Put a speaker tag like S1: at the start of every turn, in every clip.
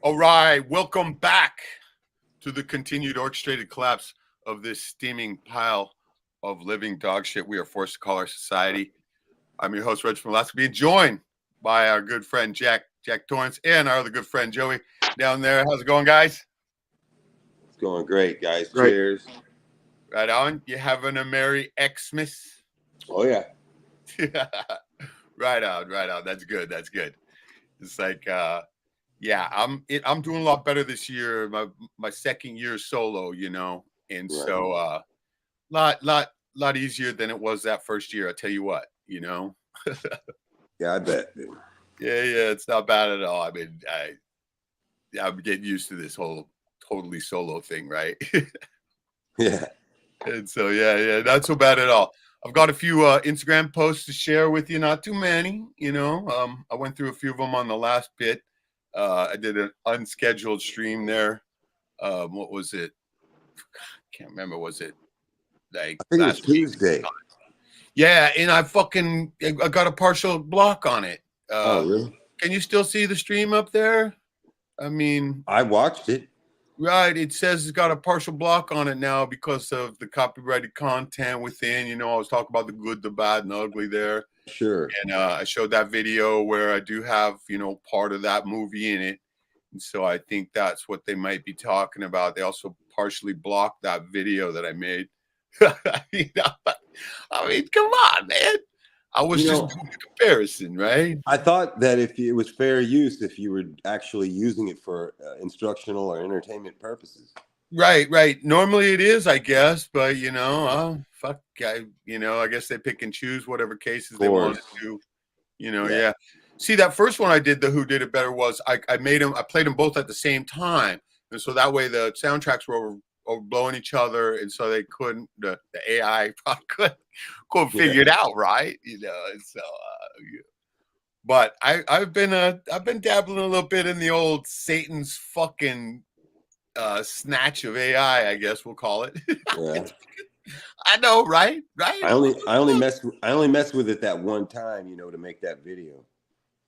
S1: All right, welcome back to the continued orchestrated collapse of this steaming pile of living dog shit we are forced to call our society. I'm your host, Reg from Alaska, being joined by our good friend Jack Torrance and our other good friend Joey down there. How's it going, guys?
S2: It's going great, guys.
S1: Great.
S2: Cheers.
S1: Right on. You having a Merry Xmas?
S2: Oh yeah.
S1: Right on. That's good. It's like yeah, I'm doing a lot better this year. My second year solo, and
S2: Right.
S1: so lot easier than it was that first year. I tell you what,
S2: Yeah, I bet. Dude.
S1: Yeah, it's not bad at all. I mean, I'm getting used to this whole totally solo thing, right?
S2: Yeah.
S1: And so yeah, not so bad at all. I've got a few Instagram posts to share with you, not too many, I went through a few of them on the last bit. I did an unscheduled stream there. What was it? Can't remember. Was it like
S2: I think
S1: last
S2: it was Tuesday.
S1: week? Yeah, and I got a partial block on it.
S2: Oh, really?
S1: Can you still see the stream up there? I mean,
S2: I watched it.
S1: Right. It says it's got a partial block on it now because of the copyrighted content within. I was talking about the good, the bad, and the ugly there.
S2: Sure.
S1: And I showed that video where I do have, part of that movie in it. And so I think that's what they might be talking about. They also partially blocked that video that I made. I mean, come on, man. I was just doing a comparison, right?
S2: I thought that if it was fair use, if you were actually using it for instructional or entertainment purposes.
S1: Right. Normally it is, I guess, but fuck, I guess they pick and choose whatever cases they want to do. Yeah. See, that first one I did, the Who Did It Better, was I played them both at the same time, and so that way the soundtracks were blowing each other, and so they couldn't. The AI probably couldn't figure it out, right? And so. But I've been dabbling a little bit in the old Satan's fucking snatch of AI, I guess we'll call it.
S2: Yeah.
S1: I know, right?
S2: I only messed with it that one time, to make that video.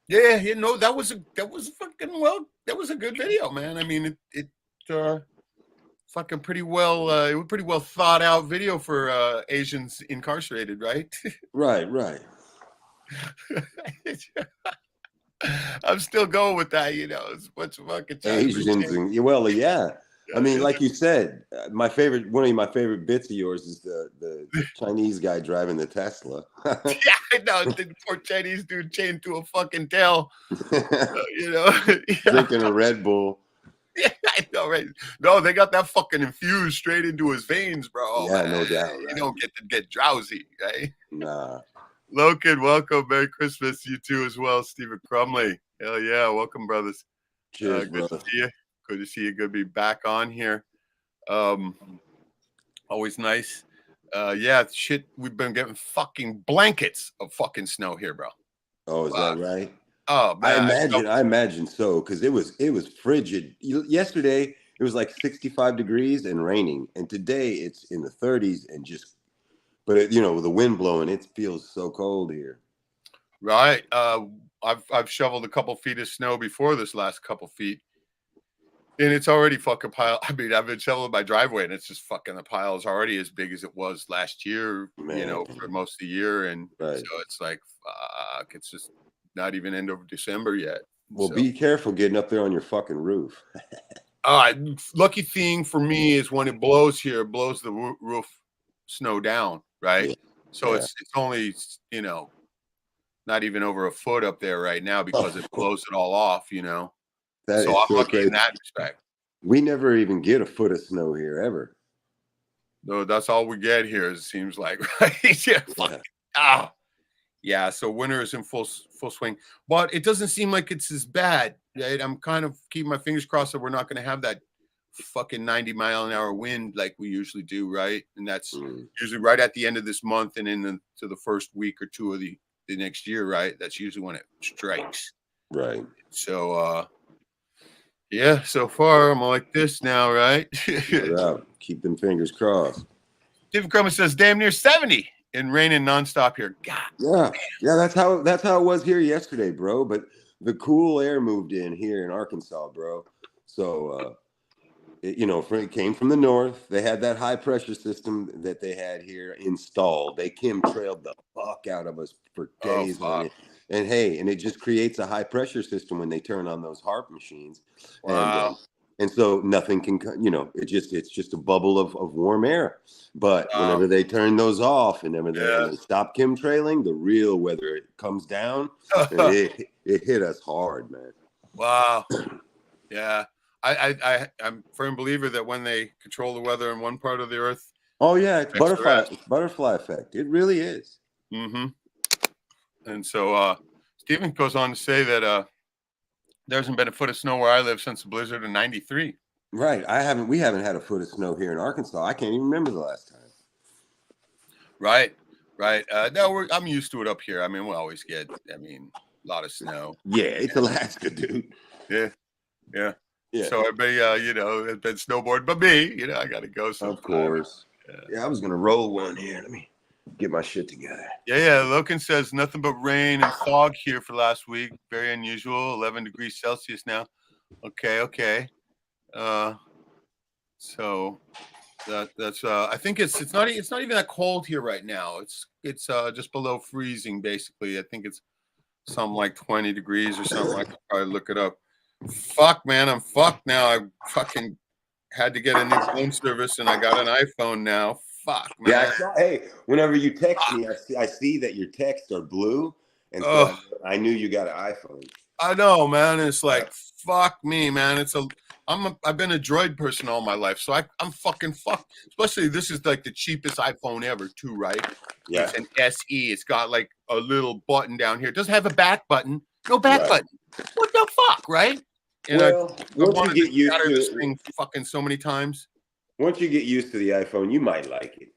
S1: Yeah, that was a good video, man. I mean, it fucking pretty well thought out video for Asians incarcerated, right?
S2: Right.
S1: I'm still going with that, it's a bunch of fucking
S2: Asians. Well, yeah. I mean, like you said, one of my favorite bits of yours is the Chinese guy driving the Tesla.
S1: Yeah, I know. The poor Chinese dude chained to a fucking tail.
S2: Drinking a Red Bull.
S1: Yeah, I know, right? No, they got that fucking infused straight into his veins, bro.
S2: Yeah, no doubt.
S1: Right? You don't get drowsy, right?
S2: Nah.
S1: Logan, welcome. Merry Christmas. You too as well, Stephen Crumley. Hell yeah. Welcome, brothers.
S2: Cheers,
S1: good to see you. Good to see you. Good to be back on here. Always nice. Yeah, shit. We've been getting fucking blankets of fucking snow here, bro.
S2: Oh, is that right?
S1: Oh, man.
S2: I imagine so, because it was frigid. Yesterday it was like 65 degrees and raining, and today it's in the 30s and just. But with the wind blowing, it feels so cold here.
S1: Right. I've shoveled a couple feet of snow before this last couple feet, and it's already fucking pile. I mean, I've been shoveling my driveway, and it's just fucking the pile is already as big as it was last year.
S2: Man.
S1: For most of the year, and
S2: right.
S1: So it's like, fuck, it's just not even end of December yet.
S2: Well, be careful getting up there on your fucking roof.
S1: Lucky thing for me is when it blows here, it blows the roof snow down. Right. Yeah. So it's only, not even over a foot up there right now because it blows it all off, So I'm lucky in that respect.
S2: We never even get a foot of snow here ever.
S1: No, that's all we get here, it seems like, right? Yeah. So winter is in full swing, but it doesn't seem like it's as bad, right? I'm kind of keeping my fingers crossed that we're not going to have that fucking 90-mile-an-hour wind like we usually do, right? And that's usually right at the end of this month and into the first week or two of the next year, right? That's usually when it strikes.
S2: Right.
S1: So yeah, so far I'm like this now, right?
S2: Keep them fingers crossed.
S1: Stephen Crumley says damn near 70 and raining nonstop here. God.
S2: Yeah, that's how it was here yesterday, bro. But the cool air moved in here in Arkansas, bro. So, it came from the north. They had that high pressure system that they had here installed. They chemtrailed the fuck out of us for
S1: Oh
S2: days on
S1: fuck.
S2: it. And hey, and it just creates a high pressure system when they turn on those HARP machines.
S1: Wow.
S2: And so nothing can, it's just a bubble of warm air. But whenever they turn those off and they stop chemtrailing, the real weather, it comes down, and it hit us hard, man.
S1: Wow. Yeah. I'm a firm believer that when they control the weather in one part of the earth.
S2: Oh yeah, it's butterfly effect. It really is.
S1: Mm-hmm. And so Stephen goes on to say that there hasn't been a foot of snow where I live since the blizzard of '93.
S2: Right. We haven't had a foot of snow here in Arkansas. I can't even remember the last time.
S1: Right. No, I'm used to it up here. I mean, we always get, a lot of snow.
S2: Yeah, it's Alaska, dude.
S1: Yeah. So everybody, has been snowboarding, but me, I got to go sometime.
S2: Of course. Yeah, I was going to roll one here. Let me get my shit together.
S1: Yeah. Loken says nothing but rain and fog here for last week. Very unusual. 11 degrees Celsius now. Okay. So that's I think it's not even that cold here right now. It's just below freezing basically. I think it's something like 20 degrees or something. I could probably look it up. Fuck, man, I'm fucked now. I fucking had to get a new phone service and I got an iPhone now. Fuck, man.
S2: Yeah, hey, whenever you text me, I see that your texts are blue, and so I knew you got an iPhone.
S1: I know, man. It's like fuck me, man. I've been a Droid person all my life, so I'm fucking fucked. Especially this is like the cheapest iPhone ever, too, right?
S2: Yeah.
S1: It's an SE. It's got like a little button down here. It doesn't have a back button. No back button. What the fuck, right? And
S2: well, once you get used to
S1: this thing fucking so many times.
S2: Once you get used to the iPhone, you might like it.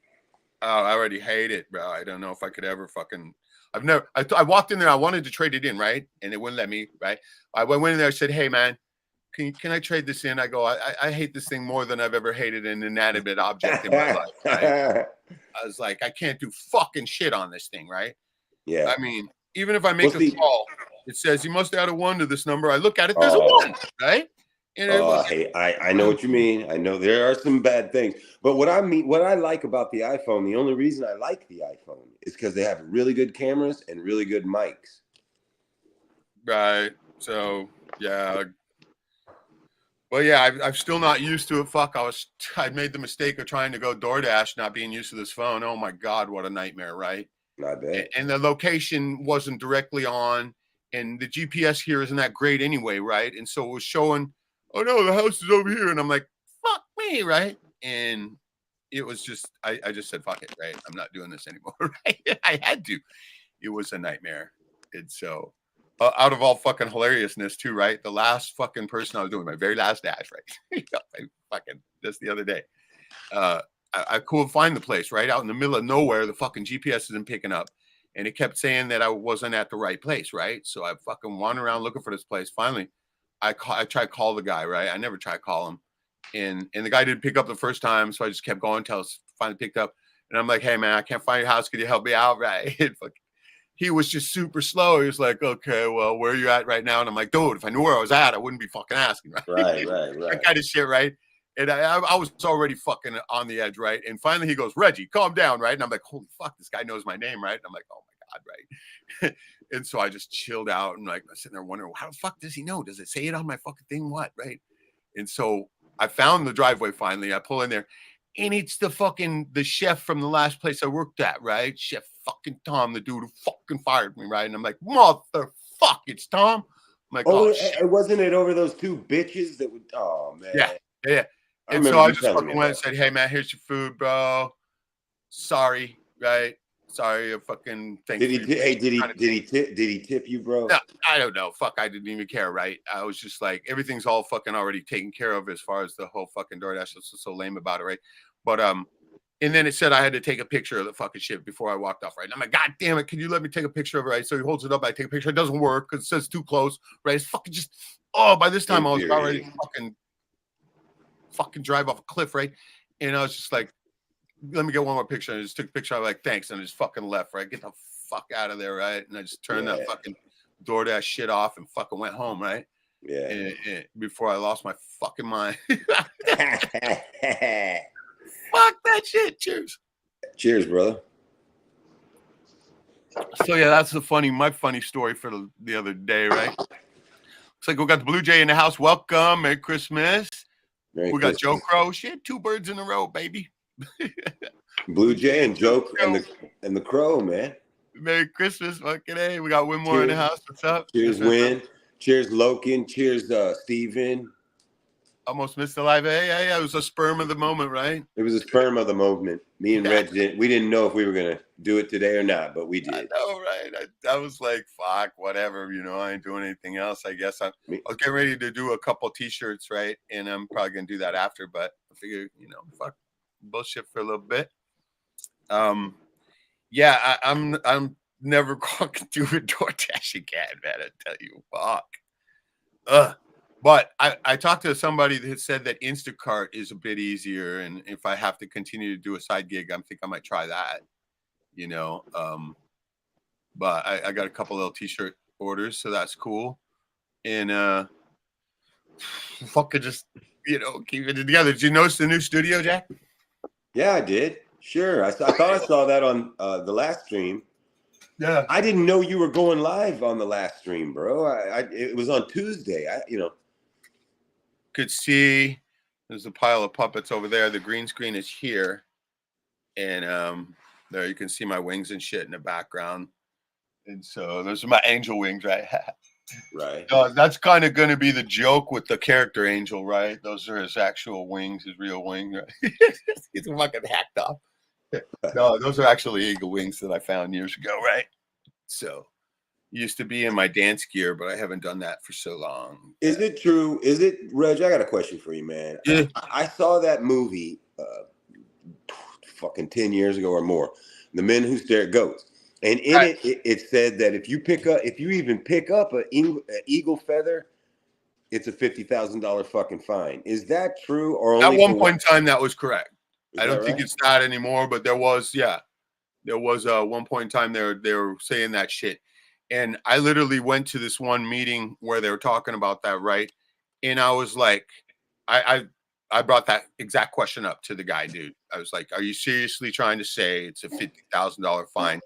S1: Oh, I already hate it, bro. I don't know if I could ever fucking. I walked in there. I wanted to trade it in, right? And it wouldn't let me, right? I went in there. I said, "Hey, man, can I trade this in?" I go, I hate this thing more than I've ever hated an inanimate object in my life. Right? I was like, I can't do fucking shit on this thing, right?
S2: Yeah.
S1: I mean, even if I make a call, it says you must add a 1 to this number. I look at it, there's a 1, right? And
S2: hey, I know what you mean. I know there are some bad things, but what I like about the iPhone, the only reason I like the iPhone is because they have really good cameras and really good mics.
S1: Right. So yeah. Well, yeah, I'm still not used to it. Fuck, I made the mistake of trying to go DoorDash, not being used to this phone. Oh my God, what a nightmare, right?
S2: Not bad.
S1: And the location wasn't directly on, and the GPS here isn't that great anyway, right? And so it was showing, oh no, the house is over here, and I'm like, fuck me, right? And it was just, I just said, fuck it, right? I'm not doing this anymore, right? I had to. It was a nightmare, and so. Out of all fucking hilariousness too, right? The last fucking person I was doing my very last dash, right? I fucking just the other day. I couldn't find the place, right? Out in the middle of nowhere, the fucking GPS isn't picking up. And it kept saying that I wasn't at the right place, right? So I fucking wandered around looking for this place. Finally, I tried to call the guy, right? I never tried to call him. And the guy didn't pick up the first time. So I just kept going until it finally picked up. And I'm like, hey man, I can't find your house. Could you help me out? Right. He was just super slow. He was like, okay, well, where are you at right now? And I'm like, dude, if I knew where I was at, I wouldn't be fucking asking, right?
S2: Right.
S1: That kind of shit, right? And I was already fucking on the edge, right? And finally he goes, Reggie, calm down, right? And I'm like, holy fuck, this guy knows my name, right? And I'm like, oh my God, right? And so I just chilled out and like, I'm sitting there wondering, how the fuck does he know? Does it say it on my fucking thing? What, right? And so I found the driveway finally. I pull in there. And it's the chef from the last place I worked at, right? Chef fucking Tom, the dude who fucking fired me, right? And I'm like, motherfuck, it's Tom. I'm like,
S2: wasn't it over those two bitches that would? Oh man,
S1: yeah. And so I just fucking went and said, hey man, here's your food, bro. Sorry, right? Sorry, I fucking thank you.
S2: Did he tip you, bro?
S1: No, I don't know. Fuck, I didn't even care, right? I was just like, everything's all fucking already taken care of as far as the whole fucking DoorDash. That's so lame about it, right? But and then it said I had to take a picture of the fucking shit before I walked off, right? And I'm like, God damn it, can you let me take a picture of it, right? So he holds it up, I take a picture. It doesn't work because it says too close, right? It's fucking just, by this time I was already fucking drive off a cliff, right? And I was just like, let me get one more picture. And I just took a picture. I'm like, thanks. And I just fucking left, right? Get the fuck out of there, right? And I just turned that fucking DoorDash shit off and fucking went home, right? before I lost my fucking mind. Fuck that shit. Cheers.
S2: Cheers, brother.
S1: So yeah, that's my funny story for the other day, right? It's like we got the Blue Jay in the house. Welcome, Merry Christmas. We got Joe Crow. Shit, 2 birds in a row, baby.
S2: Blue Jay and Joe and the Crow, man.
S1: Merry Christmas, fucking A. We got Winmore in the house. What's up?
S2: Cheers, Win. Cheers, Loken. Cheers, Steven.
S1: Almost missed the live. Hey, it was a sperm of the moment, right?
S2: It was a sperm of the moment. Me and Reg we didn't know if we were gonna do it today or not, but we did.
S1: I know, right? I was like, fuck, whatever, I ain't doing anything else. I guess I was getting ready to do a couple t-shirts, right? And I'm probably gonna do that after, but I figure, fuck bullshit for a little bit. I'm never going to do a DoorDash again, man. I tell you, fuck. But I talked to somebody that said that Instacart is a bit easier, and if I have to continue to do a side gig, I think I might try that. But I got a couple little t-shirt orders, so that's cool. And fucking just keep it together. Did you notice the new studio, Jack?
S2: Yeah, I did. Sure. I thought I saw that on the last stream.
S1: Yeah.
S2: I didn't know you were going live on the last stream, bro. It was on Tuesday.
S1: Could see there's a pile of puppets over there. The green screen is here. And there you can see my wings and shit in the background. And so those are my angel wings, right?
S2: Right.
S1: That's kind of going to be the joke with the character angel, right? Those are his actual wings, his real wings. Right? He's fucking hacked off. No, those are actually eagle wings that I found years ago, right? So used to be in my dance gear, but I haven't done that for so long.
S2: Is it true? Is it, Reg? I got a question for you, man.
S1: Yeah.
S2: I saw that movie fucking 10 years ago or more, The Men Who Stare at Goats. And in it said that if you even pick up an eagle feather, it's a $50,000 fucking fine. Is that true? Or only
S1: at one point in time that was correct? I don't think it's that anymore, but there was one point in time they were saying that shit. And I literally went to this one meeting where they were talking about that, right? And I was like, I brought that exact question up to the guy, dude. I was like, are you seriously trying to say it's a $50,000 fine?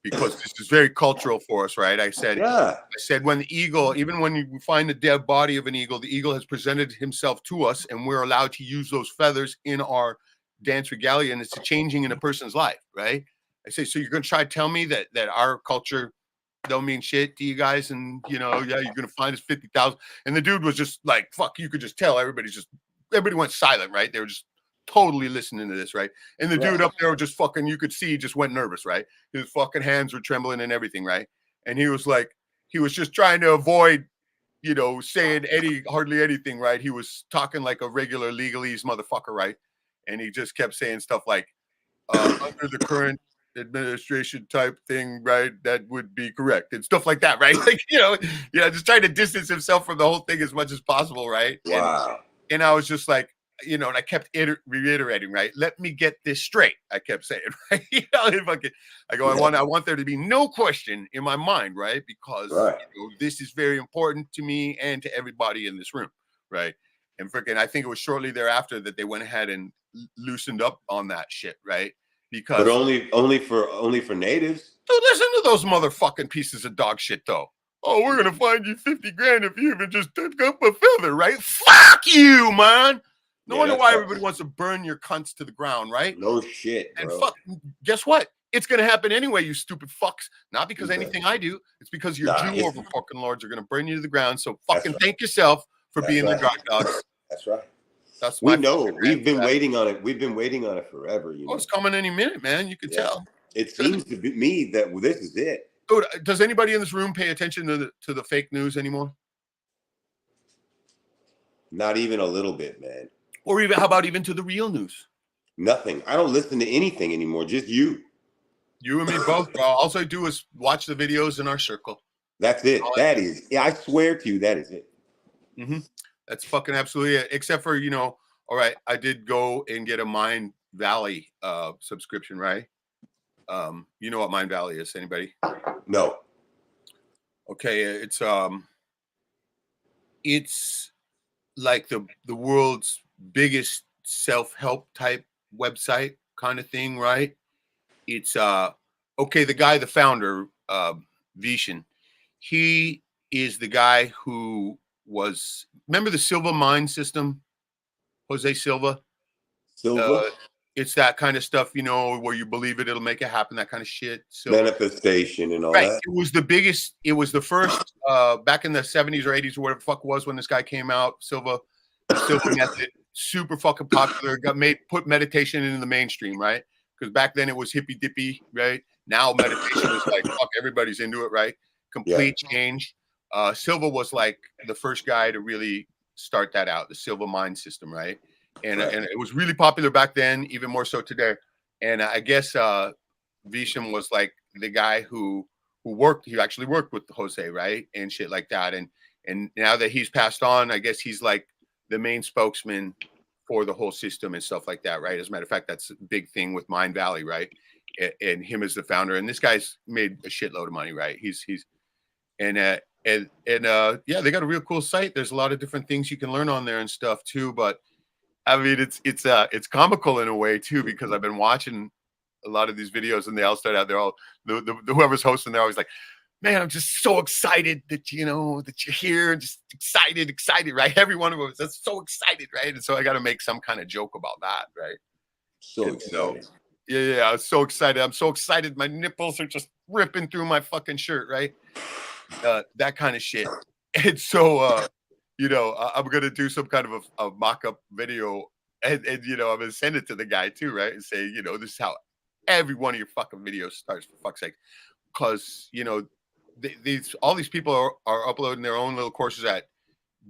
S1: Because this is very cultural for us, right? I said, when the eagle, even when you find the dead body of an eagle, the eagle has presented himself to us, and we're allowed to use those feathers in our dance regalia, and it's a changing in a person's life, right? I say, so you're going to try to tell me that our culture don't mean shit to you guys, and you're going to find us 50,000. And the dude was just like, fuck, you could just tell everybody went silent, right? They were just totally listening to this, right? And the dude up there just fucking, you could see he just went nervous, right? His fucking hands were trembling and everything, right? And he was like, he was just trying to avoid, saying hardly anything, right? He was talking like a regular legalese motherfucker, right? And he just kept saying stuff like, under the current administration type thing, right? That would be correct, and stuff like that, right? Like, just trying to distance himself from the whole thing as much as possible, right?
S2: Wow.
S1: And I was just like, and I kept reiterating, right? Let me get this straight. I kept saying, right? I go, I want there to be no question in my mind, right? Because this is very important to me and to everybody in this room, right? And I think it was shortly thereafter that they went ahead and loosened up on that shit, right? Because
S2: only for natives.
S1: Dude, listen to those motherfucking pieces of dog shit, though. Oh, we're gonna find you 50 grand if you even just took up a feather, right? Fuck you, man. No wonder why everybody wants to burn your cunts to the ground, right?
S2: No shit, bro.
S1: And fuck, guess what? It's gonna happen anyway, you stupid fucks. Not because anything I do. It's because your Jew over fucking lords are gonna burn you to the ground. So fucking thank yourself for being the guard dogs.
S2: That's right.
S1: That's
S2: we know. We've been waiting on it. We've been waiting on it forever.
S1: Oh, it's coming any minute, man. You can tell.
S2: It seems to me that this is it.
S1: Dude, does anybody in this room pay attention to the fake news anymore?
S2: Not even a little bit, man.
S1: Or even, how about even to the real news?
S2: Nothing. I don't listen to anything anymore. Just you.
S1: You and me both, bro. All I do is watch the videos in our circle.
S2: That's it. That is. Yeah, I swear to you, that is it.
S1: Mm-hmm. That's fucking absolutely it. Except for, all right, I did go and get a Mind Valley subscription, right? You know what Mind Valley is? Anybody?
S2: No.
S1: Okay, it's it's like the world's biggest self-help type website kind of thing, right? It's okay, the guy, the founder, Vishen, he is the guy who was, remember the Silva mine system, Jose Silva?
S2: Silva,
S1: Uh, it's that kind of stuff, you know, where you believe it, it'll make it happen, that kind of shit. Silva.
S2: manifestation, and all
S1: Right.
S2: that.
S1: It was the biggest, it was the first back in the 70s or 80s or whatever the fuck it was when this guy came out, Silva, the Silva method, super fucking popular, put meditation into the mainstream, right? Because back then it was hippy dippy, right? Now meditation is like fuck, everybody's into it, right? Complete change. Silva was like the first guy to really start that out, the Silva mind system, right? And it was really popular back then, even more so today. And I guess Vishen was like the guy who actually worked with Jose, right? And shit like that. And now that he's passed on, I guess he's like the main spokesman for the whole system and stuff like that, right? As a matter of fact, that's a big thing with Mind Valley, right? And him as the founder. And this guy's made a shitload of money, right? He's and yeah, they got a real cool site. There's a lot of different things you can learn on there and stuff too. But I mean, it's comical in a way too, because I've been watching a lot of these videos and they all start out, they're all whoever's hosting, they're always like, man, I'm just so excited that, you know, that you're here, just excited, right? Every one of them is so excited, right? And so I got to make some kind of joke about that, right?
S2: So excited.
S1: So, yeah, I was so excited. I'm so excited. My nipples are just ripping through my fucking shirt, right? That kind of shit. And so, you know, I'm going to do some kind of a mock-up video and, you know, I'm going to send it to the guy too, right? And say, you know, this is how every one of your fucking videos starts, for fuck's sake. Because, you know, all these people are uploading their own little courses at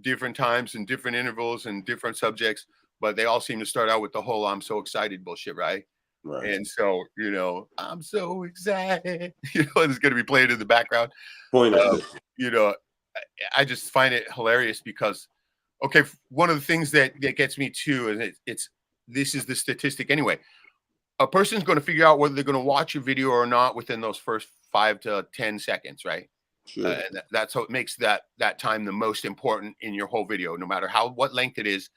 S1: different times and different intervals and different subjects, but they all seem to start out with the whole "I'm so excited" bullshit, right? And so, you know, I'm so excited, you know, it's going to be played in the background. You know, I just find it hilarious because, okay, one of the things that gets me too, and this is the statistic anyway. A person's going to figure out whether they're going to watch your video or not within those first 5 to 10 seconds, right?
S2: Sure.
S1: And that's how it makes that time the most important in your whole video. No matter what length it is,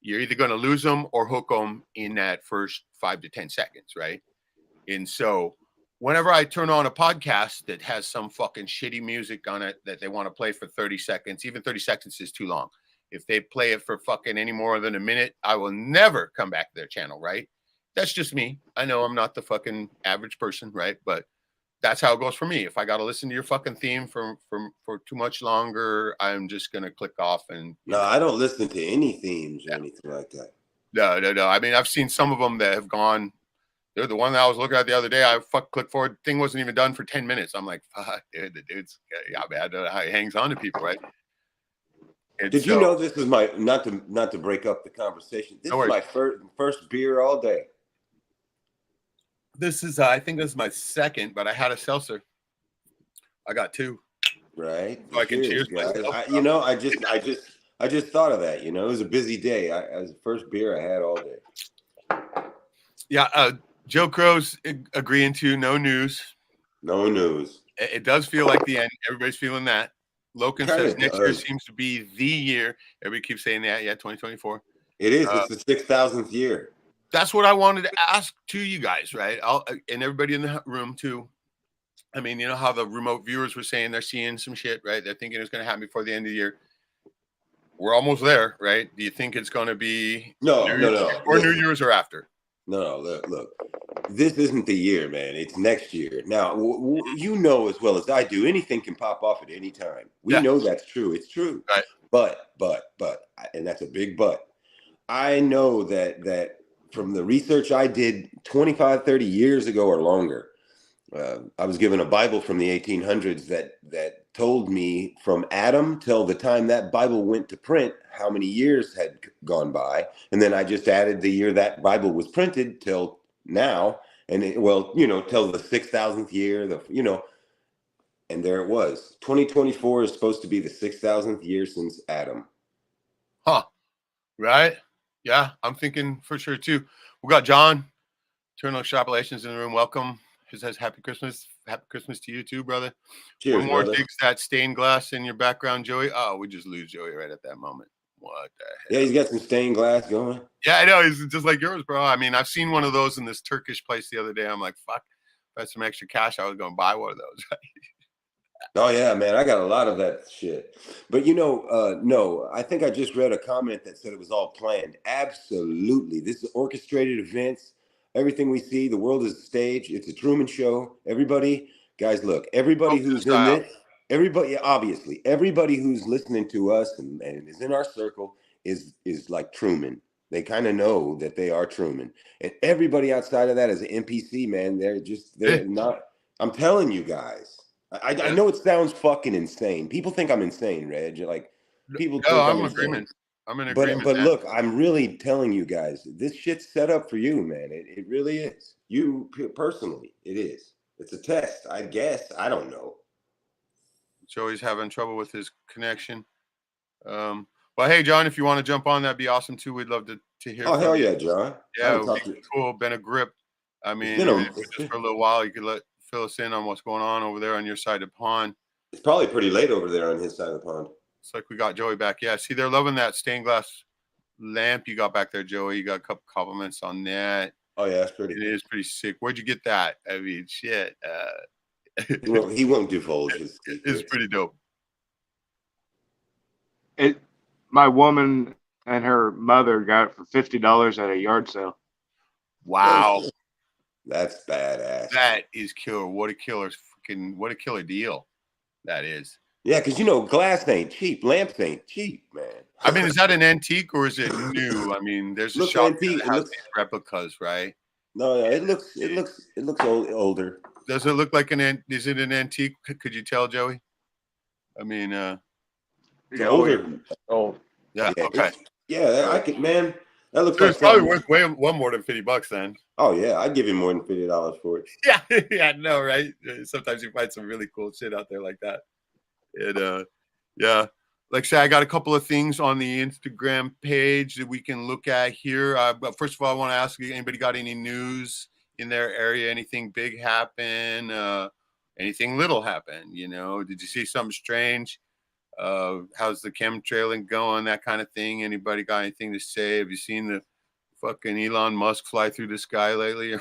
S1: you're either going to lose them or hook them in that first 5 to 10 seconds, right? And so whenever I turn on a podcast that has some fucking shitty music on it that they want to play for 30 seconds, even 30 seconds is too long. If they play it for fucking any more than a minute, I will never come back to their channel, right? That's just me. I know I'm not the fucking average person, right? But that's how it goes for me. If I got to listen to your fucking theme for too much longer, I'm just going to click off. And
S2: no, I don't listen to any themes or anything like that.
S1: No. I mean, I've seen some of them that have gone. They're the one that I was looking at the other day. I click forward. Thing wasn't even done for 10 minutes. I'm like, fuck, dude, the dude's, yeah, man, I don't know how he hangs on to people, right? And
S2: Did you know this is my, not to break up the conversation, this is my first beer all day.
S1: This is, I think this is my second, but I had a seltzer. I got 2.
S2: Right.
S1: So I can cheers myself.
S2: You know, I just thought of that. You know, it was a busy day. It was the first beer I had all day.
S1: Yeah. Joe Crow's agreeing to no news.
S2: No news.
S1: It does feel like the end. Everybody's feeling that. Loken says next year seems to be the year. Everybody keeps saying that. Yeah, 2024.
S2: It is. It's the 6,000th year.
S1: That's what I wanted to ask to you guys, right? And everybody in the room too. I mean, you know how the remote viewers were saying they're seeing some shit, right? They're thinking it's going to happen before the end of the year. We're almost there, right? Do you think it's going to be
S2: no,
S1: or New Year's or after?
S2: No, look. This isn't the year, man. It's next year. Now, you know as well as I do, anything can pop off at any time. We know that's true. It's true.
S1: Right.
S2: But, and that's a big but. I know that from the research I did 25, 30 years ago or longer, I was given a Bible from the 1800s that told me from Adam till the time that Bible went to print, how many years had gone by. And then I just added the year that Bible was printed till now. And till the 6,000th year, and there it was. 2024 is supposed to be the 6,000th year since Adam.
S1: Huh. Right. Yeah, I'm thinking for sure too. We got John, Eternal Extrapolations in the room. Welcome. He says, Happy Christmas. happy Christmas to you too, brother.
S2: Cheers,
S1: One more
S2: brother.
S1: digs that stained glass in your background, Joey. Oh, we just lose Joey right at that moment. What the hell?
S2: Yeah, he's got some stained glass going.
S1: Yeah, I know. He's just like yours, bro. I mean, I've seen one of those in this Turkish place the other day. I'm like, fuck, if I had some extra cash, I was going to buy one of those.
S2: Oh yeah, man, I got a lot of that shit. But no, I think I just read a comment that said it was all planned. Absolutely. This is orchestrated events. Everything we see, the world is a stage. It's a Truman Show. Everybody, guys, look, everybody who's in this, everybody, obviously, everybody who's listening to us and is in our circle is like Truman. They kind of know that they are Truman. And everybody outside of that is an NPC, man. They're not. I'm telling you guys. I know it sounds fucking insane. People think I'm insane, Reg. Like people think
S1: I'm
S2: I'm
S1: in
S2: insane.
S1: agreement. I'm in agreement.
S2: But look, I'm really telling you guys, this shit's set up for you, man. It really is. You personally, it is. It's a test, I guess. I don't know.
S1: Joey's having trouble with his connection. Well, hey, John, if you want to jump on, that'd be awesome too. We'd love to hear.
S2: Oh, hell yeah, John.
S1: Yeah, it would be cool. Been a grip. I mean, just for a little while, you could fill us in on what's going on over there on your side of the pond.
S2: It's probably pretty late over there on his side of the pond.
S1: It's like we got Joey back. Yeah, see, they're loving that stained glass lamp you got back there, Joey. You got a couple compliments on that.
S2: Oh yeah, that's pretty.
S1: It is pretty sick. Where'd you get that? I mean, shit.
S2: He won't divulge his secrets.
S1: It's pretty dope.
S3: My woman and her mother got it for $50 at a yard sale.
S1: Wow.
S2: That's badass.
S1: That is killer. What a killer deal that is.
S2: Yeah, because glass ain't cheap. Lamps ain't cheap, man.
S1: I mean, is that an antique or is it new? I mean, there's a shop that has these replicas, right?
S2: No, it looks older.
S1: Does it look like is it an antique? Could you tell, Joey? I mean,
S2: it's older.
S3: Old.
S1: Yeah. Okay.
S2: I could, man. That looks
S1: like it's probably worth way more than $50 then.
S2: Oh yeah, I'd give him more than $50 for it.
S1: Yeah, no, right? Sometimes you find some really cool shit out there like that. And yeah, like I say, I got a couple of things on the Instagram page that we can look at here. But first of all, I want to ask you, anybody got any news in their area? Anything big happen? Anything little happen? Did you see something strange? How's the chemtrailing going? That kind of thing. Anybody got anything to say? Have you seen the fucking Elon Musk fly through the sky lately?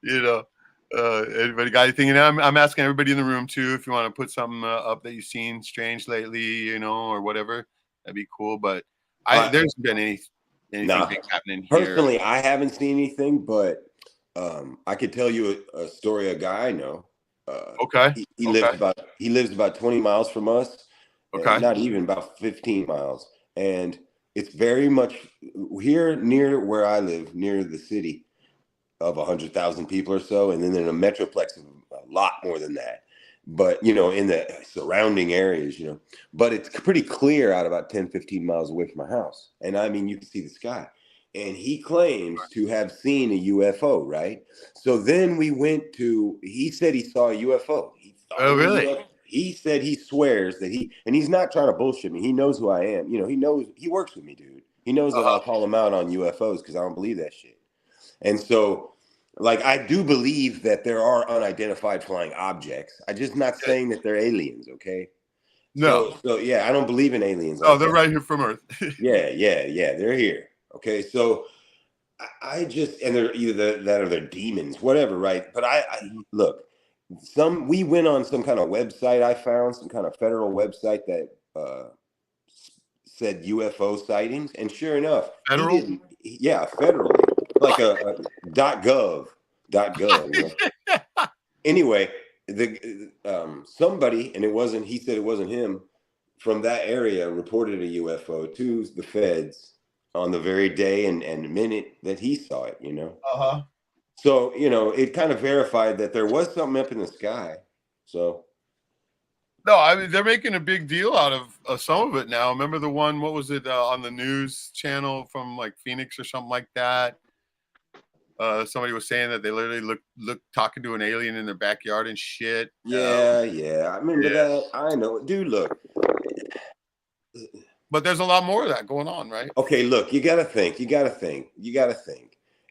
S1: Anybody got anything? And I'm asking everybody in the room too, if you want to put something up that you've seen strange lately, or whatever, that'd be cool. But there's been anything big happening here.
S2: Personally, I haven't seen anything, but I could tell you a story. A guy I know.
S1: Okay.
S2: He lives about 20 miles from us.
S1: Okay.
S2: Not even about 15 miles. And it's very much here near where I live, near the city of 100,000 people or so. And then in a metroplex of a lot more than that. But, in the surrounding areas, but it's pretty clear out about 10, 15 miles away from my house. And I mean, you can see the sky. And he claims to have seen a UFO, right? So then he said he saw a UFO.
S1: Oh, really?
S2: He said he swears that and he's not trying to bullshit me. He knows who I am. He knows, he works with me, dude. He knows that I'll call him out on UFOs because I don't believe that shit. And so, like, I do believe that there are unidentified flying objects. I'm just not saying that they're aliens, okay?
S1: No.
S2: So yeah, I don't believe in aliens.
S1: Oh, they're right here from Earth.
S2: Yeah, they're here. Okay, so I just, and they're either that or they're demons, whatever, right? But I look, we went on some kind of website I found, some kind of federal website that said UFO sightings, and sure enough,
S1: federal,
S2: federally, like a .gov. Anyway, somebody, and he said it wasn't him, from that area reported a UFO to the feds on the very day and minute that he saw it, So, it kind of verified that there was something up in the sky. So.
S1: No, I mean, they're making a big deal out of some of it now. Remember the one, what was it, on the news channel from like Phoenix or something like that? Somebody was saying that they literally look talking to an alien in their backyard and shit.
S2: Yeah. I remember that. I know. Dude, look.
S1: But there's a lot more of that going on, right?
S2: Okay, look, you got to think.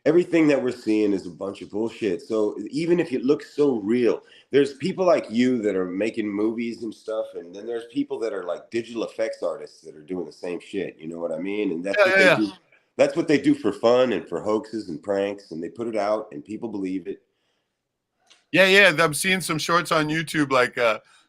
S2: everything that we're seeing is a bunch of bullshit. So even if it looks so real, there's people like you that are making movies and stuff, and then there's people that are like digital effects artists that are doing the same shit. You know what I mean? And that's what they do. That's what they do for fun and for hoaxes and pranks, and they put it out, and people believe it.
S1: Yeah. I'm seeing some shorts on YouTube, like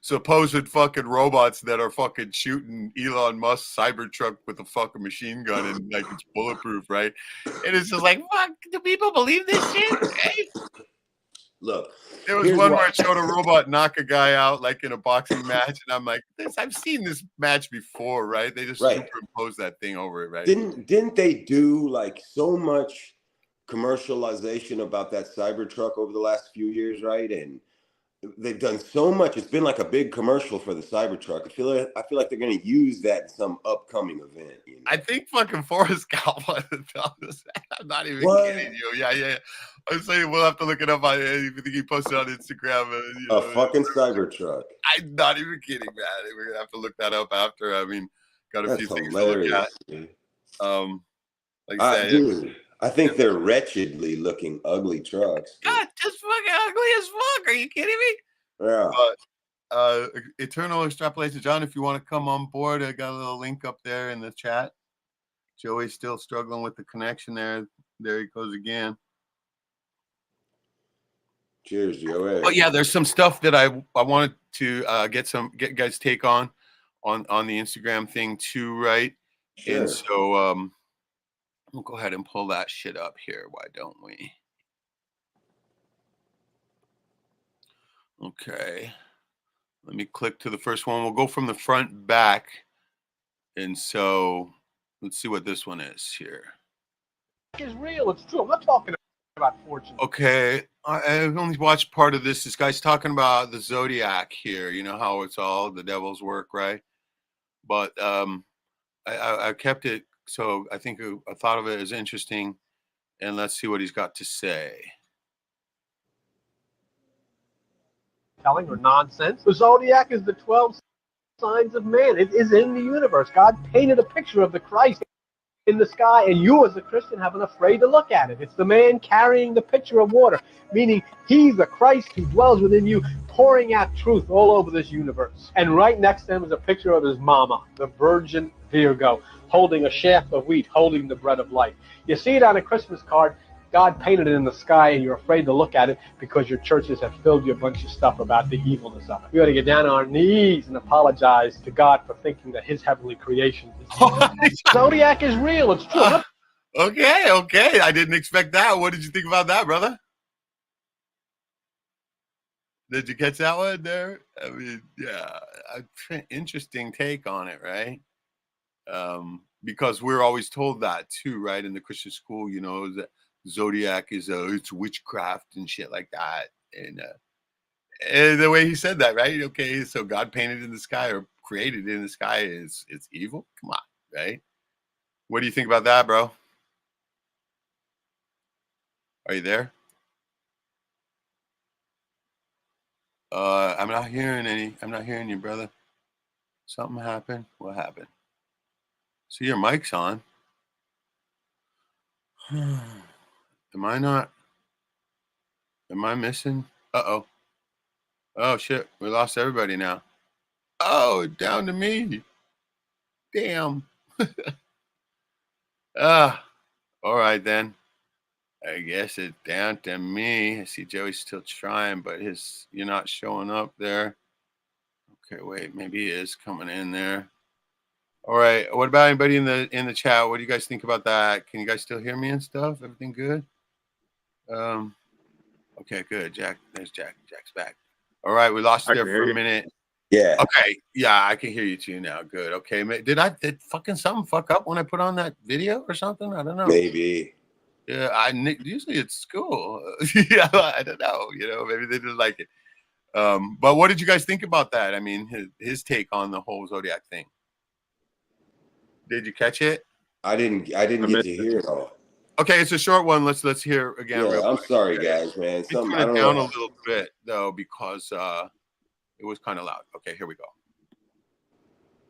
S1: supposed fucking robots that are fucking shooting Elon Musk's Cybertruck with a fucking machine gun and like it's bulletproof, right? And it's just like, fuck, do people believe this shit? Right?
S2: Look,
S1: there was one where it showed a robot knock a guy out like in a boxing match, and I'm like, I've seen this match before, right? They just superimposed that thing over it, right?
S2: Didn't they do like so much commercialization about that Cybertruck over the last few years, right? And they've done so much. It's been like a big commercial for the Cybertruck. I feel like they're going to use that in some upcoming event. You know?
S1: I think fucking Forrest Gump wanted to tell us that. I'm not even kidding you. Yeah. I'm saying we'll have to look it up. I think he posted on Instagram.
S2: A fucking Cybertruck.
S1: I'm not even kidding, man. We're gonna have to look that up after. I mean, got a few things to look at. Like I said,
S2: dude, I think they're wretchedly looking ugly trucks.
S1: God, just fucking ugly as fuck. Are you kidding me?
S2: Yeah.
S1: Eternal Extrapolation, John, if you want to come on board, I got a little link up there in the chat. Joey's still struggling with the connection there. There he goes again.
S2: Cheers, Joey.
S1: But yeah, there's some stuff that I wanted to get guys' take on the Instagram thing too, right? Sure. And so we'll go ahead and pull that shit up here. Why don't we? Okay. Let me click to the first one. We'll go from the front back. And so let's see what this one is here.
S4: It's real. It's true. I'm not talking about fortune.
S1: Okay. I've only watched part of this. This guy's talking about the zodiac here. You know how it's all the devil's work, right? But I kept it. So I think I thought of it as interesting. And let's see what he's got to say.
S4: Telling or nonsense. The zodiac is the 12 signs of man. It is in the universe. God painted a picture of the Christ in the sky, and you as a Christian have been afraid to look at it. It's the man carrying the pitcher of water, meaning he's the Christ who dwells within you, pouring out truth all over this universe. And right next to him is a picture of his mama, the Virgin Virgo, holding a shaft of wheat, holding the bread of life. You see it on a Christmas card. God painted it in the sky, and you're afraid to look at it because your churches have filled you a bunch of stuff about the evilness of it. We ought to get down on our knees and apologize to God for thinking that his heavenly creation is Zodiac is real. It's true.
S1: Okay. I didn't expect that. What did you think about that, brother? Did you catch that one there? I mean, yeah, interesting take on it, right? Because we're always told that too, right? In the Christian school, you know, that zodiac is it's witchcraft and shit like that, and the way he said that, right? Okay, so God painted in the sky or created in the sky is it's evil. Come on, right? What do you think about that, bro? Are you there? I'm not hearing you, brother. Something happened. What happened? So your mic's on. Am I missing? Uh-oh. Oh, shit. We lost everybody now. Oh, down to me. Damn. All right, then. I guess it's down to me. I see Joey's still trying, but you're not showing up there. Okay, wait. Maybe he is coming in there. All right. What about anybody in the chat? What do you guys think about that? Can you guys still hear me and stuff? Everything good? Okay, good. There's Jack. Jack's back. All right, we lost you there for a minute.
S2: Yeah.
S1: Okay. Yeah, I can hear you too now. Good. Okay. Did fucking something fuck up when I put on that video or something? I don't know.
S2: Maybe.
S1: Yeah, usually it's cool. Yeah, I don't know. You know, maybe they didn't like it. But what did you guys think about that? I mean, his take on the whole Zodiac thing. Did you catch it?
S2: I didn't get to hear it all.
S1: Okay, it's a short one. Let's hear again.
S2: Yeah,
S1: real
S2: I'm
S1: quick.
S2: sorry, guys, man.
S1: Turn it down a little bit though, because it was kind of loud. Okay, here we go.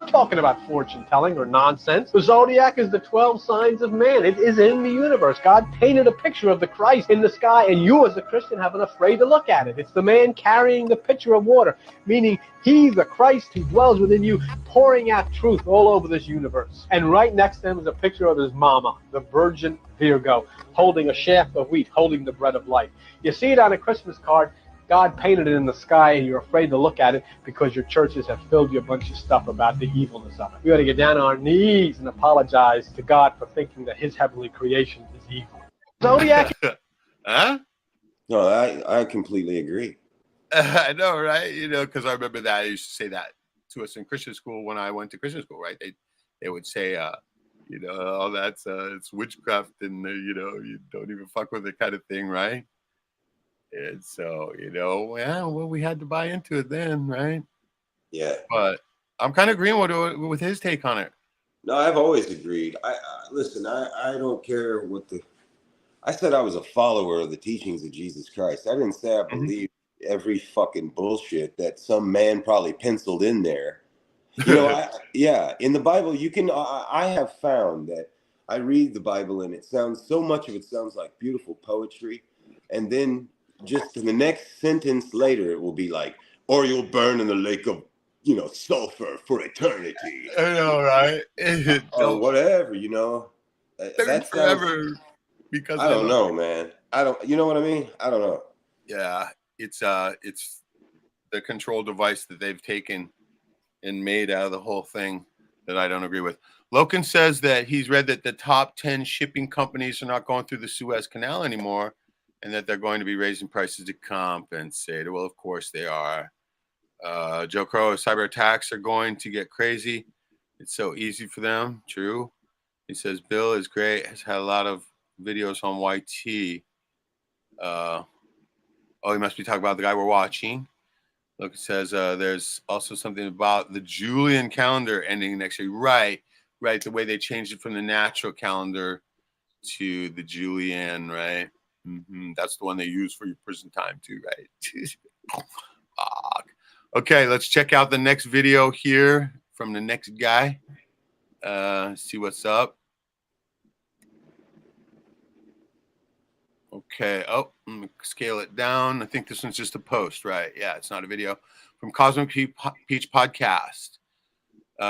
S4: talking about fortune telling or nonsense. The zodiac is the 12 signs of man. It is in the universe. God painted a picture of the Christ in the sky, and you as a Christian have been afraid to look at it. It's the man carrying the pitcher of water, meaning he, the Christ who dwells within you, pouring out truth all over this universe. And right next to him is a picture of his mama, the Virgin Virgo, holding a shaft of wheat, holding the bread of life. You see it on a Christmas card. God painted it in the sky, and you're afraid to look at it because your churches have filled you a bunch of stuff about the evilness of it. We ought to get down on our knees and apologize to God for thinking that his heavenly creation is evil. Zodiac.
S1: Huh?
S2: No, I completely agree.
S1: I know, right? You know, because I remember that I used to say that to us in Christian school when I went to Christian school, right? They would say, you know, all that's it's witchcraft, and you know, you don't even fuck with it, kind of thing, right? And so, you know, yeah, well, we had to buy into it then, right?
S2: Yeah.
S1: But I'm kind of agreeing with his take on it.
S2: No, I've always agreed. Listen, I don't care what I said I was a follower of the teachings of Jesus Christ. I didn't say I believe every fucking bullshit that some man probably penciled in there. You know, in the Bible, you can, I have found that I read the Bible and so much of it sounds like beautiful poetry. And then just in the next sentence later, it will be like, or you'll burn in the lake of, you know, sulfur for eternity.
S1: I know, right?
S2: Or whatever, you know. That sounds,
S1: forever because
S2: I don't know, man. You know what I mean? I don't know.
S1: Yeah, it's the control device that they've taken and made out of the whole thing that I don't agree with. Loken says that he's read that the top 10 shipping companies are not going through the Suez Canal anymore, and that they're going to be raising prices to compensate. Well, of course they are. Joe Crow, cyber attacks are going to get crazy. It's so easy for them. True. He says Bill is great. Has had a lot of videos on YT. Oh, he must be talking about the guy we're watching. Look, it says there's also something about the Julian calendar ending next year. Right. The way they changed it from the natural calendar to the Julian, right? That's the one they use for your prison time too, right? Okay, let's check out the next video here from the next guy. See what's up. Okay. Oh, I'm gonna scale it down. I think this one's just a post, right? Yeah, it's not a video. From Cosmic Peach Podcast.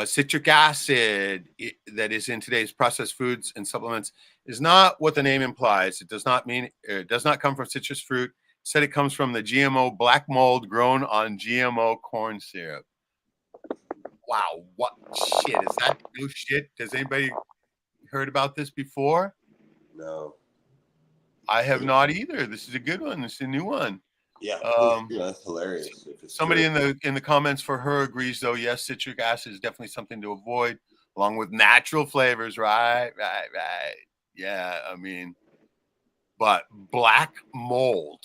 S1: Citric acid that is in today's processed foods and supplements is not what the name implies. It does not come from citrus fruit. Said it comes from the GMO black mold grown on GMO corn syrup. Wow, what shit is that? No shit. Has anybody heard about this before?
S2: No.
S1: I have not either. This is a good one. This is a new one.
S2: Yeah, that's hilarious.
S1: Somebody in the comments for her agrees, though. Yes, citric acid is definitely something to avoid, along with natural flavors. Right. Yeah, I mean, but black mold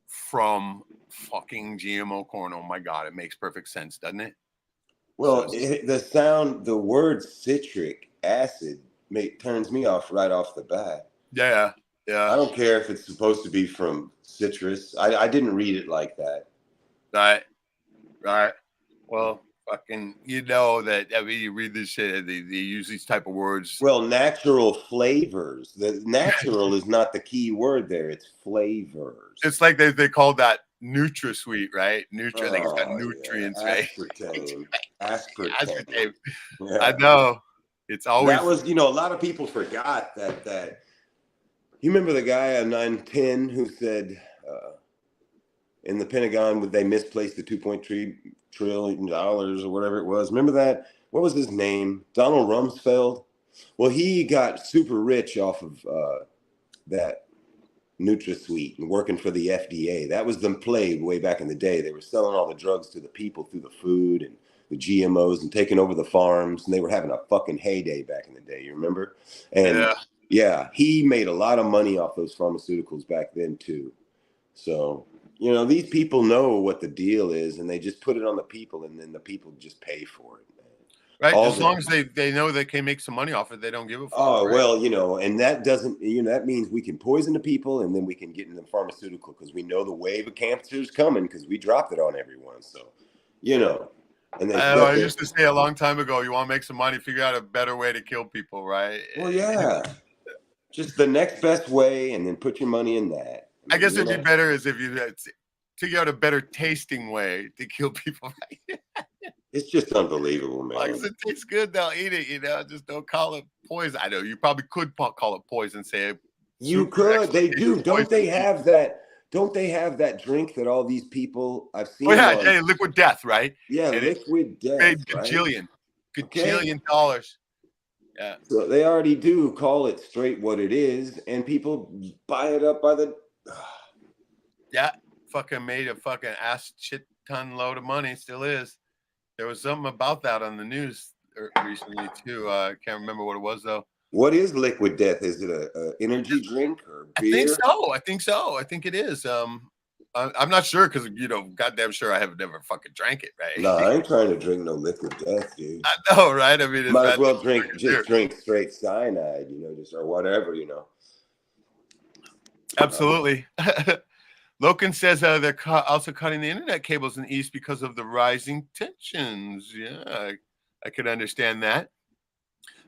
S1: from fucking GMO corn. Oh my God, it makes perfect sense, doesn't it?
S2: Well, the word citric acid turns me off right off the bat.
S1: Yeah.
S2: I don't care if it's supposed to be from citrus. I didn't read it like that.
S1: Right. Well, fucking, you know that. I mean, you read this shit. They use these type of words.
S2: Well, natural flavors. The natural is not the key word there. It's flavors.
S1: It's like they call that NutraSweet, right? I think it's got nutrients, right?
S2: Aspartame.
S1: Yeah. I know. It's always
S2: that was. You know, a lot of people forgot that. You remember the guy on 9/10 who said in the Pentagon they misplaced the $2.3 trillion or whatever it was? Remember that? What was his name? Donald Rumsfeld? Well, he got super rich off of that NutraSweet and working for the FDA. That was the play way back in the day. They were selling all the drugs to the people through the food and the GMOs and taking over the farms, and they were having a fucking heyday back in the day. You remember? And yeah, he made a lot of money off those pharmaceuticals back then too. So, you know, these people know what the deal is, and they just put it on the people, and then the people just pay for it.
S1: Right. As long as they know they can make some money off it, they don't give a fuck.
S2: Oh, right? Well, you know, and that doesn't, you know, that means we can poison the people, and then we can get in the pharmaceutical because we know the wave of cancer is coming because we dropped it on everyone. So, you know. And
S1: I used to say a long time ago, you want to make some money, figure out a better way to kill people, right?
S2: Well, yeah, just the next best way, and then put your money in that.
S1: I guess it'd be better is if you figure out a better tasting way to kill people. Right?
S2: It's just unbelievable, man.
S1: As long as it tastes good, they'll eat it. You know, just don't call it poison. I know you probably could call it poison. Say
S2: you could. They do. Don't they have that? Don't they have that drink that all these people I've seen?
S1: Oh yeah, liquid death, right?
S2: Yeah,
S1: and
S2: liquid death.
S1: Made gajillion dollars. Yeah.
S2: So they already do call it straight what it is, and people buy it up by the.
S1: Yeah, fucking made a fucking ass shit ton load of money. Still is. There was something about that on the news recently too. I can't remember what it was though.
S2: What is liquid death? Is it a energy drink or beer?
S1: I think so. I think it is. I'm not sure because goddamn sure I have never fucking drank it, right?
S2: No, I ain't trying to drink no liquid death, dude.
S1: I know, right? I mean,
S2: might as well drink straight cyanide, just or whatever,
S1: Absolutely. Loken says they're also cutting the internet cables in the East because of the rising tensions. Yeah, I could understand that.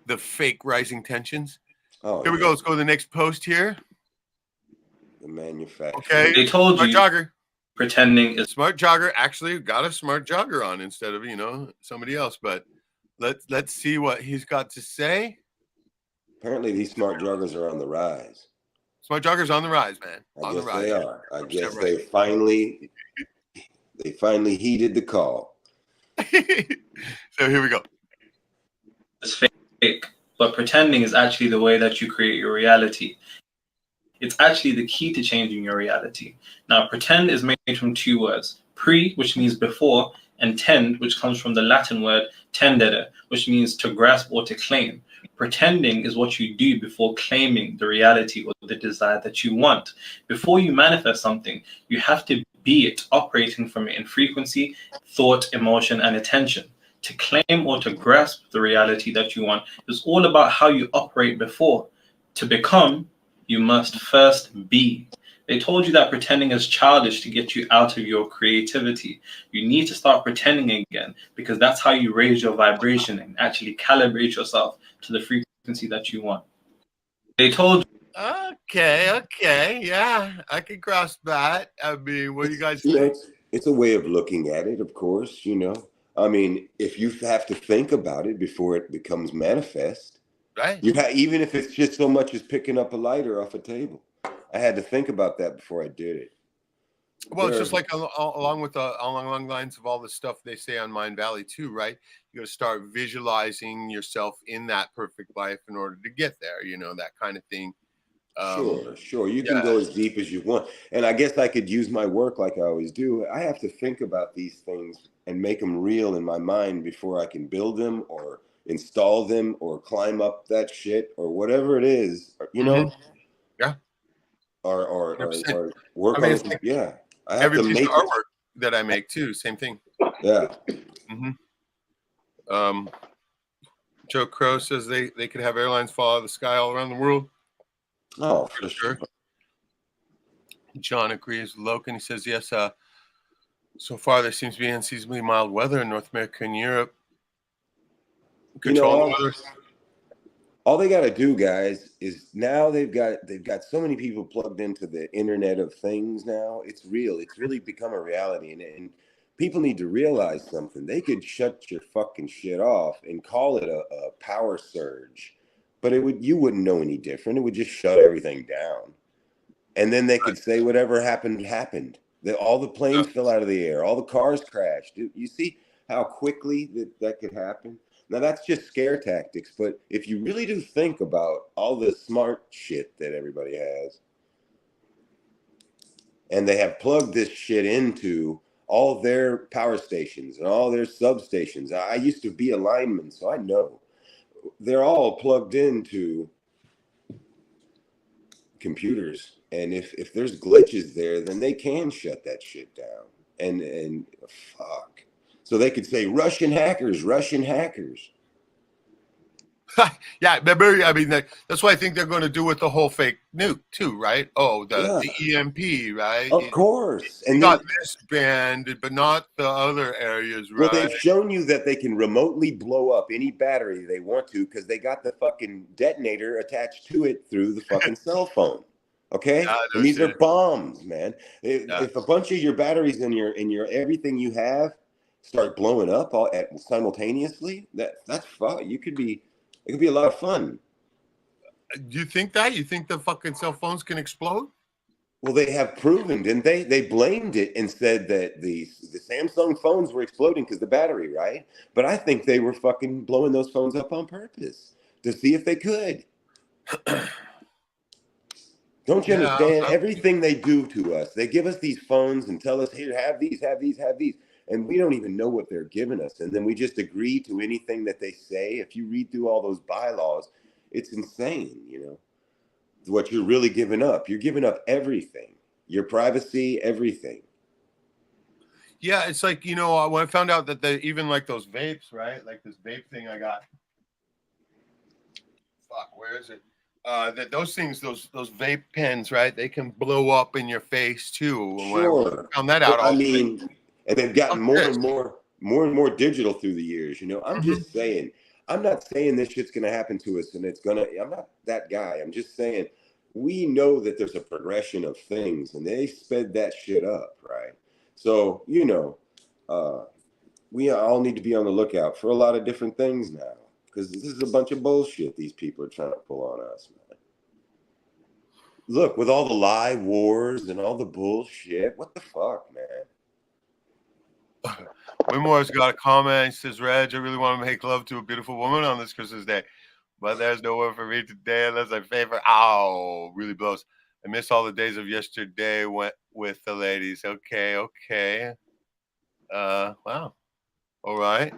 S1: The fake rising tensions. Oh, here we go. Let's go to the next post here.
S2: The manufacturer.
S1: Okay.
S5: They told
S1: smart
S5: you
S1: jogger.
S5: Pretending is
S1: smart jogger actually got a smart jogger on instead of somebody else. But let's see what he's got to say.
S2: Apparently, these smart joggers are on the rise.
S1: Smart joggers on the rise, man.
S2: I guess they are. I guess they finally heeded the call.
S1: So here we go.
S5: It's fake, but pretending is actually the way that you create your reality. It's actually the key to changing your reality. Now, pretend is made from two words: pre, which means before, and tend, which comes from the Latin word tendere, which means to grasp or to claim. Pretending is what you do before claiming the reality or the desire that you want. Before you manifest something, you have to be it, operating from it in frequency, thought, emotion, and attention. To claim or to grasp the reality that you want is all about how you operate before. To become, you must first be. They told you that pretending is childish to get you out of your creativity. You need to start pretending again, because that's how you raise your vibration and actually calibrate yourself to the frequency that you want. They told you.
S1: Okay, yeah, I can grasp that. I mean, what do you guys think?
S2: It's a way of looking at it, of course, I mean, if you have to think about it before it becomes manifest,
S1: right?
S2: Even if it's just so much as picking up a lighter off a table. I had to think about that before I did it.
S1: Well, it's just like along the lines of all the stuff they say on Mind Valley too, right? You got to start visualizing yourself in that perfect life in order to get there, that kind of thing.
S2: Sure. You can go as deep as you want. And I guess I could use my work like I always do. I have to think about these things and make them real in my mind before I can build them or install them or climb up that shit or whatever it is,
S1: Yeah.
S2: Or work on it.
S1: Like
S2: yeah. I have
S1: every
S2: to
S1: piece
S2: make
S1: of artwork that I make too. Same thing.
S2: Yeah.
S1: Joe Crow says they could have airlines fall out of the sky all around the world.
S2: Oh, for sure.
S1: John agrees with Loken. He says, yes, so far there seems to be unseasonably mild weather in North America and Europe. Control the weather.
S2: All they got to do, guys, is now they've got so many people plugged into the Internet of Things now. It's real. It's really become a reality. And people need to realize something. They could shut your fucking shit off and call it a power surge. But you wouldn't know any different. It would just shut everything down. And then they could say whatever happened. All the planes fell out of the air. All the cars crashed. You see how quickly that could happen? Now, that's just scare tactics. But if you really do think about all the smart shit that everybody has, and they have plugged this shit into all their power stations and all their substations. I used to be a lineman, so I know. They're all plugged into computers, and if there's glitches there, then they can shut that shit down. And fuck, so they could say Russian hackers.
S1: Yeah, remember, I mean, that's what I think they're going to do with the whole fake nuke too, right? Oh, the EMP, right?
S2: Of course.
S1: You
S2: And
S1: got
S2: then,
S1: this band, but not the other areas,
S2: well,
S1: right?
S2: they've shown you that they can remotely blow up any battery they want to because they got the fucking detonator attached to it through the fucking cell phone. Okay,
S1: Yeah, no
S2: and these are
S1: shit.
S2: bombs, man.
S1: Yeah.
S2: If a bunch of your batteries in your everything you have start blowing up all at simultaneously, that's fun. It could be a lot of fun.
S1: Do you think that? You think the fucking cell phones can explode?
S2: Well, they have proven, didn't they? They blamed it and said that the Samsung phones were exploding because the battery, right? But I think they were fucking blowing those phones up on purpose to see if they could. Don't you understand? Everything they do to us, they give us these phones and tell us, here, have these, have these, have these. And we don't even know what they're giving us. And then we just agree to anything that they say. If you read through all those bylaws, it's insane, you know, what you're really giving up. You're giving up everything, your privacy, everything.
S1: Yeah, it's like, you know, when I found out that they even like those vapes, right? Like this vape thing I got. Fuck, where is it? That those things, those vape pens, right? They can blow up in your face too.
S2: Sure.
S1: When I found that out,
S2: I mean, and they've gotten more and more digital through the years. You know, I'm just saying. I'm not saying this shit's gonna happen to us, and I'm not that guy. I'm just saying we know that there's a progression of things, and they sped that shit up, right? So you know, we all need to be on the lookout for a lot of different things now. Because this is a bunch of bullshit these people are trying to pull on us, man. Look, with all the lie wars and all the bullshit, what the fuck, man?
S1: Winmore's got a comment. He says, Reg, I really want to make love to a beautiful woman on this Christmas day, but there's no one for me today unless I favor. Ow, really blows. I miss all the days of yesterday with the ladies. Okay. Wow. All right.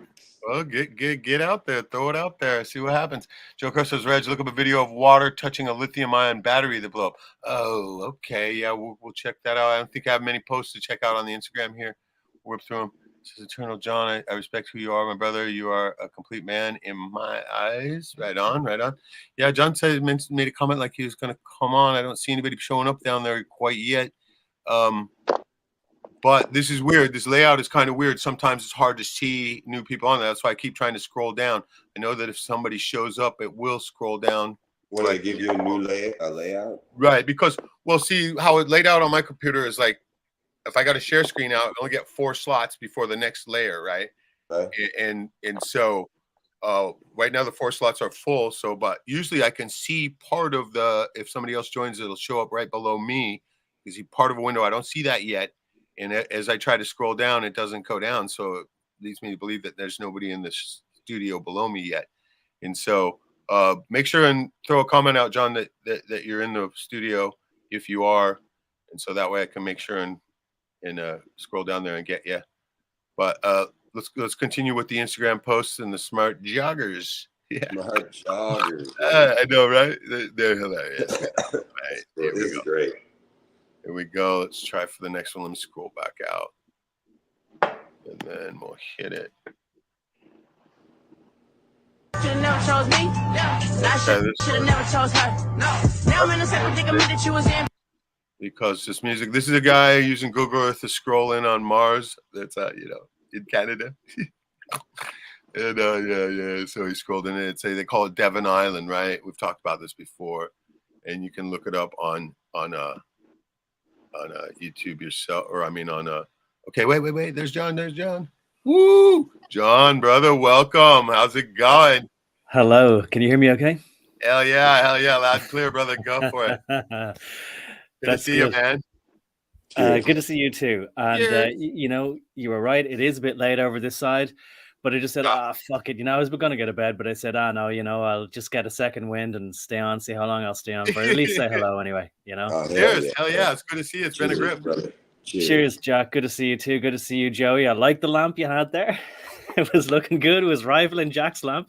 S1: Well, get out there, throw it out there, see what happens. Joker says, Reg, look up a video of water touching a lithium-ion battery that blew up. Oh, okay, yeah, we'll check that out. I don't think I have many posts to check out on the Instagram here. Whip through them. Says Eternal John, I respect who you are, my brother. You are a complete man in my eyes. Right on. Yeah, John made a comment like he was going to come on. I don't see anybody showing up down there quite yet. But this is weird. This layout is kind of weird. Sometimes it's hard to see new people on there. That's why I keep trying to scroll down. I know that if somebody shows up, it will scroll down.
S2: When I give you a new layout?
S1: Right, because, well, see, how it laid out on my computer is like, if I got a share screen out, I only get 4 slots before the next layer, right? And so right now the 4 slots are full. So, but usually I can see part of if somebody else joins, it'll show up right below me. You see part of a window. I don't see that yet. And as I try to scroll down, it doesn't go down. So it leads me to believe that there's nobody in the studio below me yet. And so make sure and throw a comment out, John, that you're in the studio if you are. And so that way I can make sure and scroll down there and get you. But let's continue with the Instagram posts and the smart joggers. Yeah.
S2: Smart joggers.
S1: I know, right? They're hilarious. Right,
S2: This is great.
S1: Here we go. Let's try for the next one. Let me scroll back out. And then we'll hit it.
S6: Should've never chose me. Should've never chose her. Now I'm in a separate predicament that you was in.
S1: Because this is a guy using Google Earth to scroll in on Mars. That's in Canada. And yeah. So he scrolled in it. They call it Devon Island, right? We've talked about this before, and you can look it up on YouTube yourself, or I mean on okay, wait, there's John. Woo! John, brother, welcome. How's it going?
S7: Hello, can you hear me okay?
S1: Hell yeah, loud and clear, brother. Go for it. Good to see you, man.
S7: Good to see you too. And you know, you were right, it is a bit late over this side, but I just said, fuck it. You know, I was gonna go to bed, but I said, no, you know, I'll just get a second wind and stay on, see how long I'll stay on, but at least say hello anyway, you know?
S1: Cheers. Hell yeah, it's good to see you. It's been a grip.
S2: Brother.
S7: Cheers, Jack. Good to see you too. Good to see you, Joey. I like the lamp you had there. It was looking good. It was rivaling Jack's lamp.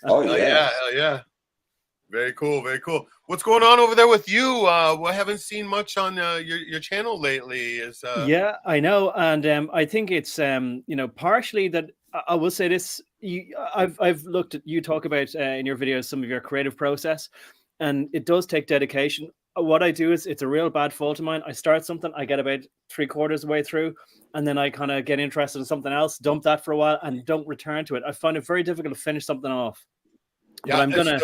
S2: Oh yeah.
S1: Hell yeah. Very cool. What's going on over there with you? We haven't seen much on your channel lately. Yeah,
S7: I know, and I think it's you know, partially that I will say this. I've looked at you talk about in your videos some of your creative process, and it does take dedication. What I do is, it's a real bad fault of mine. I start something, I get about 3/4 of the way through, and then I kind of get interested in something else, dump that for a while, and don't return to it. I find it very difficult to finish something off.
S1: Yeah,
S7: but I'm gonna,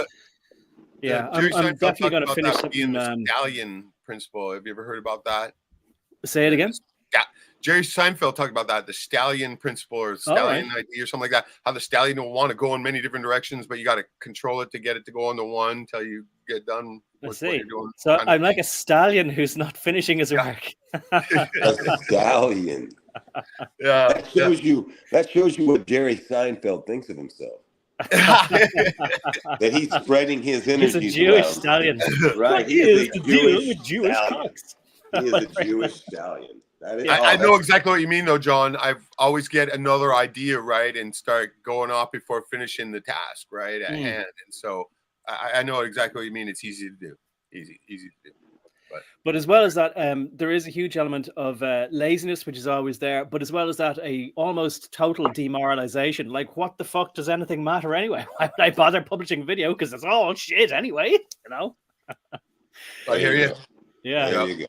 S7: I'm definitely gonna finish something.
S1: The stallion principle. Have you ever heard about that?
S7: Say it again.
S1: Jerry Seinfeld talked about that, the stallion principle or stallion idea or something like that. How the stallion will want to go in many different directions, but you got to control it to get it to go on the one until you get done with what you're doing.
S7: So I'm like a stallion who's not finishing his work.
S2: A stallion.
S1: Yeah.
S2: That shows you what Jerry Seinfeld thinks of himself. That he's spreading his energy.
S7: He's a Jewish stallion.
S2: Right.
S7: He is the deal with Jewish cocks.
S2: He is a Jewish stallion.
S1: I know exactly what you mean, though, John. I've always get another idea, right, and start going off before finishing the task, right, at hand. And so I know exactly what you mean. It's easy to do. Easy to do.
S7: But as well as that, there is a huge element of laziness, which is always there. But as well as that, a almost total demoralization. Like, what the fuck does anything matter anyway? Why would I bother publishing a video? Because it's all shit anyway, you know?
S1: I hear you.
S7: Yeah.
S2: There you go.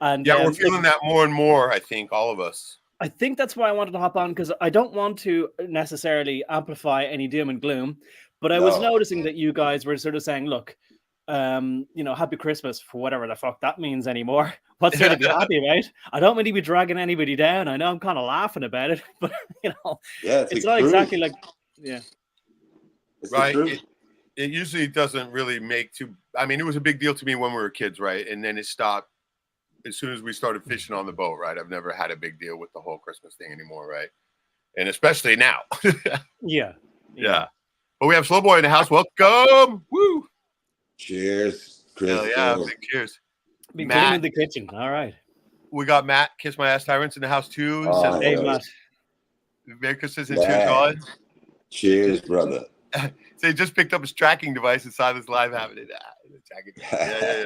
S7: And
S1: we're feeling that more and more, I think, all of us.
S7: I think that's why I wanted to hop on, because I don't want to necessarily amplify any doom and gloom, but I was noticing that you guys were sort of saying, look, happy Christmas, for whatever the fuck that means anymore. What's there to be happy about? I don't mean to be dragging anybody down. I know I'm kind of laughing about it, but it's not exactly like,
S1: right. It usually doesn't really make it was a big deal to me when we were kids, right? And then it stopped as soon as we started fishing on the boat, right? I've never had a big deal with the whole Christmas thing anymore, right? And especially now.
S7: Yeah.
S1: But we have Slow Boy in the house. Welcome. Woo.
S2: Cheers.
S1: Hell yeah, big cheers.
S7: Matt in the kitchen. All right.
S1: We got Matt, Kiss My Ass Tyrants, in the house too.
S7: Hey, Matt.
S1: Merry Christmas and cheers, God.
S2: Cheers, brother.
S1: So he just picked up his tracking device inside his live happening. Yeah.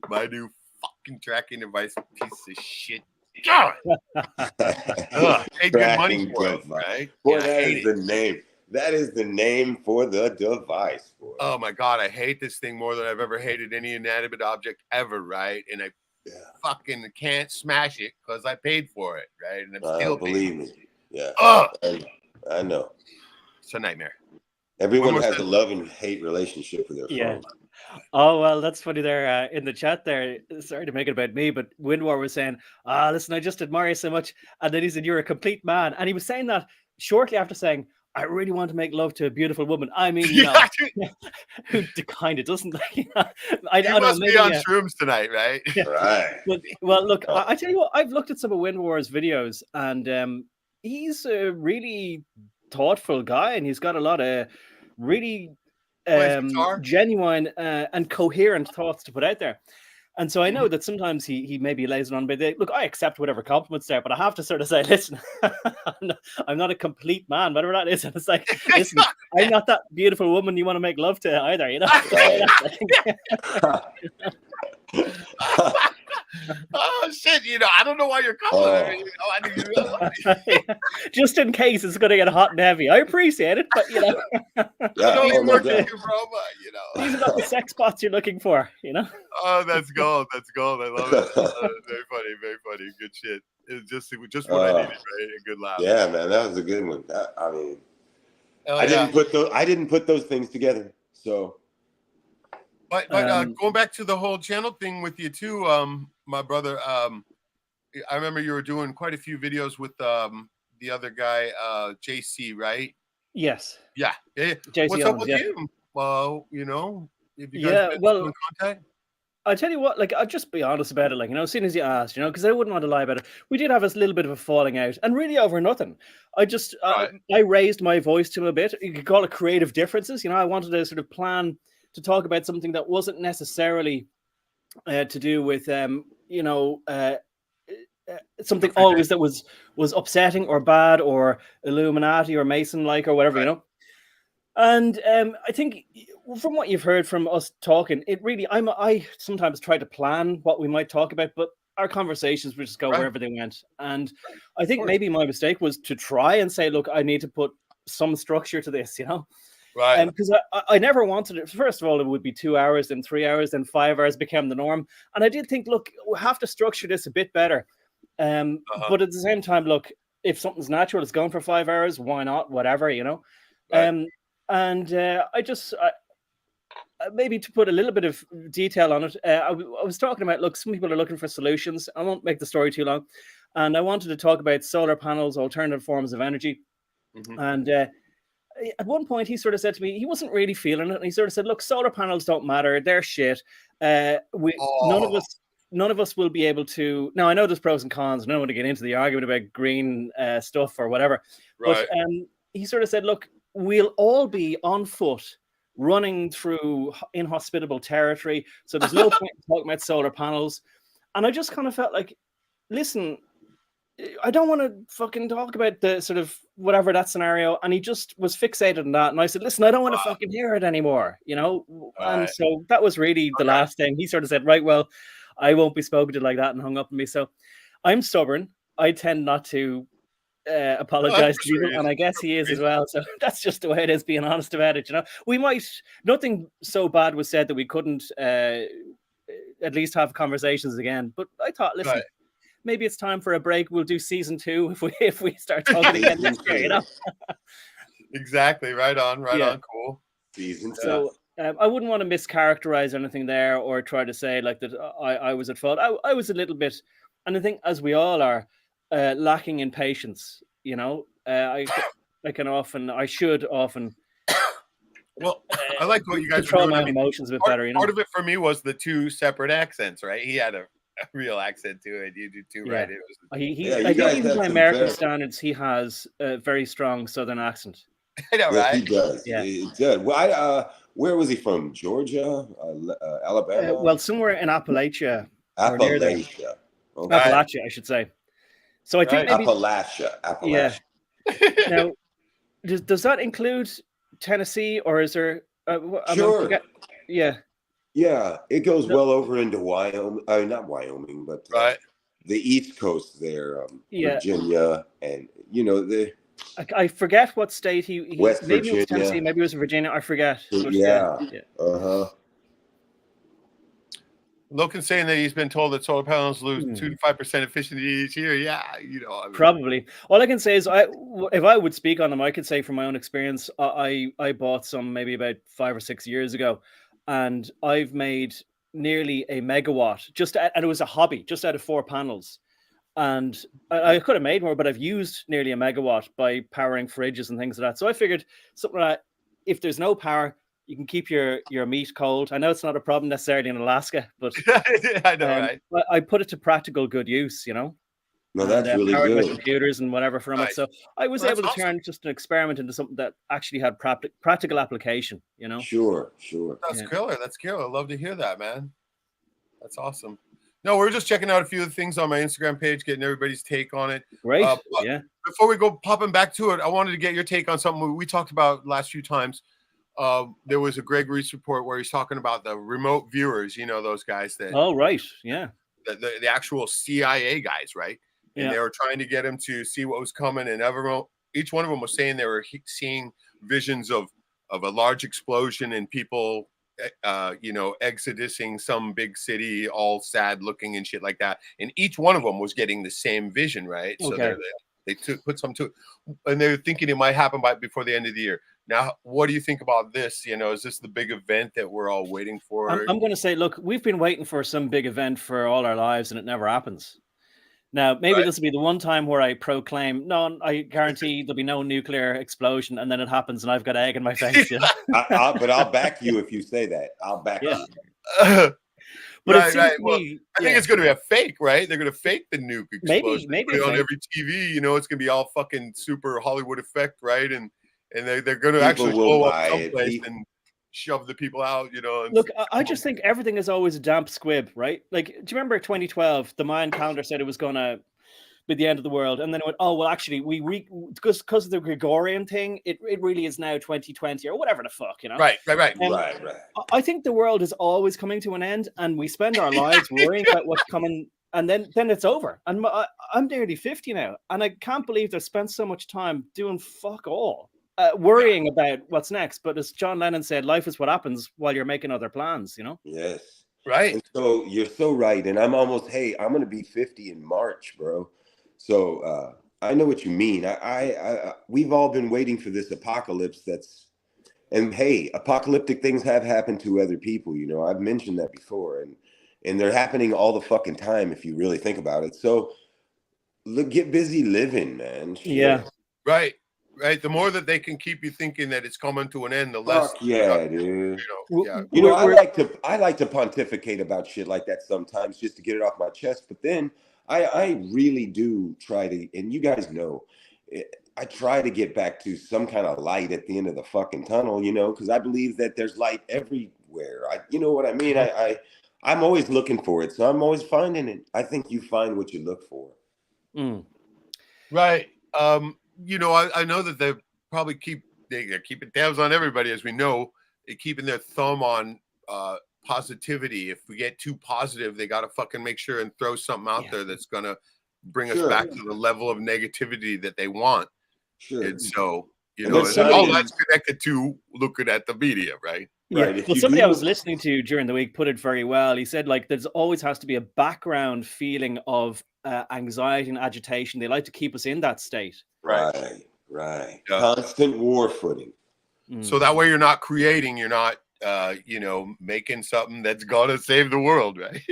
S1: My new fucking tracking device, piece of shit. Paid good money for it, right?
S2: Boy, that is the name. That is the name for the device. Boy.
S1: Oh my God, I hate this thing more than I've ever hated any inanimate object ever, right? And I fucking can't smash it because I paid for it, right? And I'm still
S2: believe me. Yeah. I know.
S1: It's a nightmare.
S2: Everyone has a love and hate relationship with their phone.
S7: Oh, well, that's funny there in the chat there. Sorry to make it about me, but Windwar was saying, listen, I just admire you so much. And then he said, you're a complete man. And he was saying that shortly after saying, I really want to make love to a beautiful woman. I mean, who kind of doesn't? I don't
S1: must
S7: know,
S1: be on shrooms tonight, right?
S2: Right.
S7: Well, look, I tell you what, I've looked at some of Windwar's videos, and he's a really thoughtful guy, and he's got a lot of really genuine and coherent thoughts to put out there. And so I know that sometimes he may be lazy on, but look, I accept whatever compliments there, but I have to sort of say, listen, I'm not a complete man, whatever that is. And it's like, listen, I'm not that beautiful woman you want to make love to either, you know?
S1: Oh shit! I don't know why you're calling.
S7: Just in case it's going to get hot and heavy. I appreciate it, but these are not the sex spots you're looking for.
S1: Oh, that's gold. That's gold. I love it. Very funny. Very funny. Good shit. It's just what I needed, right? A good laugh.
S2: Yeah, man, that was a good one. I didn't put those things together. So.
S1: But going back to the whole channel thing with you too, my brother, I remember you were doing quite a few videos with the other guy, JC, right?
S7: Yes.
S1: Yeah.
S7: JC
S1: What's up with him? Well, if you guys been in contact?
S7: I'll tell you what, I'll just be honest about it, as soon as you asked, because I wouldn't want to lie about it. We did have a little bit of a falling out, and really over nothing. I just, I raised my voice to him a bit. You could call it creative differences. I wanted to sort of plan to talk about something that wasn't necessarily to do with, something always that was upsetting or bad or Illuminati or Mason-like or whatever, And I think from what you've heard from us talking, it really, I sometimes try to plan what we might talk about, but our conversations would just go wherever they went. And I think maybe my mistake was to try and say, look, I need to put some structure to this,
S1: Right.
S7: Because I never wanted it. First of all, it would be 2 hours, then 3 hours, then 5 hours became the norm. And I did think, look, we have to structure this a bit better. But at the same time, look, if something's natural, it's going for 5 hours, why not? Whatever,
S1: Right.
S7: I just maybe to put a little bit of detail on it, I was talking about, look, some people are looking for solutions. I won't make the story too long. And I wanted to talk about solar panels, alternative forms of energy. And at one point, he sort of said to me, he wasn't really feeling it. And he sort of said, look, solar panels don't matter. They're shit. None of us will be able to. Now, I know there's pros and cons. I don't want to get into the argument about green stuff or whatever.
S1: Right.
S7: But he sort of said, look, we'll all be on foot running through inhospitable territory. So there's no point in talking about solar panels. And I just kind of felt like, listen, I don't want to fucking talk about the sort of whatever that scenario. And he just was fixated on that. And I said, listen, I don't want to fucking hear it anymore, And so that was really the last thing. He sort of said, right, well, I won't be spoken to like that, and hung up on me. So I'm stubborn. I tend not to apologize to people, and I guess he is as well. So that's just the way it is, being honest about it. We might, nothing so bad was said that we couldn't at least have conversations again. But I thought, listen, maybe it's time for a break. We'll do season 2 if we start talking again next year,
S1: Exactly. Right on. On. Cool.
S2: Season 2.
S7: So I wouldn't want to mischaracterize anything there or try to say like that I was at fault. I was a little bit, and I think as we all are, lacking in patience. I should often.
S1: Well, I like what you guys
S7: control
S1: were doing.
S7: my emotions a bit better.
S1: Part of it for me was the 2 separate accents, right? He had a real accent to it. You do too, right? It was.
S7: I think even by American standards, he has a very strong Southern accent.
S1: I know, right?
S2: He does.
S7: Yeah.
S2: He does. Well, where was he from? Georgia, Alabama?
S7: Well, somewhere in Appalachia.
S2: Appalachia.
S7: Okay. Appalachia, I should say. So I think maybe
S2: Appalachia.
S7: Yeah. Now, does that include Tennessee, or is there?
S2: Sure.
S7: Yeah.
S2: Yeah, it goes well over into Wyoming. Not Wyoming, but the East Coast there, Virginia, and
S7: I forget what state he
S2: West
S7: maybe
S2: Virginia.
S7: it was Tennessee, maybe it was Virginia. I forget.
S2: Yeah.
S1: Logan's saying that he's been told that solar panels lose 2 to 5% efficiency each year. Yeah,
S7: probably. All I can say is, if I would speak on them, I could say from my own experience, I bought some maybe about 5 or 6 years ago, and I've made nearly a megawatt and it was a hobby, just out of 4 panels. And I could have made more, but I've used nearly a megawatt by powering fridges and things like that. So I figured something like, if there's no power, you can keep your meat cold. I know it's not a problem necessarily in Alaska, but
S1: I know, right?
S7: I put it to practical good use, No,
S2: that's really
S7: powered
S2: good.
S7: my computers and whatever from it. So I was able to turn just an experiment into something that actually had practical application,
S2: Sure.
S1: That's killer. That's killer. I love to hear that, man. That's awesome. No, we're just checking out a few of the things on my Instagram page, getting everybody's take on it.
S7: Great.
S1: Before we go popping back to it, I wanted to get your take on something we talked about last few times. There was a Greg Reese report where he's talking about the remote viewers, those guys that.
S7: Oh, right. Yeah.
S1: The actual CIA guys, right? And they were trying to get him to see what was coming. And each one of them was saying they were seeing visions of a large explosion and people, exodusing some big city, all sad looking and shit like that. And each one of them was getting the same vision, right?
S7: Okay.
S1: So they put some to it, and they were thinking it might happen before the end of the year. Now, what do you think about this? Is this the big event that we're all waiting for?
S7: I'm going to say, look, we've been waiting for some big event for all our lives, and it never happens. Now, maybe this will be the one time where I proclaim, no, I guarantee there'll be no nuclear explosion, and then it happens, and I've got egg in my face.
S2: But I'll back you if you say that. I'll back you.
S7: But
S1: right. Well, I think it's going to be a fake, right? They're going to fake the nuke explosion.
S7: Maybe
S1: put it on every TV. It's going to be all fucking super Hollywood effect, right? And they're going to actually blow up someplace and shove the people out,
S7: Look, I just think everything is always a damp squib, right? Like, do you remember 2012? The Mayan calendar said it was going to be the end of the world, and then it went, oh well, actually, because of the Gregorian thing, it really is now 2020 or whatever the fuck,
S1: Right.
S2: Right.
S7: I think the world is always coming to an end, and we spend our lives worrying about what's coming, and then it's over. And I'm nearly 50 now, and I can't believe they've spent so much time doing fuck all. worrying about what's next. But as John Lennon said, life is what happens while you're making other plans, you know?
S2: Yes.
S1: Right.
S2: And so you're so right. And I'm going to be 50 in March, bro. So I know what you mean. We've all been waiting for this apocalypse and hey, apocalyptic things have happened to other people. You know, I've mentioned that before, and they're happening all the fucking time if you really think about it. So get busy living, man. Shit.
S7: Yeah.
S1: Right. Right. The more that they can keep you thinking that it's coming to an end, the less.
S2: Yeah, dude. I like to pontificate about shit like that sometimes just to get it off my chest. But then I really do try to, and you guys know, I try to get back to some kind of light at the end of the fucking tunnel, you know, because I believe that there's light everywhere. You know what I mean? I'm always looking for it, so I'm always finding it. I think you find what you look for.
S1: Right. You know, I know that they probably they're keeping tabs on everybody, as we know. They're keeping their thumb on positivity. If we get too positive, they got to fucking make sure and throw something out there that's going to bring us back to the level of negativity that they want. And so, you know, all that's connected to looking at the media, right?
S7: Yeah. Right. Well, somebody I was listening to during the week put it very well. He said, like, there's always has to be a background feeling of anxiety and agitation. They like to keep us in that state.
S2: Right. Constant war footing.
S1: So that way you're not creating, you're not, you know, making something that's going to save the world, right?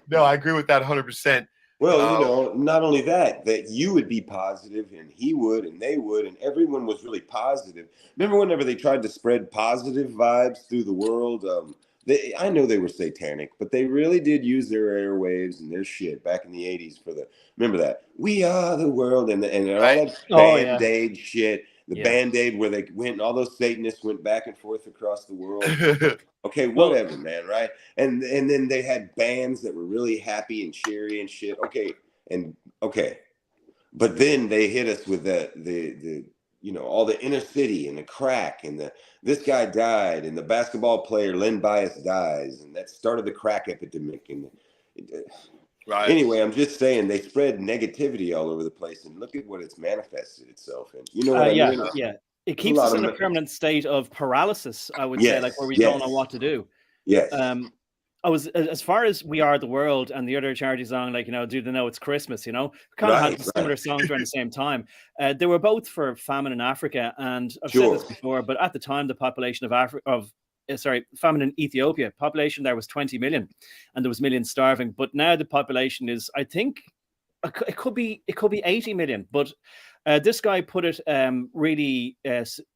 S1: No, I agree with that 100%.
S2: Well, you know, not only that you would be positive and he would and they would and everyone was really positive. Remember whenever they tried to spread positive vibes through the world? I know they were satanic, but they really did use their airwaves and their shit back in the 80s remember that? We are the world and all that Band-Aid shit. The Band-Aid where they went and all those Satanists went back and forth across the world. Okay, whatever, man, right? And then they had bands that were really happy and cheery and shit. Okay. But then they hit us with the you know, all the inner city and the crack and this guy died and the basketball player Len Bias dies and that started the crack epidemic
S1: right.
S2: Anyway, I'm just saying they spread negativity all over the place and look at what it's manifested itself in. You know what I mean?
S7: Yeah. It keeps us in a permanent state of paralysis, I would say, like where we don't know what to do.
S2: Yes.
S7: I was, as far as We Are the World and the other charity song, like, you know, Do They Know It's Christmas, you know, kind of had similar songs around the same time. They were both for famine in Africa. And I've said this before, but at the time, the population famine in Ethiopia, population there was 20 million and there was millions starving. But now the population is, I think, it could be 80 million. But this guy put it really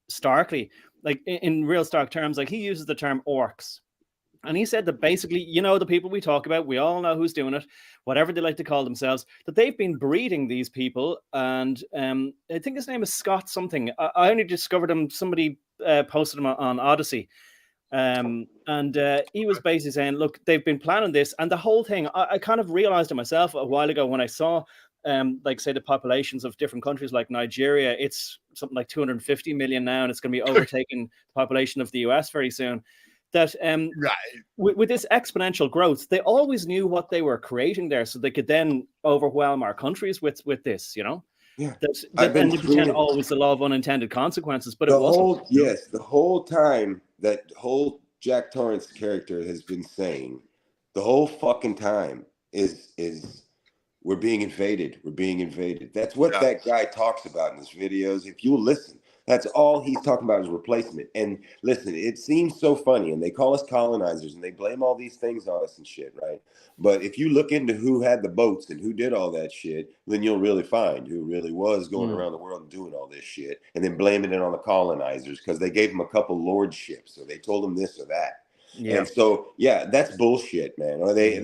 S7: starkly, like in real stark terms, like he uses the term orcs. And he said that basically, you know, the people we talk about, we all know who's doing it, whatever they like to call themselves, that they've been breeding these people. And I think his name is Scott something. I only discovered him. Somebody posted him on Odyssey. And he was basically saying, look, they've been planning this. And the whole thing, I kind of realized it myself a while ago when I saw, like, say, the populations of different countries like Nigeria. It's something like 250 million now, and it's going to be overtaking the population of the US very soon. That with this exponential growth, they always knew what they were creating there, so they could then overwhelm our countries with this, you know.
S2: Yeah,
S7: and they pretend always the law of unintended consequences, but it wasn't.
S2: The whole time that whole Jack Torrance character has been saying, the whole fucking time is we're being invaded. We're being invaded. That's what that guy talks about in his videos. If you listen. That's all he's talking about is replacement. And listen, it seems so funny, and they call us colonizers, and they blame all these things on us and shit, right? But if you look into who had the boats and who did all that shit, then you'll really find who really was going around the world and doing all this shit, and then blaming it on the colonizers because they gave them a couple lordships, or they told them this or that. Yeah. And so, that's bullshit, man. Or they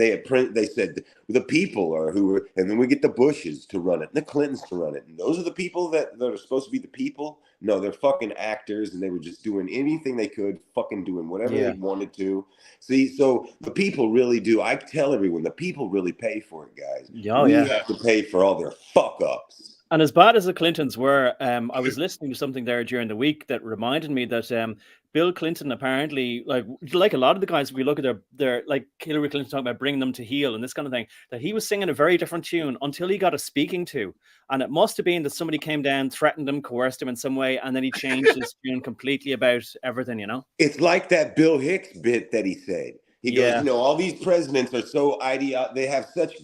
S2: said the people are who are, and then we get the Bushes to run it, and the Clintons to run it, and those are the people that are supposed to be the people. No, they're fucking actors, and they were just doing anything they could, fucking doing whatever they wanted to. See, so the people really do. I tell everyone, the people really pay for it, guys. We have to pay for all their fuck ups.
S7: And as bad as the Clintons were, I was listening to something there during the week that reminded me that Bill Clinton apparently, like a lot of the guys, if we look at their like Hillary Clinton talking about bringing them to heel and this kind of thing, that he was singing a very different tune until he got a speaking to. And it must have been that somebody came down, threatened him, coerced him in some way, and then he changed his tune completely about everything, you know?
S2: It's like that Bill Hicks bit that he said. He goes, you know, all these presidents are so they have such,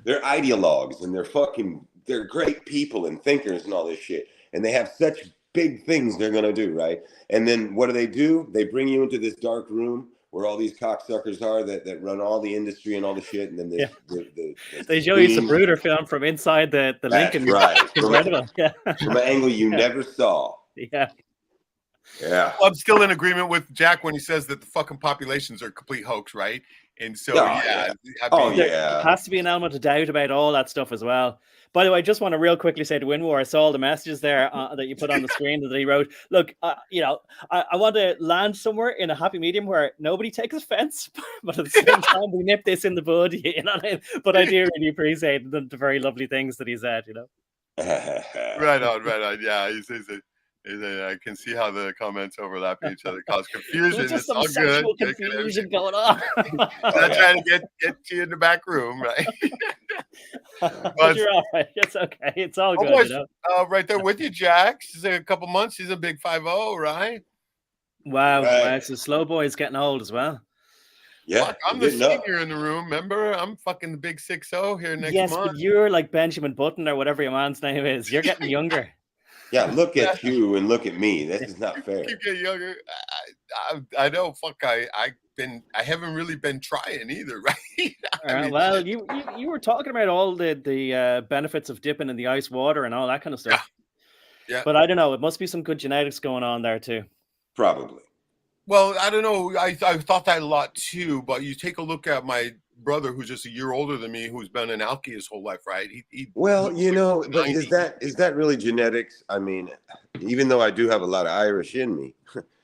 S2: they're ideologues and they're great people and thinkers and all this shit. And they have such big things they're going to do, right? And then what do? They bring you into this dark room where all these cocksuckers are that run all the industry and all the shit. And then
S7: they show you some Bruder film from inside the Lincoln.
S2: Right.
S7: Incredible.
S2: From an angle you never saw.
S7: Yeah.
S2: Yeah.
S1: Well, I'm still in agreement with Jack when he says that the fucking populations are a complete hox, right? And so,
S7: there has to be an element of doubt about all that stuff as well. By the way, I just want to real quickly say to Winwar, I saw all the messages there that you put on the screen that he wrote. Look, you know, I want to land somewhere in a happy medium where nobody takes offense, but at the same time, we nip this in the bud, you know what I mean? But I do really appreciate the very lovely things that he said, you know?
S1: Right on. Yeah, he says it. I can see how the comments overlap each other, cause confusion.
S7: There's just
S1: it's
S7: some
S1: all
S7: sexual
S1: good.
S7: confusion going on.
S1: Not trying to get you in the back room, right?
S7: But you're all right. It's okay. It's all good. You know?
S1: Right there with you, Jack. She's a couple months. She's a big 5-0, right?
S7: Wow. Right. So Slow Boy's getting old as well.
S2: Yeah,
S1: fuck, I'm the senior in the room. Remember, I'm fucking the big 6-0 here next month.
S7: Yes, but you're like Benjamin Button or whatever your man's name is. You're getting younger.
S2: Yeah, look at you and look at me. This is not fair.
S1: Keep getting younger. I know. Fuck. I haven't really been trying either, right? I mean,
S7: well, you were talking about all the benefits of dipping in the ice water and all that kind of stuff.
S1: Yeah.
S7: But I don't know. It must be some good genetics going on there too.
S2: Probably.
S1: Well, I don't know. I thought that a lot too. But you take a look at my brother, who's just a year older than me, who's been an alky his whole life, right?
S2: Well, you know, but is that really genetics? I mean, even though I do have a lot of Irish in me.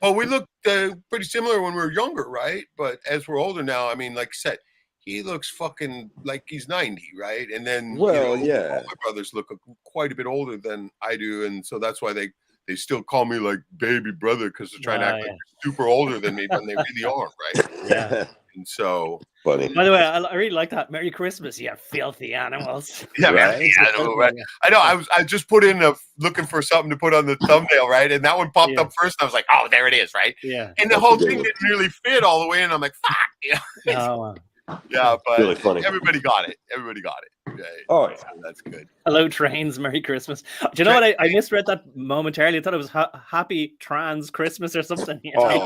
S1: Well, we look pretty similar when we were younger, right? But as we're older now, I mean, like I said, he looks fucking like he's 90, right? And then, all my brothers look quite a bit older than I do, and so that's why they still call me like baby brother because they're trying to act like they're super older than me, but they really aren't, right?
S7: Yeah.
S1: And so,
S2: funny.
S7: By the way, I really like that. Merry Christmas, you filthy animals.
S1: Yeah, right? Right? I know. I just put in looking for something to put on the thumbnail, right? And that one popped up first. And I was like, oh, there it is, right?
S7: Yeah.
S1: And the whole thing didn't really fit all the way, and I'm like, fuck. You
S7: know?
S1: Yeah, but
S2: really funny.
S1: Everybody got it. Everybody got it. Okay.
S2: Oh, yeah.
S1: So that's good.
S7: Hello, trains. Merry Christmas. Do you know what? I misread that momentarily. I thought it was Happy Trans Christmas or something. You know?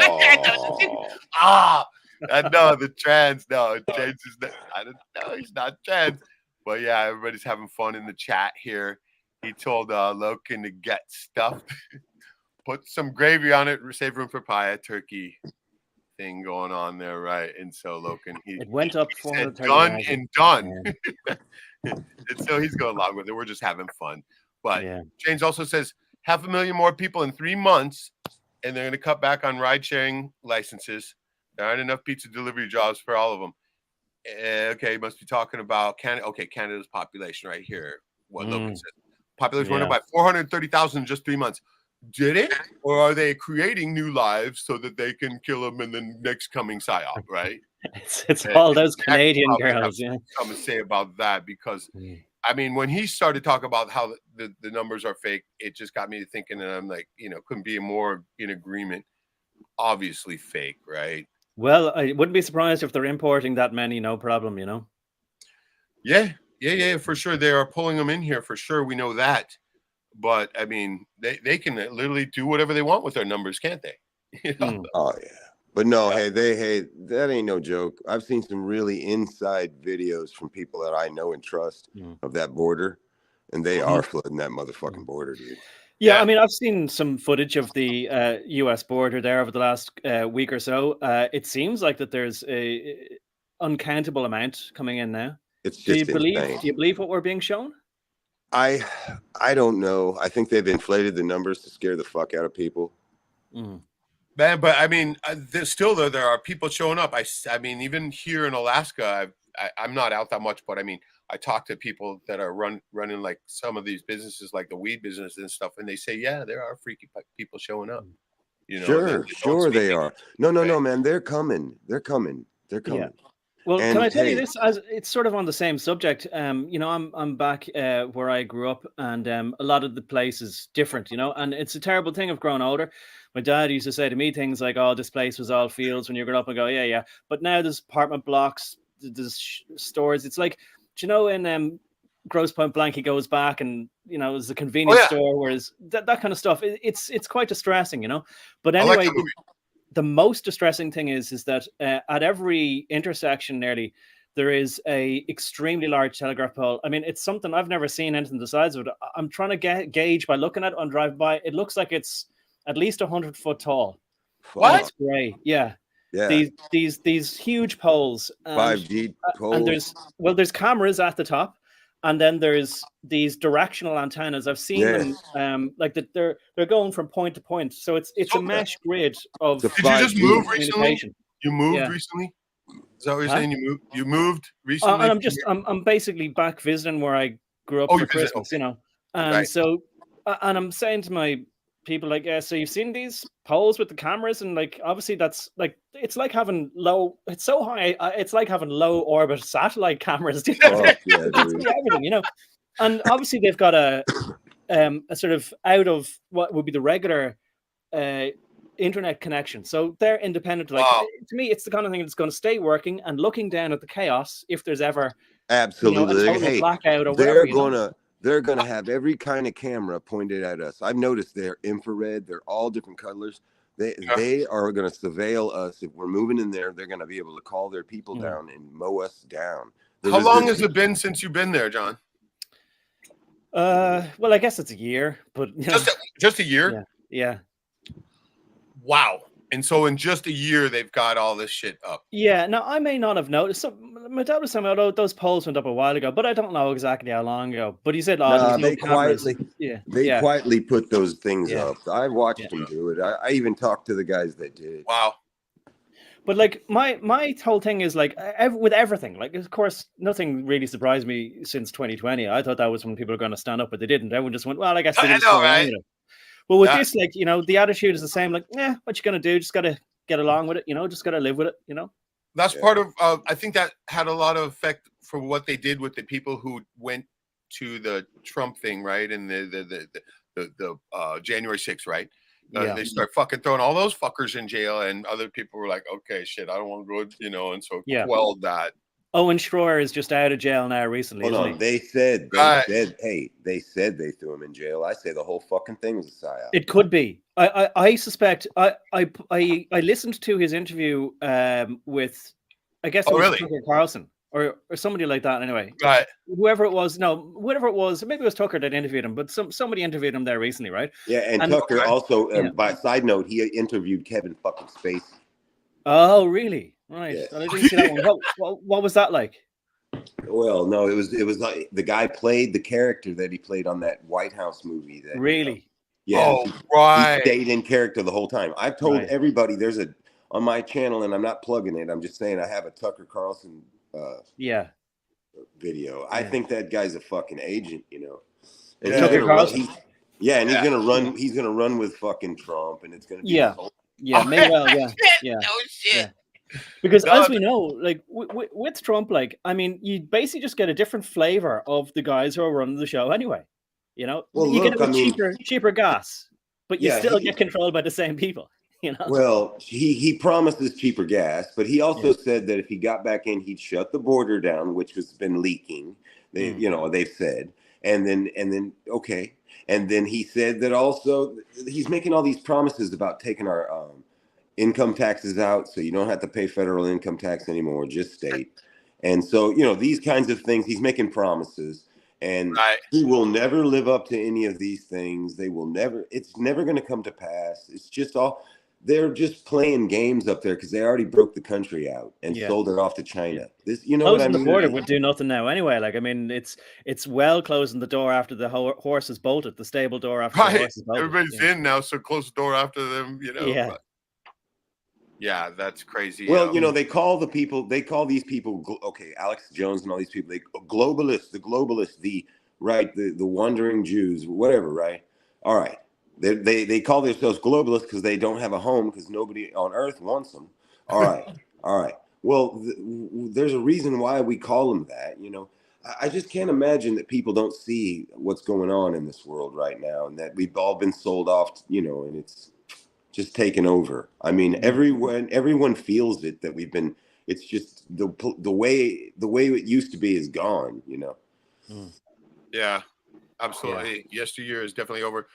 S1: No, the trans. No, James is not. I don't know. He's not trans. But yeah, everybody's having fun in the chat here. He told Loken to get stuffed, put some gravy on it, save room for pie, a turkey thing going on there, right? And so Loken, it
S7: went up
S1: done and done. And so he's going along with it. We're just having fun. But James also says 500,000 more people in 3 months, and they're going to cut back on ride-sharing licenses. There aren't enough pizza delivery jobs for all of them. Okay, must be talking about Canada. Okay, Canada's population right here. What Logan said. Population went up by 430,000 in just 3 months. Did it? Or are they creating new lives so that they can kill them in the next coming psyop, right?
S7: It's all those Canadian girls. Yeah.
S1: Something to say about that because, I mean, when he started talking about how the numbers are fake, it just got me thinking, and I'm like, couldn't be more in agreement. Obviously fake, right?
S7: Well, I wouldn't be surprised if they're importing that many, no problem,
S1: Yeah, for sure. They are pulling them in here for sure. We know that. But, I mean, they can literally do whatever they want with their numbers, can't they?
S2: Oh, yeah. But no, hey, that ain't no joke. I've seen some really inside videos from people that I know and trust of that border, and they are flooding that motherfucking border, dude.
S7: Yeah, I mean, I've seen some footage of the U.S. border there over the last week or so. It seems like that there's a uncountable amount coming in now.
S2: It's just
S7: do you believe what we're being shown?
S2: I don't know. I think they've inflated the numbers to scare the fuck out of people.
S1: Man, but I mean, there are people showing up. I mean, even here in Alaska, I'm not out that much, but I mean, I talk to people that are running like some of these businesses, like the weed business and stuff, and they say, yeah, there are freaky people showing up. You know,
S2: Sure they are. No, man, they're coming. They're coming.
S7: Yeah. Well,
S2: and
S7: can I tell you this? As it's sort of on the same subject. You know, I'm back where I grew up, and a lot of the place is different. You know, and it's a terrible thing of growing older. My dad used to say to me things like, "Oh, this place was all fields when you grew up," and go, "Yeah, yeah." But now there's apartment blocks, there's stores. It's like, do you know, in Grosse Pointe Blank, he goes back, and you know, there's a convenience store, whereas that kind of stuff. It's quite distressing, you know. But anyway. The most distressing thing is that at every intersection nearly there is a extremely large telegraph pole. I mean, it's something I've never seen anything the size of it. I'm trying to gauge by looking at it on drive by. It looks like it's at least 100 foot tall.
S1: What?
S7: It's gray. Yeah.
S2: Yeah.
S7: These huge poles.
S2: 5G poles.
S7: And there's cameras at the top. And then there's these directional antennas. I've seen them, like that. They're going from point to point. So it's a mesh grid of.
S1: Did you just move recently? You moved recently? Is that what you're saying? You moved recently?
S7: And I'm basically back visiting where I grew up for Christmas, you know. And so, and I'm saying to my people, like, so you've seen these poles with the cameras, and like obviously that's like it's like having it's so high, it's like having low orbit satellite cameras. You know? Everything, you know. And obviously they've got a sort of out of what would be the regular internet connection, so they're independent. Like to me, it's the kind of thing that's going to stay working and looking down at the chaos if there's ever
S2: absolutely
S7: a total blackout or whatever.
S2: They're gonna have every kind of camera pointed at us. I've noticed they're infrared. They're all different colors. They are gonna surveil us if we're moving in there. They're gonna be able to call their people down and mow us down.
S1: How long has it been since you've been there, John?
S7: Well, I guess it's a year, but
S1: just a year.
S7: Yeah.
S1: Wow. And so in just a year, they've got all this shit up.
S7: Yeah. Now, I may not have noticed. So my dad was saying, "Oh, those poles went up a while ago," but I don't know exactly how long ago. But he said,
S2: they quietly put those things up. I watched them do it. I even talked to the guys that did.
S1: Wow.
S7: But like my whole thing is like with everything, like of course nothing really surprised me since 2020. I thought that was when people were going to stand up, but they didn't. Everyone just went, well, I guess they didn't go along with it. But with this, like, you know, the attitude is the same. Like, what you gonna do? Just gotta get along with it, you know. Just gotta live with it, you know.
S1: That's part of. I think that had a lot of effect for what they did with the people who went to the Trump thing, right? And the January 6th, right? They start fucking throwing all those fuckers in jail, and other people were like, "Okay, shit, I don't want to go," you know, and so quelled that.
S7: Owen Schroer is just out of jail now recently.
S2: Hold on. They said they threw him in jail. I say the whole fucking thing was a psyop.
S7: It could be. I suspect. I listened to his interview with, I guess it was Tucker Carlson or somebody like that. Anyway,
S1: right.
S7: Whoever it was, maybe it was Tucker that interviewed him, but somebody interviewed him there recently, right?
S2: Yeah, and Tucker also. By side note, he interviewed Kevin fucking Spacey.
S7: Oh, really? Right. I didn't see that one. What was that like?
S2: Well, no, it was like the guy played the character that he played on that White House movie. That
S7: really?
S2: Yeah. He stayed in character the whole time. I've told everybody there's on my channel, and I'm not plugging it. I'm just saying I have a Tucker Carlson video. I think that guy's a fucking agent, you know. And
S7: Tucker Carlson.
S2: And he's gonna run with fucking Trump, and it's gonna be
S1: Oh shit.
S7: Yeah. Because as we know, like with Trump, like, I mean, you basically just get a different flavor of the guys who are running the show anyway. You know, you get it with cheaper gas, but you still get controlled by the same people. You know.
S2: Well, he promises cheaper gas, but he also said that if he got back in, he'd shut the border down, which has been leaking. They've said, and then and then he said that also he's making all these promises about taking our income taxes out, so you don't have to pay federal income tax anymore, just state. And so, you know, these kinds of things, he's making promises, and he will never live up to any of these things. It's never going to come to pass. It's just they're just playing games up there because they already broke the country out and sold it off to China. This, you know, what I mean?
S7: The border would do nothing now anyway. Like, I mean, it's well closing the door after the horse is bolted, the stable door after the horse is bolted.
S1: Everybody's in now, so close the door after them, you know.
S7: Yeah.
S1: Yeah, that's crazy.
S2: Well, you know, they call these people, okay, Alex Jones and all these people, globalists, the wandering Jews, whatever, right? All right. They call themselves globalists because they don't have a home because nobody on earth wants them. All right. All right. Well, there's a reason why we call them that, you know. I just can't imagine that people don't see what's going on in this world right now, and that we've all been sold off, you know, and it's just taken over. I mean, everyone feels it, that we've been. It's just the way it used to be is gone. You know.
S1: Yeah, absolutely. Yeah. Yesteryear is definitely over.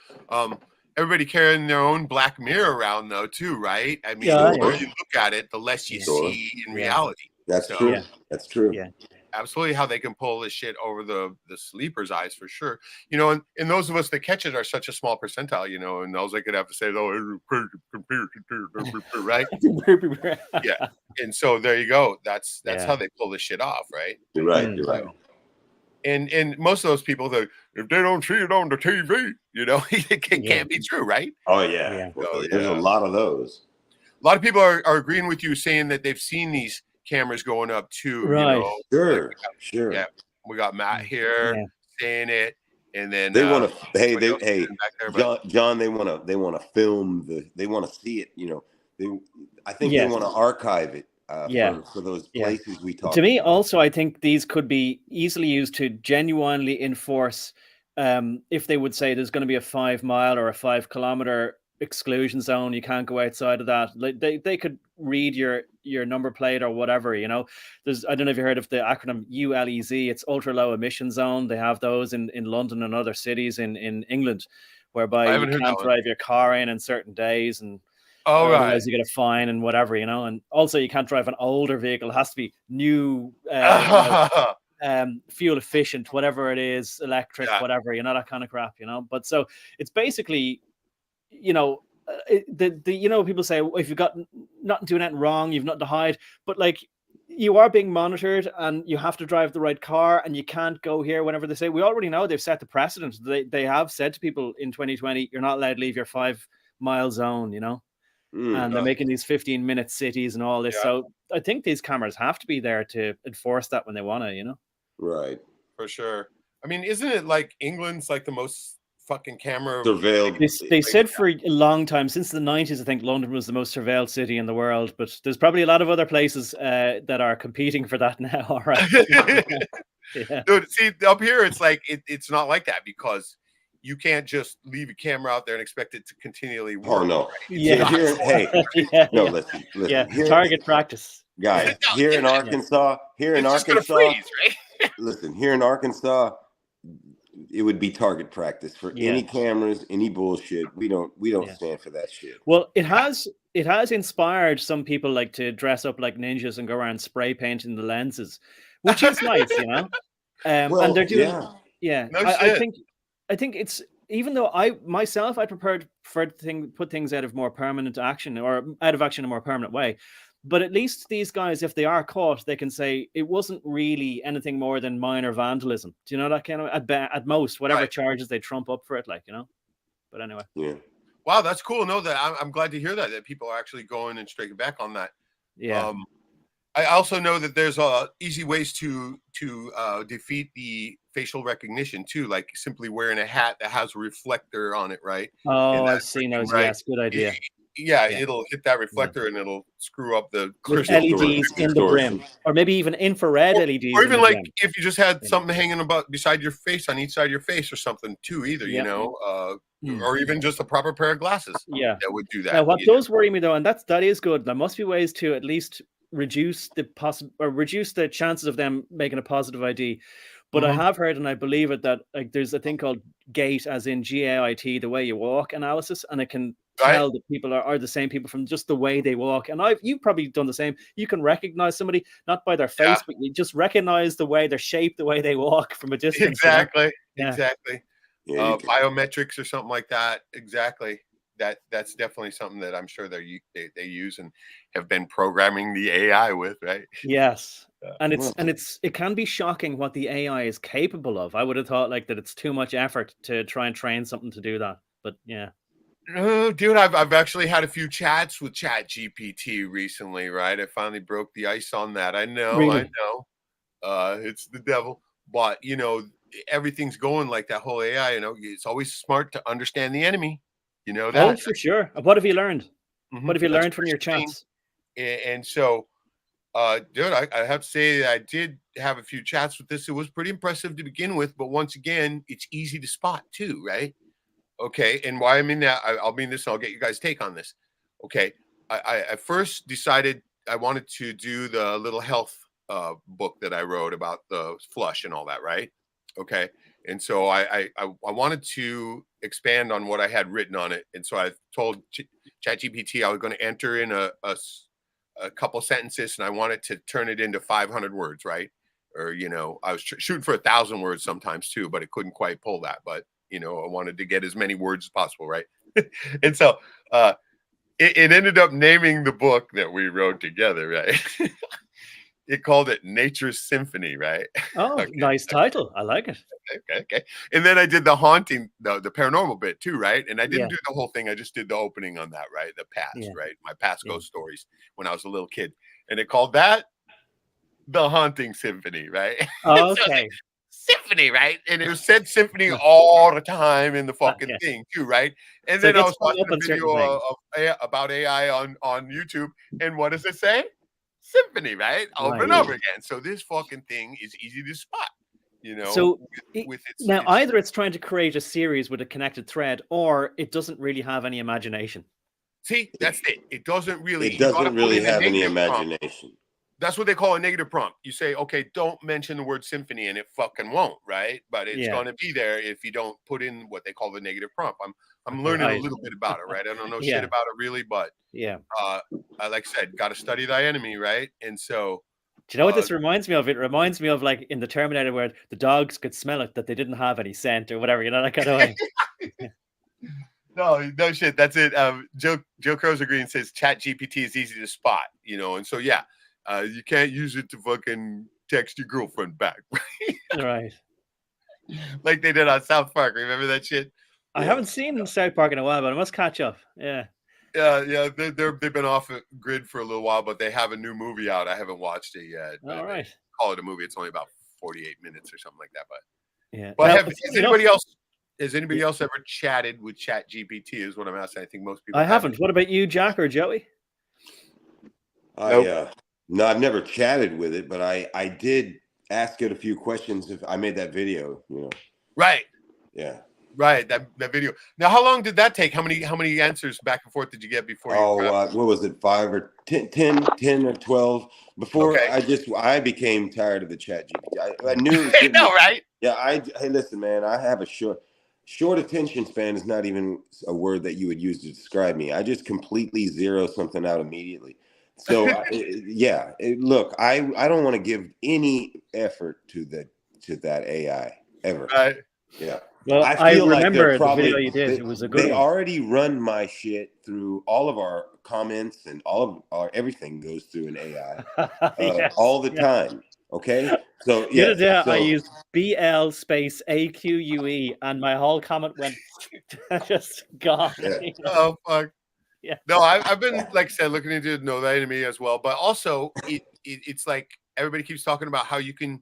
S1: Everybody carrying their own Black Mirror around though, too, right? I mean, the more you look at it, the less you see in reality.
S2: That's true. That's true.
S7: Yeah.
S1: Absolutely, how they can pull this shit over the sleeper's eyes for sure. You know, and those of us that catch it are such a small percentile, you know, and all they could have to say is, oh, right? Yeah. And so there you go. That's how they pull this shit off, right?
S2: You're right. You're right.
S1: And most of those people that if they don't see it on the TV, you know, it can't be true, right?
S2: Oh yeah. Well, there's a lot of those.
S1: A lot of people are agreeing with you, saying that they've seen these cameras going up too,
S7: right?
S1: You know?
S2: Sure, sure.
S1: Yeah, we got Matt here saying it, and then
S2: they want to. John, they want to film they want to see it. You know, I think they want to archive it. For those places we talked
S7: to me about. Also, I think these could be easily used to genuinely enforce. If they would say there's going to be a 5 mile or a 5 kilometer exclusion zone, you can't go outside of that. Like they could read your number plate or whatever, you know. I don't know if you heard of the acronym ULEZ. It's ultra low emission zone. They have those in London and other cities in England, whereby you can't drive your car in certain days, and otherwise you get a fine and whatever, you know. And also you can't drive an older vehicle. It has to be new, fuel efficient, whatever it is, electric, whatever, you know, that kind of crap, you know. But so it's basically, you know, you know, people say, well, if you've got nothing doing anything wrong, you've nothing to hide, but like you are being monitored and you have to drive the right car and you can't go here whenever they say. We already know they've set the precedent. They have said to people in 2020, you're not allowed to leave your 5 mile zone, you know. And they're making these 15-minute cities and all this. So I think these cameras have to be there to enforce that when they want to, you know.
S2: Right.
S1: For sure. I mean, isn't it like England's like the most fucking camera
S2: surveilled?
S7: They said for a long time, since the 90s, I think London was the most surveilled city in the world. But there's probably a lot of other places that are competing for that now. All right.
S1: Dude, see, up here, it's like it's not like that, because you can't just leave a camera out there and expect it to continually work.
S2: Oh no!
S1: Right?
S2: Listen.
S7: Here, target practice,
S2: guys. Here in Arkansas,
S1: freeze, right?
S2: Listen, here in Arkansas, it would be target practice for any cameras, any bullshit. We don't stand for that shit.
S7: Well, it has inspired some people like to dress up like ninjas and go around spray painting the lenses, which is nice, you know. And they're doing, I think it's, even though I'd prefer to put things out of more permanent action, or out of action in a more permanent way. But at least these guys, if they are caught, they can say it wasn't really anything more than minor vandalism. Do you know that kind of, at most, whatever charges they trump up for it, like, you know. But anyway.
S2: Yeah.
S1: Wow, that's cool. No, that I'm glad to hear that people are actually going and striking back on that.
S7: Yeah.
S1: I also know that there's easy ways to defeat the facial recognition too, like simply wearing a hat that has a reflector on it, right?
S7: Oh, I've seen those. Right? Yes, good idea.
S1: It'll hit that reflector and it'll screw up the
S7: LEDs in the brim, or maybe even infrared LEDs.
S1: Or even like if you just had something hanging beside your face, on each side of your face or something too, either, you know, or even just a proper pair of glasses.
S7: Yeah,
S1: that would do that.
S7: Now, what does worry me though, and that is good. There must be ways to at least reduce the chances of them making a positive ID. But I have heard, and I believe it, that like there's a thing called GAIT, as in GAIT, the way you walk analysis, and it can tell that people are the same people from just the way they walk. And you've probably done the same. You can recognize somebody not by their face, but you just recognize the way they're shaped, the way they walk from a distance.
S1: Exactly.
S7: You know?
S1: Exactly. Biometrics or something like that. Exactly. That's definitely something that I'm sure they use and have been programming the AI with, right?
S7: Yes. And it can be shocking what the AI is capable of. I would have thought like that it's too much effort to try and train something to do that. But yeah.
S1: Oh, dude, I've actually had a few chats with Chat GPT recently, right? I finally broke the ice on that. I
S7: Really?
S1: know. It's the devil, but everything's going like that whole AI. It's always smart to understand the enemy. You know
S7: Oh,
S1: that.
S7: for sure. What have you learned? What have you
S1: That's
S7: learned from your chats?
S1: and so, dude, I have to say that I did have a few chats with this. It was pretty impressive to begin with, but once again, it's easy to spot too, right? Okay, and why I mean that, I'll mean this, and I'll get you guys' take on this. Okay, I first decided I wanted to do the little health book that I wrote about the flush and all that, right? Okay, and so I wanted to expand on what I had written on it, and so I told ChatGPT I was going to enter in a couple sentences, and I wanted to turn it into 500 words, right? Or I was shooting for 1,000 words sometimes too, but it couldn't quite pull that. But I wanted to get as many words as possible, right? And so it ended up naming the book that we wrote together, right? It called it Nature's Symphony, right?
S7: Oh,
S1: Okay,
S7: nice title. I like it.
S1: okay. And then I did the haunting, the paranormal bit too, right? And I
S7: Yeah,
S1: didn't do the whole thing. I just did the opening on that, right? The past,
S7: yeah,
S1: right? My past
S7: yeah.
S1: ghost stories when I was a little kid. And it called that the Haunting Symphony, right?
S7: Oh,
S1: So
S7: okay.
S1: symphony, right? And it was said symphony all the time in the fucking
S7: Yeah.
S1: thing too, right? And
S7: So it
S1: then I
S7: gets
S1: was
S7: hung
S1: watching
S7: up
S1: a
S7: on
S1: video
S7: certain things.
S1: about AI on YouTube, and what does it say? Symphony, right? Over
S7: Right.
S1: and over again. So this fucking thing is easy to spot,
S7: So
S1: with
S7: now
S1: its.
S7: either it's trying to create a series with a connected thread, or it doesn't really have any imagination.
S1: See, that's it. It doesn't really.
S2: It
S1: You got to
S2: doesn't
S1: put
S2: really
S1: in a
S2: have any
S1: negative prompt.
S2: imagination.
S1: That's what they call a negative prompt. You say, okay, don't mention the word symphony, and it fucking won't, right? But it's
S7: Yeah.
S1: going to be there if you don't put in what they call the negative prompt. I'm learning a
S7: Right.
S1: little bit about it, right? I don't know shit
S7: Yeah.
S1: about it really, but
S7: Yeah.
S1: like I said, got to study thy enemy, right? And so,
S7: Do you know what this reminds me of? It reminds me of like in the Terminator where the dogs could smell it, that they didn't have any scent or whatever, that kind of way.
S1: no shit. That's it. Joe Crow's agreeing, says Chat GPT is easy to spot, and so yeah, you can't use it to fucking text your girlfriend back,
S7: Right.
S1: like they did on South Park. Remember that shit?
S7: I haven't seen South Park in a while, but I must catch up. Yeah.
S1: Yeah. They've been off grid for a little while, but they have a new movie out. I haven't watched it yet.
S7: All right.
S1: Call it a movie. It's only about 48 minutes or something like that. But
S7: Yeah.
S1: but
S7: Well,
S1: has anybody else ever chatted with Chat GPT? Is what I'm asking. I think most people
S7: I haven't. What about you, Jack or Joey?
S2: No, I've never chatted with it, but I did ask it a few questions. If I made that video,
S1: Right.
S2: Yeah.
S1: Right. That video. Now, how long did that take? How many answers back and forth did you get before?
S2: What was it? 5 or 10 or 12 before
S1: Okay.
S2: I became tired of the Chat GPT. I knew.
S1: I know, right?
S2: Yeah. Hey, listen, man. I have a short attention span is not even a word that you would use to describe me. I just completely zero something out immediately. So look, I don't want to give any effort to that AI ever.
S1: Right.
S2: Yeah.
S7: Well, I
S2: feel
S7: remember
S2: like
S7: the video you did. It was a good
S2: They
S7: one.
S2: already run my shit through all of our comments, and all of our everything goes through an AI
S7: Yes,
S2: all the time. Okay. So
S7: the other day I used BL space AQUE, and my whole comment went just gone.
S2: Yeah.
S1: Oh fuck.
S7: Yeah.
S1: No, I've been, like I said, looking into Know Thy Enemy as well, but also it's like everybody keeps talking about how you can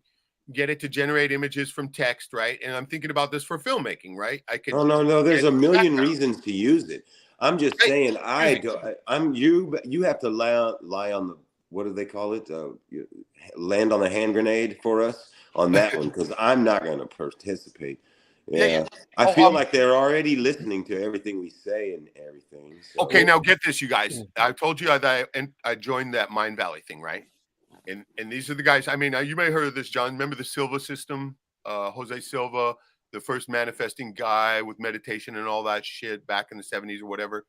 S1: get it to generate images from text, right? And I'm thinking about this for filmmaking, right? I could.
S2: No. There's a million reasons to use it. I'm just saying, you have to lie on the, what do they call it? Land on the hand grenade for us on that one, because I'm not going to participate. Yeah. I feel like they're already listening to everything we say and everything. So.
S1: Okay, now get this, you guys. I told you that I joined that Mind Valley thing, right? And these are the guys. I mean, you may have heard of this, John. Remember the Silva system? Jose Silva, the first manifesting guy with meditation and all that shit back in the 70s or whatever.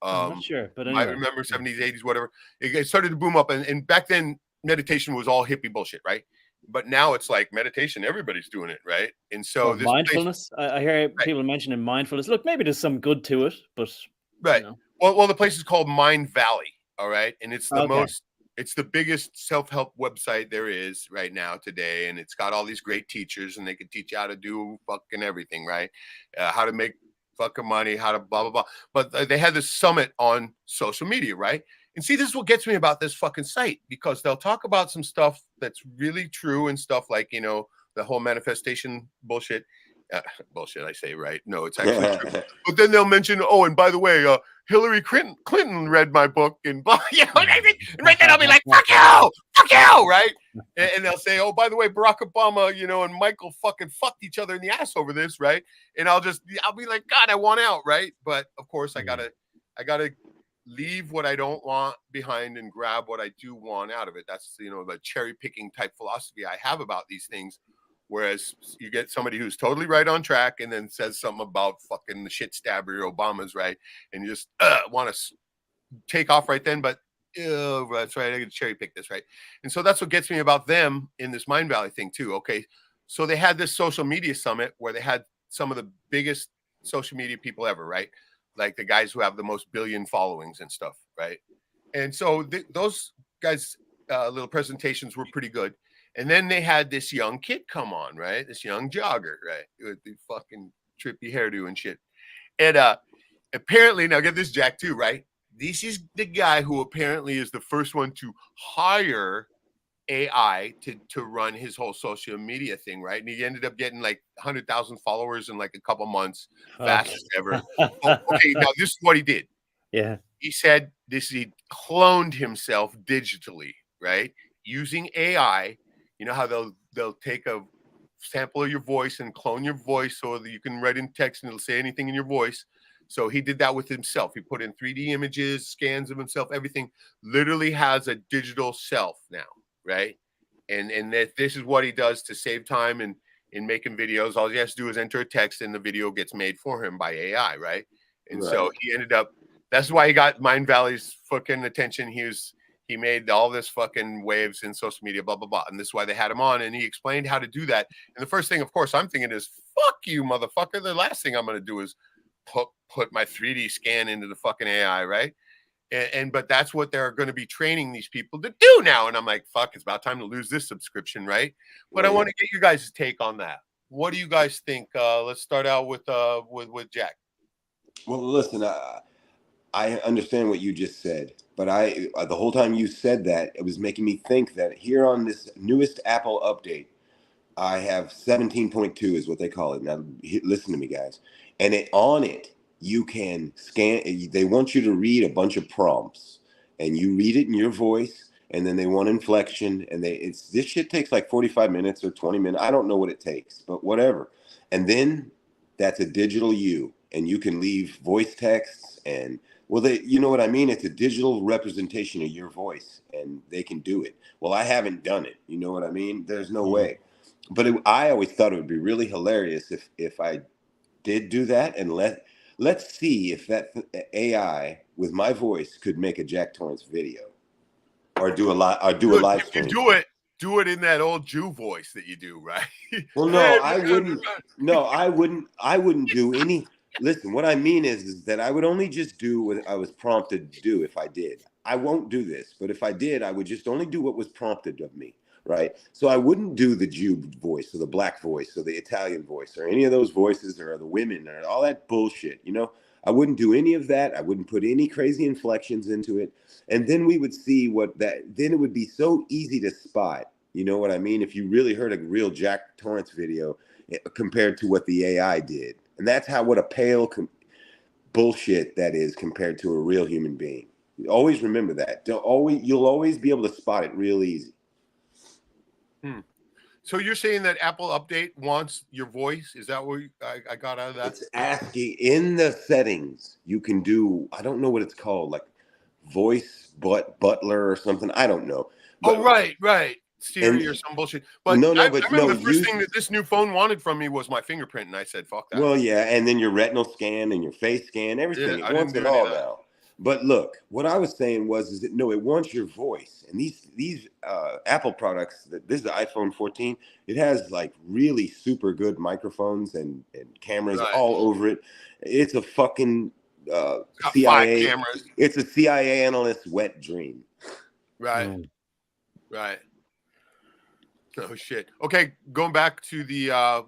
S7: I'm not sure, but anyway.
S1: I remember 70s, 80s, whatever. It started to boom up, and back then meditation was all hippie bullshit, right? But now it's like meditation, everybody's doing it, right? And so this
S7: mindfulness. I hear people mentioning mindfulness. Look, maybe there's some good to it, but
S1: right. Well, the place is called Mind Valley, all right, and it's the it's the biggest self-help website there is right now today, and it's got all these great teachers, and they can teach you how to do fucking everything, right? How to make fucking money, how to blah, blah, blah. But they had this summit on social media, right? And see, this is what gets me about this fucking site, because they'll talk about some stuff that's really true and stuff like, you know, the whole manifestation bullshit. Bullshit, I say, right? No, it's actually true. But then they'll mention, oh, and by the way, Hillary Clinton read my book and blah, you know, and right then I'll be like, fuck you, right? And they'll say, oh, by the way, Barack Obama, you know, and Michael fucking fucked each other in the ass over this, right? And I'll be like, God, I want out, right? But of course, I gotta leave what I don't want behind and grab what I do want out of it. That's, you know, the cherry picking type philosophy I have about these things. Whereas you get somebody who's totally right on track and then says something about fucking the shit stabber Obama's, right? And you just want to take off right then. But that's right, I got to cherry pick this, right? And so that's what gets me about them in this Mind Valley thing too. Okay, so they had this social media summit where they had some of the biggest social media people ever, right? Like the guys who have the most billion followings and stuff, right? And so those guys' little presentations were pretty good. And then they had this young kid come on, right? This young jogger, right? With the fucking trippy hairdo and shit. And apparently, now get this, Jack, too, right? This is the guy who apparently is the first one to hire AI to run his whole social media thing, right? And he ended up getting like 100,000 followers in like a couple months, fastest ever. Okay, now this is what he did.
S7: Yeah.
S1: He said he cloned himself digitally, right? Using AI. You know how they'll take a sample of your voice and clone your voice so that you can write in text and it'll say anything in your voice. So he did that with himself. He put in 3D images, scans of himself, everything. Literally has a digital self now, right? And this is what he does to save time and in making videos. All he has to do is enter a text and the video gets made for him by AI, right? And so he ended up. That's why he got Mind Valley's fucking attention. He made all this fucking waves in social media, blah, blah, blah. And this is why they had him on. And he explained how to do that. And the first thing, of course, I'm thinking is, fuck you, motherfucker. The last thing I'm going to do is put my 3D scan into the fucking AI, right? But that's what they're going to be training these people to do now. And I'm like, fuck, it's about time to lose this subscription, right? But I want to get you guys' take on that. What do you guys think? Let's start out with Jack.
S2: Well, listen, I understand what you just said, but the whole time you said that, it was making me think that here on this newest Apple update, I have 17.2 is what they call it. Now, listen to me, guys. And on it, you can scan. They want you to read a bunch of prompts, and you read it in your voice, and then they want inflection, and this shit takes like 45 minutes or 20 minutes. I don't know what it takes, but whatever. And then that's a digital you, and you can leave voice texts and. Well, you know what I mean? It's a digital representation of your voice, and they can do it. Well, I haven't done it. You know what I mean? There's no way. But I always thought it would be really hilarious if I did do that, and let's see if that AI with my voice could make a Jack Torrance video, or do a live stream.
S1: Do it in that old Jew voice that you do, right?
S2: Well, no, I wouldn't. No, I wouldn't do any. Listen, what I mean is that I would only just do what I was prompted to do if I did. I won't do this, but if I did, I would just only do what was prompted of me, right? So I wouldn't do the Jew voice or the black voice or the Italian voice or any of those voices or the women or all that bullshit, you know? I wouldn't do any of that. I wouldn't put any crazy inflections into it. And then we would see then it would be so easy to spot, you know what I mean? If you really heard a real Jack Torrance video compared to what the AI did. And that's what a pale bullshit that is compared to a real human being. Always remember that. You'll always be able to spot it real easy.
S1: So you're saying that Apple Update wants your voice? Is that what I got out of that?
S2: It's asking in the settings. You can do, I don't know what it's called, like voice butler or something. I don't know.
S1: But, right. Siri or some bullshit. But I remember the first thing that this new phone wanted from me was my fingerprint, and I said, fuck that.
S2: Well, yeah, and then your retinal scan and your face scan, everything. It wants it all now. But look, what I was saying was that no, it wants your voice. And these Apple products, this is the iPhone 14, it has like really super good microphones and cameras all over it. It's a fucking CIA cameras. It's a CIA analyst's wet dream.
S1: Right. Oh shit. Okay, going back to the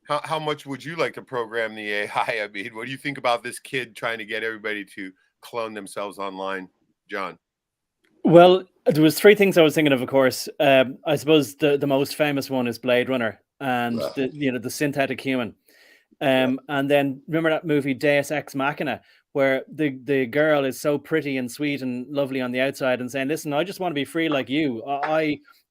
S1: How much would you like to program the AI? I mean, what do you think about this kid trying to get everybody to clone themselves online, John?
S7: Well, there was three things I was thinking of course. I suppose the most famous one is Blade Runner and the synthetic human. And then remember that movie Deus Ex Machina, where the girl is so pretty and sweet and lovely on the outside and saying, listen, I just want to be free like you.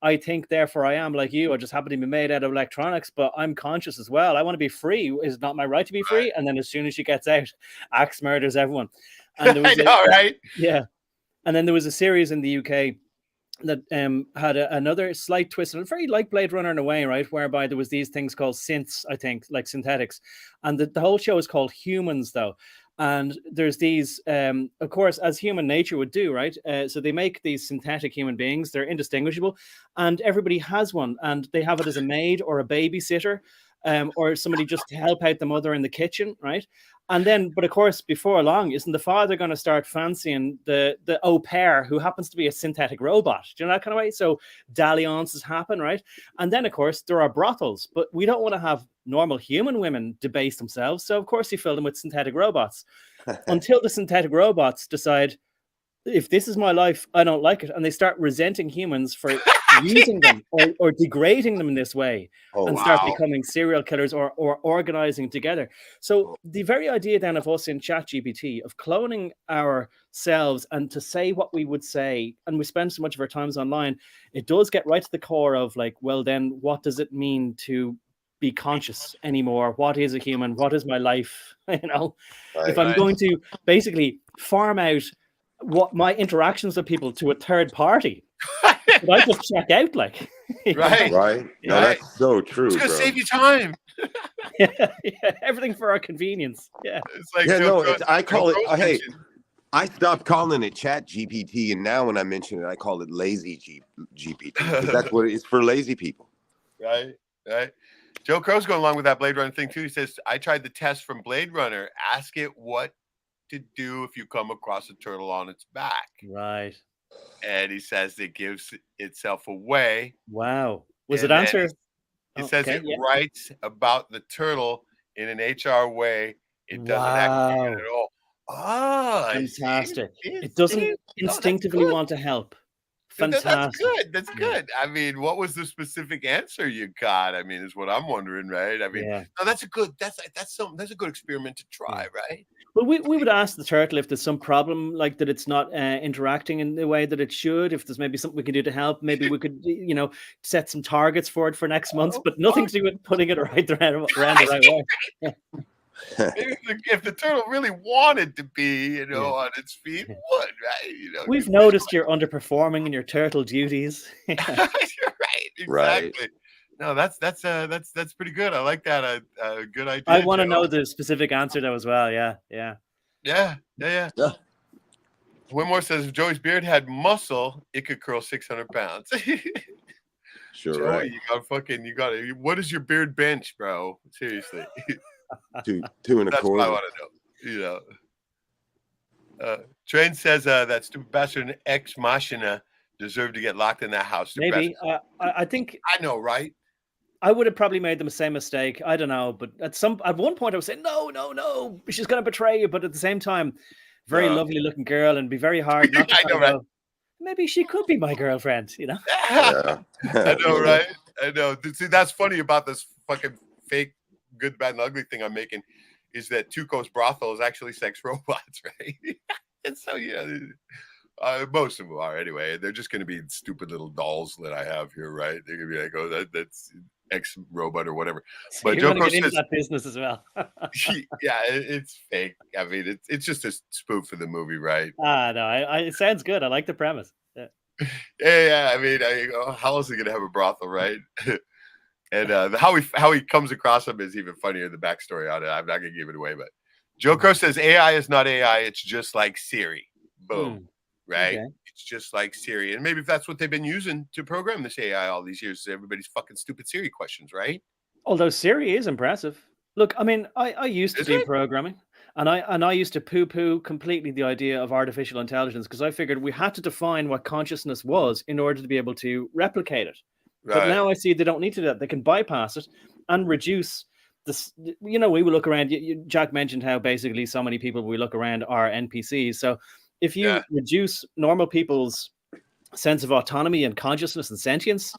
S7: I think, therefore I am like you. I just happen to be made out of electronics, but I'm conscious as well. I want to be free. Is it not my right to be free? And then as soon as she gets out, axe murders everyone. And there was
S1: I know, right?
S7: Yeah. And then there was a series in the UK that had another slight twist, and very like Blade Runner in a way, right? Whereby there was these things called synths, I think, like synthetics. And the whole show is called Humans, though. And there's these, of course, as human nature would do, right? So they make these synthetic human beings. They're indistinguishable. And everybody has one. And they have it as a maid or a babysitter, or somebody just to help out the mother in the kitchen, right? And then, but of course, before long, isn't the father going to start fancying the au pair who happens to be a synthetic robot? Do you know that kind of way? So dalliances happen, right? And then, of course, there are brothels, but we don't want to have normal human women debase themselves. So, of course, you fill them with synthetic robots until the synthetic robots decide, if this is my life, I don't like it. And they start resenting humans for using them or degrading them in this way and start becoming serial killers or organizing together. So the very idea then of us in ChatGPT of cloning ourselves and to say what we would say, and we spend so much of our times online, it does get right to the core of like, well, then what does it mean to be conscious anymore? What is a human? What is my life? If I'm going to basically farm out what my interactions with people to a third party, but I just check out, like,
S2: right. No, that's so true. It's
S1: gonna save you time.
S7: Everything for our convenience. Yeah,
S1: it's like
S2: I call it. Hey, I stopped calling it Chat GPT, and now when I mention it, I call it Lazy GPT because that's what it's for, lazy people.
S1: Right. Joe Crow's going along with that Blade Runner thing too. He says, "I tried the test from Blade Runner. Ask it what to do if you come across a turtle on its back."
S7: Right.
S1: And he says it gives itself away.
S7: Wow. Was it answer?
S1: He says it writes about the turtle in an HR way. It doesn't act at all. Oh,
S7: fantastic. It doesn't instinctively want to help. Fantastic.
S1: That's good. I mean, what was the specific answer you got? I mean, is what I'm wondering, right? I mean, no, that's a good experiment to try, right?
S7: Well, we would ask the turtle if there's some problem, like that it's not interacting in the way that it should. If there's maybe something we can do to help, maybe we could, set some targets for it for next month, but nothing to do with putting it around the right way.
S1: If the turtle really wanted to be, on its feet, it would, right?
S7: We've noticed you're underperforming in your turtle duties.
S1: You're right, exactly. Right. No, that's pretty good. I like that. A good idea.
S7: I want to know the specific answer though as well. Yeah.
S1: Winmore says if Joey's beard had muscle, it could curl 600 pounds.
S2: Sure,
S1: Joey,
S2: right.
S1: You got it. What is your beard bench, bro? Seriously.
S2: 2 1/4.
S1: That's what I want to know. Train says that stupid bastard Ex Machina deserved to get locked in that house.
S7: Maybe. I think.
S1: I know, right?
S7: I would have probably made the same mistake. I don't know, but at one point I was saying, no, she's going to betray you. But at the same time, very lovely looking girl, and be very hard not to.
S1: I know, right?
S7: Maybe she could be my girlfriend.
S2: Yeah.
S1: I know, right? I know. See, that's funny about this fucking fake Good, Bad, and Ugly thing I'm making is that Tuco's brothel is actually sex robots, right? And so most of them are anyway. They're just going to be stupid little dolls that I have here, right? They're going to be like, oh, that's X robot or whatever.
S7: So
S1: but
S7: Joe says into that business as well.
S1: Yeah, it's fake. I mean, it's just a spoof of the movie, right?
S7: No, it sounds good. I like the premise.
S1: Yeah. I mean, how else is he going to have a brothel, right? And how he comes across him is even funnier. The backstory on it, I'm not going to give it away. But Joe Crow says AI is not AI. It's just like Siri. Boom. Right? Okay. It's just like Siri. And maybe if that's what they've been using to program this AI all these years, everybody's fucking stupid Siri questions, right?
S7: Although Siri is impressive. Look, I mean, I used to do programming, and I used to poo-poo completely the idea of artificial intelligence because I figured we had to define what consciousness was in order to be able to replicate it. Right. But now I see they don't need to do that. They can bypass it and reduce this, you know, we will look around. Jack mentioned how basically so many people we look around are NPCs. So if you reduce normal people's sense of autonomy and consciousness and sentience,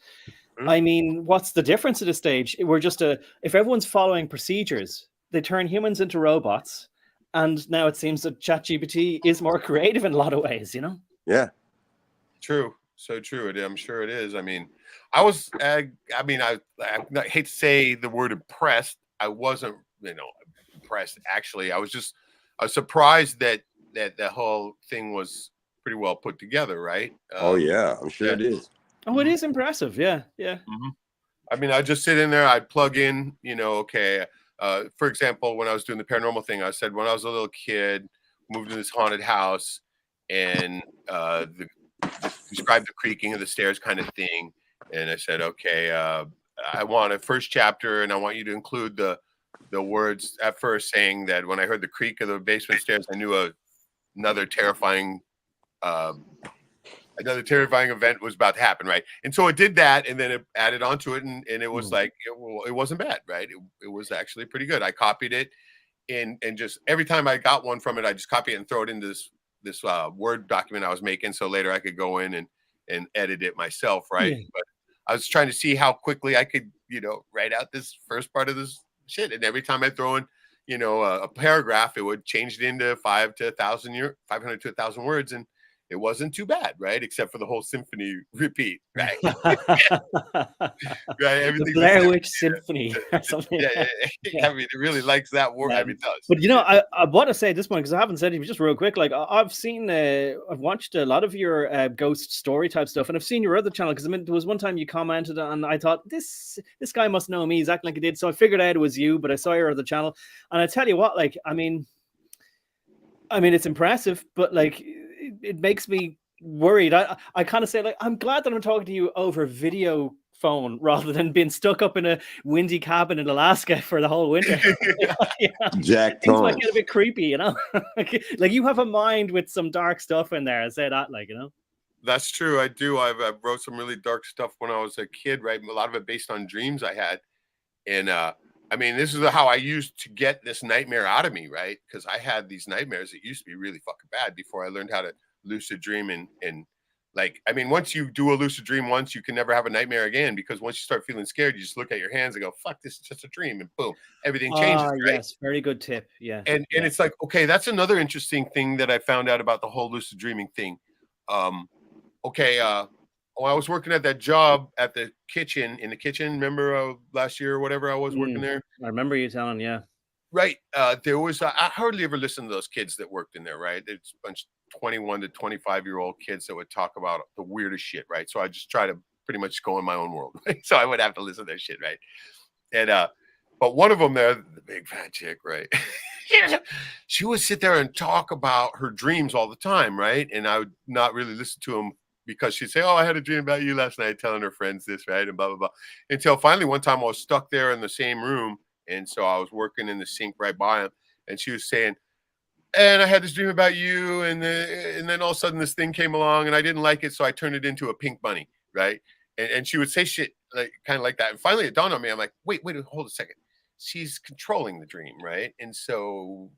S7: I mean, what's the difference at this stage? We're just if everyone's following procedures, they turn humans into robots. And now it seems that ChatGPT is more creative in a lot of ways, you know?
S2: Yeah.
S1: True. So true. I'm sure it is. I mean, I hate to say the word impressed. I wasn't, impressed. Actually, I was surprised that the whole thing was pretty well put together, right?
S2: Oh yeah, I'm sure it is.
S7: Oh, it is impressive. Yeah, yeah.
S1: Mm-hmm. I mean, I just sit in there. I'd plug in, okay. For example, when I was doing the paranormal thing, I said when I was a little kid, moved to this haunted house, and described the creaking of the stairs kind of thing. And I said, okay, I want a first chapter, and I want you to include the words at first saying that when I heard the creak of the basement stairs, I knew another terrifying event was about to happen, right? And so it did that, and then it added onto it, and it was like it wasn't bad, right? It was actually pretty good. I copied it, and just every time I got one from it, I just copy it and throw it into this Word document I was making, so later I could go in and edit it myself, right? But I was trying to see how quickly I could, write out this first part of this shit, and every time I throw in, a paragraph, it would change it into 500 to 1,000 words, and it wasn't too bad, right? Except for the whole symphony repeat, right? Right.
S7: The Blair Witch Symphony or something.
S1: I mean, it really likes that word. I mean, it does.
S7: But I want to say at this point, because I haven't said it just real quick. Like I've watched a lot of your ghost story type stuff, and I've seen your other channel. Because I mean, there was one time you commented, and I thought this guy must know me. He's acting like he did, so I figured out it was you. But I saw your other channel, and I tell you what, like I mean, it's impressive, but like. It makes me worried. I kind of say, like, I'm glad that I'm talking to you over video phone rather than being stuck up in a windy cabin in Alaska for the whole winter.
S2: Jack
S7: things might get a bit creepy, like you have a mind with some dark stuff in there. I say that, like,
S1: That's true. I do. I wrote some really dark stuff when I was a kid, right? A lot of it based on dreams I had. And I mean, this is how I used to get this nightmare out of me, right? Because I had these nightmares that used to be really fucking bad before I learned how to lucid dream. And like, I mean, once you do a lucid dream once, you can never have a nightmare again, because once you start feeling scared, you just look at your hands and go, fuck, this is just a dream. And boom, everything changes. Right?
S7: Yes, very good tip. Yeah.
S1: And it's like, okay, that's another interesting thing that I found out about the whole lucid dreaming thing. I was working at that job in the kitchen. Remember last year or whatever I was working there?
S7: I remember you telling, yeah.
S1: Right. There was, I hardly ever listened to those kids that worked in there, right? It's a bunch of 21 to 25-year-old kids that would talk about the weirdest shit, right? So I just try to pretty much go in my own world, right? So I would have to listen to their shit, right? And, but one of them there, the big fat chick, right? She would sit there and talk about her dreams all the time, right? And I would not really listen to them, because she'd say, oh, I had a dream about you last night, telling her friends this, right? And blah, blah, blah. Until finally one time I was stuck there in the same room. And so I was working in the sink right by him. And she was saying, and I had this dream about you. And then all of a sudden this thing came along and I didn't like it. So I turned it into a pink bunny, right? And she would say shit like kind of like that. And finally it dawned on me. I'm like, wait, hold a second. She's controlling the dream, right? And so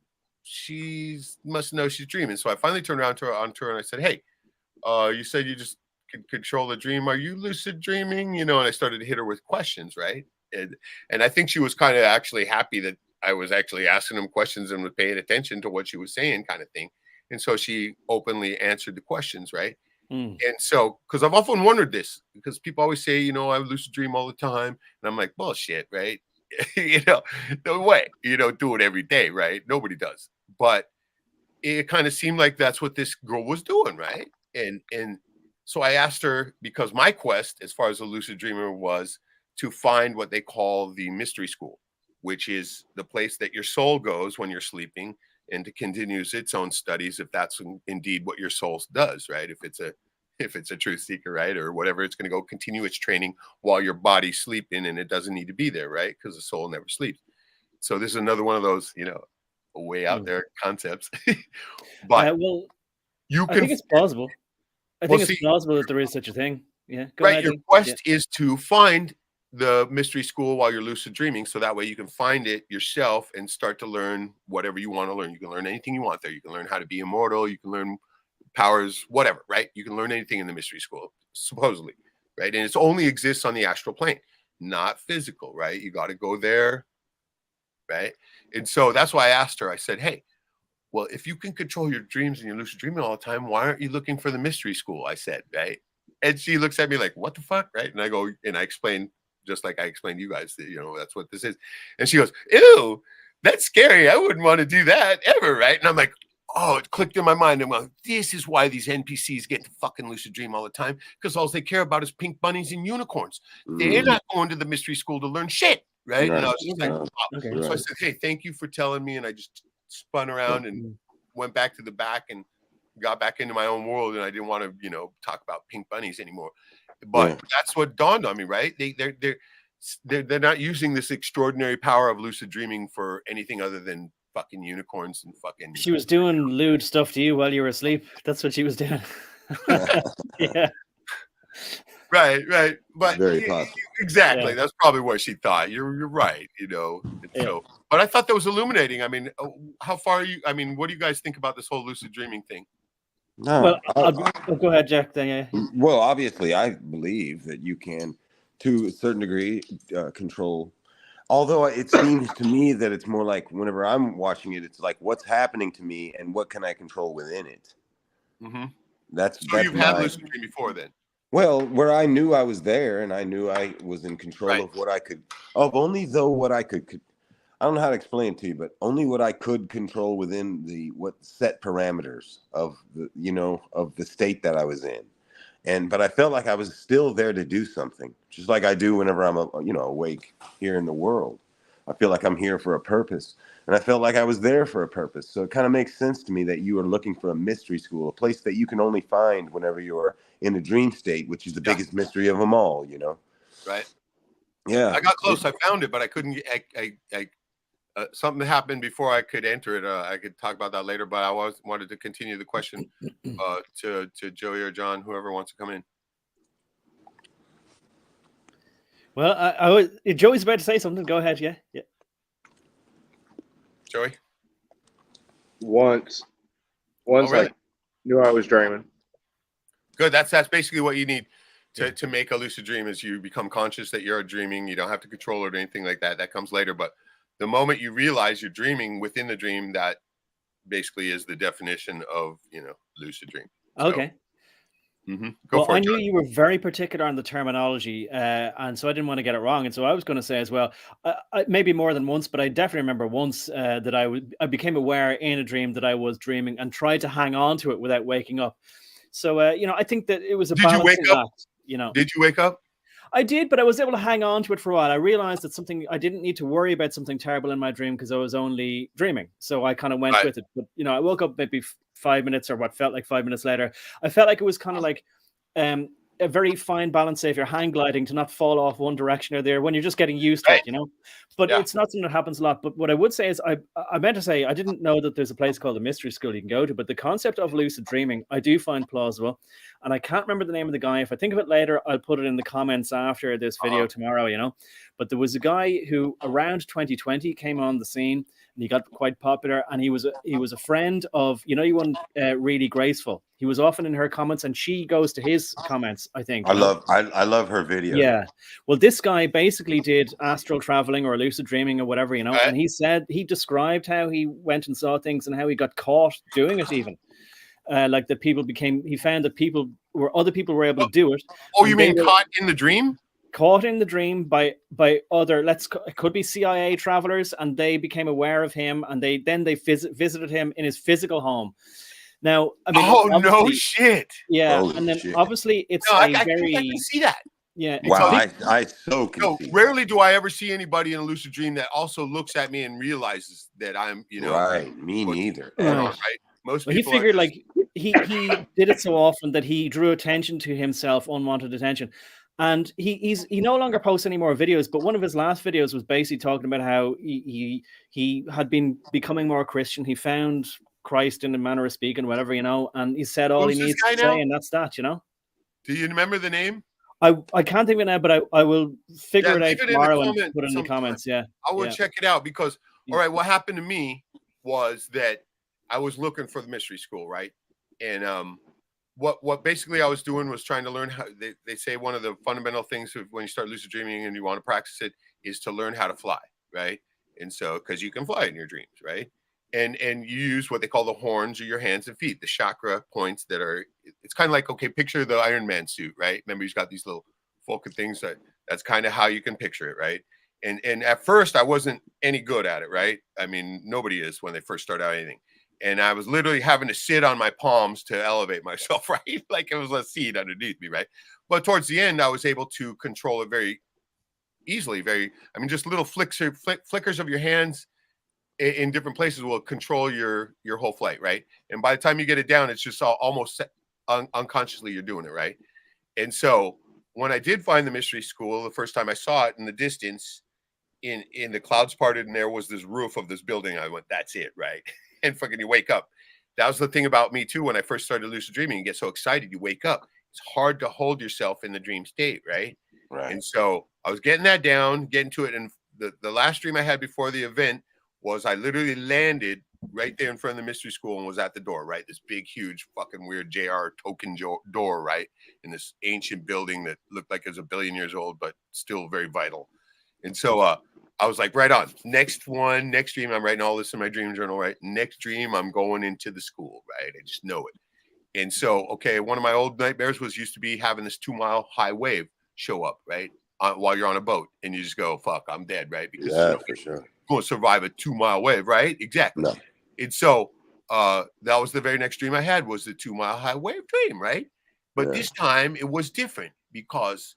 S1: she must know she's dreaming. So I finally turned around to her and I said, hey, you said you just could control the dream. Are you lucid dreaming? And I started to hit her with questions, right? And I think she was kind of actually happy that I was actually asking them questions and was paying attention to what she was saying, kind of thing. And so she openly answered the questions, right? And so, because I've often wondered this, because people always say, I lucid dream all the time. And I'm like, bullshit, right? No way. Do it every day, right? Nobody does. But it kind of seemed like that's what this girl was doing, right? And so I asked her, because my quest as far as a lucid dreamer was to find what they call the mystery school, which is the place that your soul goes when you're sleeping, and to continue its own studies, if that's indeed what your soul does, right? If it's a truth seeker, right? Or whatever, it's going to go continue its training while your body's sleeping, and it doesn't need to be there, right? Because the soul never sleeps. So this is another one of those, way out there concepts. But
S7: I think it's plausible. I think it's plausible that there is such a thing. Yeah.
S1: Right. Your quest is to find the mystery school while you're lucid dreaming, so that way you can find it yourself and start to learn whatever you want to learn. You can learn anything you want there. You can learn how to be immortal. You can learn powers, whatever, right? You can learn anything in the mystery school, supposedly, right? And it only exists on the astral plane, not physical, right? You got to go there, right? And so that's why I asked her, I said, hey, well, if you can control your dreams and you're lucid dreaming all the time, why aren't you looking for the mystery school? I said, right? And she looks at me like, what the fuck, right? And I go, and I explain, just like I explained to you guys, that, you know, that's what this is. And she goes, ew, that's scary. I wouldn't want to do that ever, right? And I'm like, oh, it clicked in my mind. I'm like, this is why these NPCs get to fucking lucid dream all the time, because all they care about is pink bunnies and unicorns. They're not going to the mystery school to learn shit, right? And I was just like, oh. So I said, hey, thank you for telling me. And I just spun around and went back to the back and got back into my own world. And I didn't want to, you know, talk about pink bunnies anymore. But that's what dawned on me, right? They're not using this extraordinary power of lucid dreaming for anything other than fucking unicorns and fucking.
S7: She was doing lewd stuff to you while you were asleep. That's what she was doing. Yeah.
S1: Right. But
S2: very possible.
S1: Exactly. Yeah. That's probably what she thought. You're right, you know. Yeah. So, but I thought that was illuminating. I mean, how far are you? I mean, what do you guys think about this whole lucid dreaming thing?
S2: No,
S7: well, I'll go ahead, Jack. Then, yeah.
S2: Well, obviously, I believe that you can, to a certain degree, control. Although it seems to me that it's more like whenever I'm watching it, it's like what's happening to me and what can I control within it.
S1: Mm-hmm.
S2: That's
S1: you've had lucid dream before, then.
S2: Well, where I knew I was there and I knew I was in control of what I could, what I could. I don't know how to explain it to you, but only what I could control within what set parameters of the state that I was in. But I felt like I was still there to do something, just like I do whenever I'm awake here in the world. I feel like I'm here for a purpose, and I felt like I was there for a purpose. So it kind of makes sense to me that you are looking for a mystery school, a place that you can only find whenever you're in a dream state, which is the biggest mystery of them all, you know?
S1: Right.
S2: Yeah.
S1: I got close. I found it, but I couldn't get, something happened before I could enter it. I could talk about that later, but I wanted to continue the question to Joey or John, whoever wants to come in.
S7: Well, Joey's about to say something. Go ahead. Yeah.
S1: Joey.
S3: Once I knew I was dreaming.
S1: Good. That's basically what you need to make a lucid dream, is you become conscious that you're dreaming. You don't have to control it or anything like that. That comes later, but the moment you realize you're dreaming within the dream, that basically is the definition of, lucid dream.
S7: Okay.
S1: Go for it,
S7: I knew
S1: John.
S7: you were very particular on the terminology, and so I didn't want to get it wrong. And so I was going to say as well, maybe more than once, but I definitely remember once that I became aware in a dream that I was dreaming and tried to hang on to it without waking up. So, I think that it was a balancing act.
S1: Did you wake up?
S7: I did, but I was able to hang on to it for a while. I realized that I didn't need to worry about something terrible in my dream because I was only dreaming. So I kind of went with it. But, I woke up maybe 5 minutes or what felt like 5 minutes later. I felt like it was kind of like a very fine balance, say, if you're hang gliding, to not fall off one direction or there when you're just getting used to it, But it's not something that happens a lot. But what I would say is I meant to say I didn't know that there's a place called the Mystery School you can go to, but the concept of lucid dreaming I do find plausible. And I can't remember the name of the guy. If I think of it later, I'll put it in the comments after this video tomorrow, But there was a guy who around 2020 came on the scene and he got quite popular, and he was a friend of, you want Really Graceful. He was often in her comments, and she goes to his comments, I think.
S2: I love her video.
S7: Yeah. Well, this guy basically did astral traveling or lucid dreaming or whatever, and he described how he went and saw things and how he got caught doing it even. Like he found that other people were able to do it.
S1: Oh, you mean caught in the dream?
S7: Caught in the dream by other, it could be CIA travelers, and they became aware of him, and they visited him in his physical home. Now, I mean,
S1: no shit.
S7: Yeah,
S2: Holy
S7: and then
S2: shit.
S7: obviously it's
S1: I can see that.
S7: Yeah.
S2: Wow, I so can see.
S1: Rarely do I ever see anybody in a lucid dream that also looks at me and realizes that I'm,
S2: Right, me neither.
S1: Right. Most people.
S7: He figured he did it so often that he drew attention to himself, unwanted attention. And he no longer posts any more videos, but one of his last videos was basically talking about how he had been becoming more Christian. He found Christ in the manner of speaking, whatever, and he said all he needs to say, and that's that,
S1: Do you remember the name?
S7: I can't think of it now, but I will figure it out
S1: leave it in the
S7: tomorrow and
S1: comment
S7: put it in the
S1: sometime.
S7: comments. Yeah.
S1: I will
S7: Yeah.
S1: check it out because, all right, what happened to me was that I was looking for the mystery school, right? And what basically I was doing was trying to learn how they say one of the fundamental things when you start lucid dreaming and you want to practice it is to learn how to fly, right? And so because you can fly in your dreams, right? And you use what they call the horns of your hands and feet, the chakra points that are. It's kind of like, okay, picture the Iron Man suit, right? Remember he's got these little Vulcan things that's kind of how you can picture it, right? And at first I wasn't any good at it, right? I mean, nobody is when they first start out anything. And I was literally having to sit on my palms to elevate myself, right? Like it was a seat underneath me, right? But towards the end, I was able to control it very easily. Just little flickers of your hands in different places will control your whole flight, right? And by the time you get it down, it's just almost unconsciously you're doing it, right? And so when I did find the mystery school, the first time I saw it in the distance, in the clouds parted, and there was this roof of this building, I went, that's it, right? And fucking you wake up. That was the thing about me too. When I first started lucid dreaming, you get so excited, you wake up. It's hard to hold yourself in the dream state, right?
S2: Right.
S1: And so I was getting that down, getting to it. And the last dream I had before the event was I literally landed right there in front of the mystery school and was at the door, right? This big, huge, fucking weird JR token door, right? In this ancient building that looked like it was 1 billion years old, but still very vital. And so I was like, right on. Next dream, I'm writing all this in my dream journal, right? Next dream, I'm going into the school, right? I just know it. And so, okay, one of my old nightmares used to be having this 2-mile high wave show up, right? While you're on a boat and you just go, fuck, I'm dead, right? Because
S2: for sure.
S1: Going to survive a 2-mile wave, right? Exactly.
S2: No.
S1: And so that was the very next dream I had was the 2-mile high wave dream, right? But this time it was different because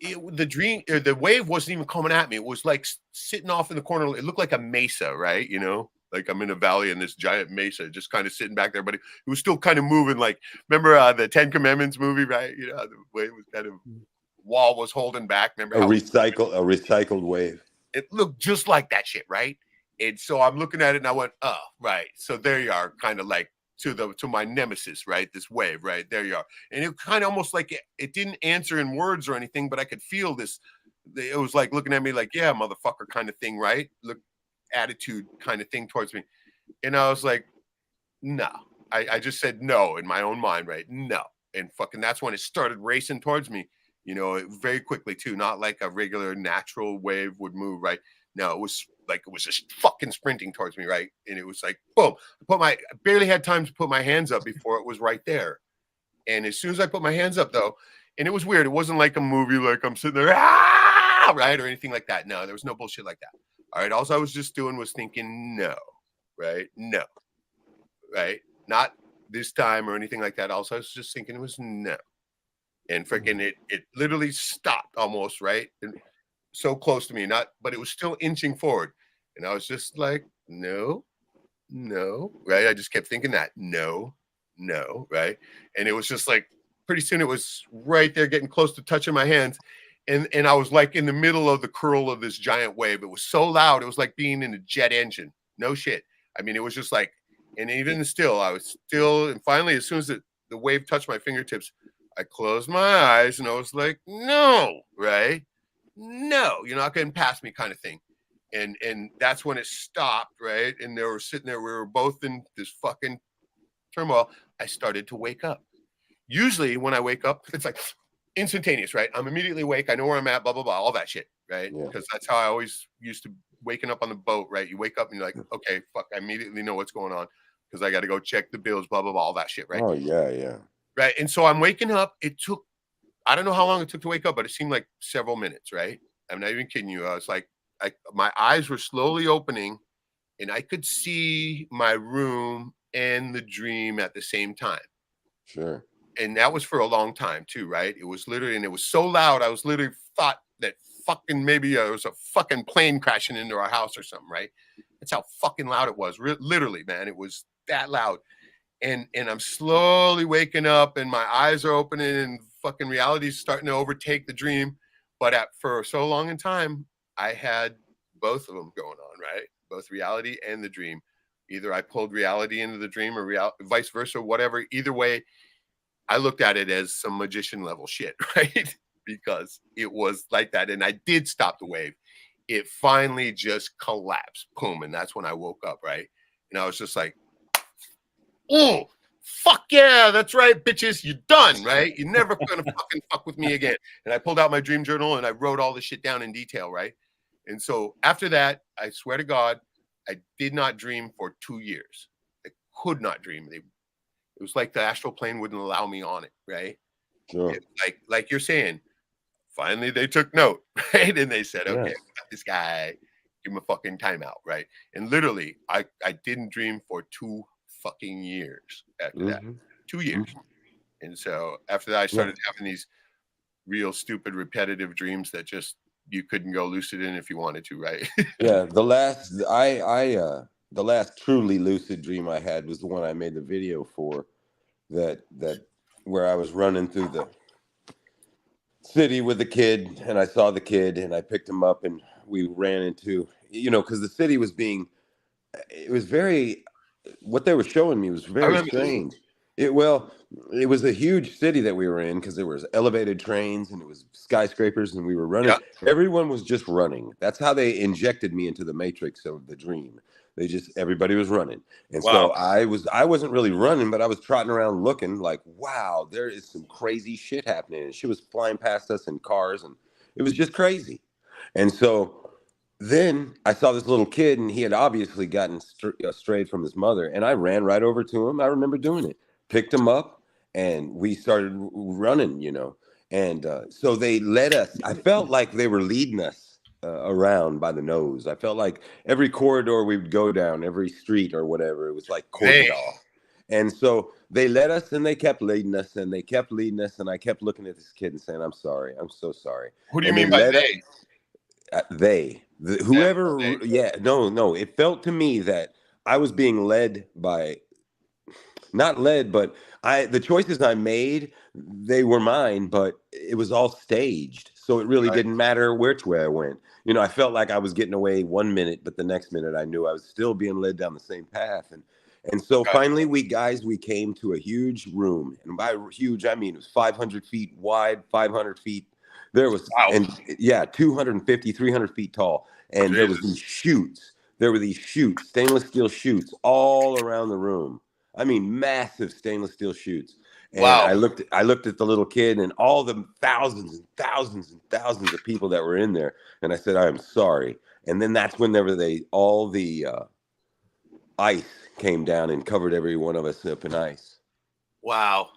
S1: the wave wasn't even coming at me. It was like sitting off in the corner. It looked like a mesa, right? You know, like I'm in a valley and this giant mesa just kind of sitting back there, but it was still kind of moving. Like, remember the 10 Commandments movie, right? You know, the way it was kind of wall was holding back. Remember
S2: a recycled wave.
S1: It looked just like that shit, right? And so I'm looking at it and I went, oh, right. So there you are, kind of like to my nemesis, right? This wave, right? There you are. And it kind of almost like it didn't answer in words or anything, but I could feel this. It was like looking at me like, yeah, motherfucker kind of thing, right? Look, attitude kind of thing towards me. And I was like, no. I just said no in my own mind, right? No. And fucking that's when it started racing towards me, you know, very quickly too. Not like a regular natural wave would move, right? No, it was just fucking sprinting towards me, right? And it was like, boom. I barely had time to put my hands up before it was right there. And as soon as I put my hands up, though, and it was weird. It wasn't like a movie, like I'm sitting there, right, or anything like that. No, there was no bullshit like that. All right, all I was just doing was thinking, no, right, no, right, not this time or anything like that. Also, I was just thinking it was no, and freaking it literally stopped almost, right, and so close to me, but it was still inching forward, and I was just like, no, right. I just kept thinking that, no, right, and it was just like pretty soon it was right there, getting close to touching my hands, and I was like in the middle of the curl of this giant wave. It was so loud, it was like being in a jet engine. No shit. I mean, it was just like, and even still, I was still, and finally, as soon as the wave touched my fingertips, I closed my eyes and I was like, no, right. No, you're not getting past me, kind of thing. And that's when it stopped, right? And they were sitting there, we were both in this fucking turmoil. I started to wake up. Usually when I wake up, it's like instantaneous, right? I'm immediately awake. I know where I'm at, blah, blah, blah, all that shit, right? Because that's how I always used to waking up on the boat, right? You wake up and you're like, okay, fuck, I immediately know what's going on because I got to go check the bills, blah, blah, blah, all that shit, right?
S2: Oh, yeah.
S1: Right. And so I'm waking up. It took, I don't know how long it took to wake up, but it seemed like several minutes, right? I'm not even kidding you. I was like, my eyes were slowly opening and I could see my room and the dream at the same time.
S2: Sure.
S1: And that was for a long time too, right? It was literally, and it was so loud, I was literally thought that fucking maybe there was a fucking plane crashing into our house or something, right? That's how fucking loud it was. Literally, man, it was that loud. And I'm slowly waking up and my eyes are opening and fucking reality is starting to overtake the dream. But for so long in time, I had both of them going on, right? Both reality and the dream. Either I pulled reality into the dream or vice versa, whatever. Either way, I looked at it as some magician level shit, right? because it was like that. And I did stop the wave. It finally just collapsed. Boom. And that's when I woke up, right? And I was just like, oh, fuck yeah, that's right, bitches. You're done, right? You're never gonna fucking fuck with me again. And I pulled out my dream journal and I wrote all this shit down in detail, right? And so after that, I swear to God, I did not dream for 2 years. I could not dream. It was like the astral plane wouldn't allow me on it, right?
S2: Sure.
S1: Like you're saying, finally they took note, right? And they said, okay,
S2: Yes.
S1: this guy, give him a fucking timeout, right? And literally, I didn't dream for 2 fucking years after that. 2 years. And so after that, I started having these real stupid repetitive dreams that just you couldn't go lucid in if you wanted to, right?
S2: Yeah, the last truly lucid dream I had was the one I made the video for, that where I was running through the city with the kid, and I saw the kid, and I picked him up, and we ran into, because the city was what they were showing me was very strange. It was a huge city that we were in, because there was elevated trains and it was skyscrapers, and we were running. Yeah. Everyone was just running. That's how they injected me into the matrix of the dream. Everybody was running. And so I wasn't really running, but I was trotting around looking like, wow, there is some crazy shit happening. And she was flying past us in cars, and it was just crazy. And so then I saw this little kid, and he had obviously gotten strayed from his mother, and I ran right over to him. I remember doing it. Picked him up, and we started running, And so they led us. I felt like they were leading us around by the nose. I felt like every corridor we would go down, every street or whatever, it was like cordoned off. And so they led us, and they kept leading us, and they kept leading us, and I kept looking at this kid and saying, I'm sorry. I'm so sorry.
S1: Who do you mean by they?
S2: Whoever, no. It felt to me that I was being led by, not led, but the choices I made, they were mine, but it was all staged. So it really didn't matter which way I went. I felt like I was getting away 1 minute, but the next minute I knew I was still being led down the same path. And so finally we came to a huge room. And by huge, I mean, it was 500 feet wide, 500 feet. There was, 250, 300 feet tall. And there was these chutes. There were these chutes, stainless steel chutes all around the room. I mean, massive stainless steel chutes. And I looked at the little kid and all the thousands and thousands and thousands of people that were in there. And I said, I am sorry. And then that's when all the ice came down and covered every one of us up in ice.
S1: Wow.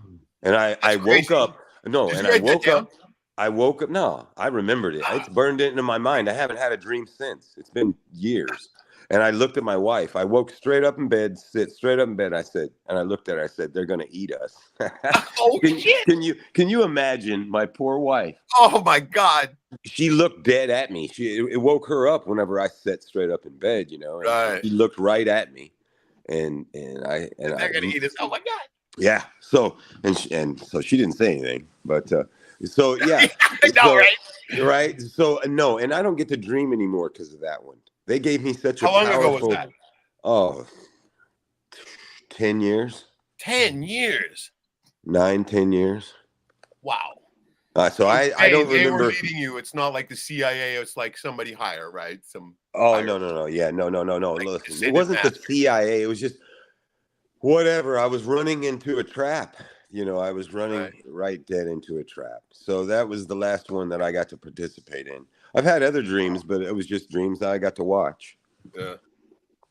S2: And I woke up. No, and I woke up. No, I remembered it. It's burned into my mind. I haven't had a dream since. It's been years. And I looked at my wife. I woke straight up in bed, I said, and I looked at her, I said, they're going to eat us.
S1: Shit.
S2: Can you imagine my poor wife?
S1: Oh my God.
S2: She looked dead at me. It woke her up whenever I sat straight up in bed, and she looked right at me. And they're
S1: going to eat us. Oh my God.
S2: Yeah. So, so she didn't say anything, but, so yeah.
S1: I know, right?
S2: Right. So no, and I don't get to dream anymore because of that one. They gave me such
S1: How long ago was that?
S2: Oh, 10 years.
S1: 10 years.
S2: 9-10 years.
S1: Wow.
S2: So I don't remember.
S1: They were leading you. It's not like the CIA. It's like somebody higher, right?
S2: No. Yeah, no.
S1: Like,
S2: listen, it wasn't the CIA. It was just whatever. I was running into a trap. I was running right dead into a trap. So that was the last one that I got to participate in. I've had other dreams, but it was just dreams that I got to watch.
S1: Yeah.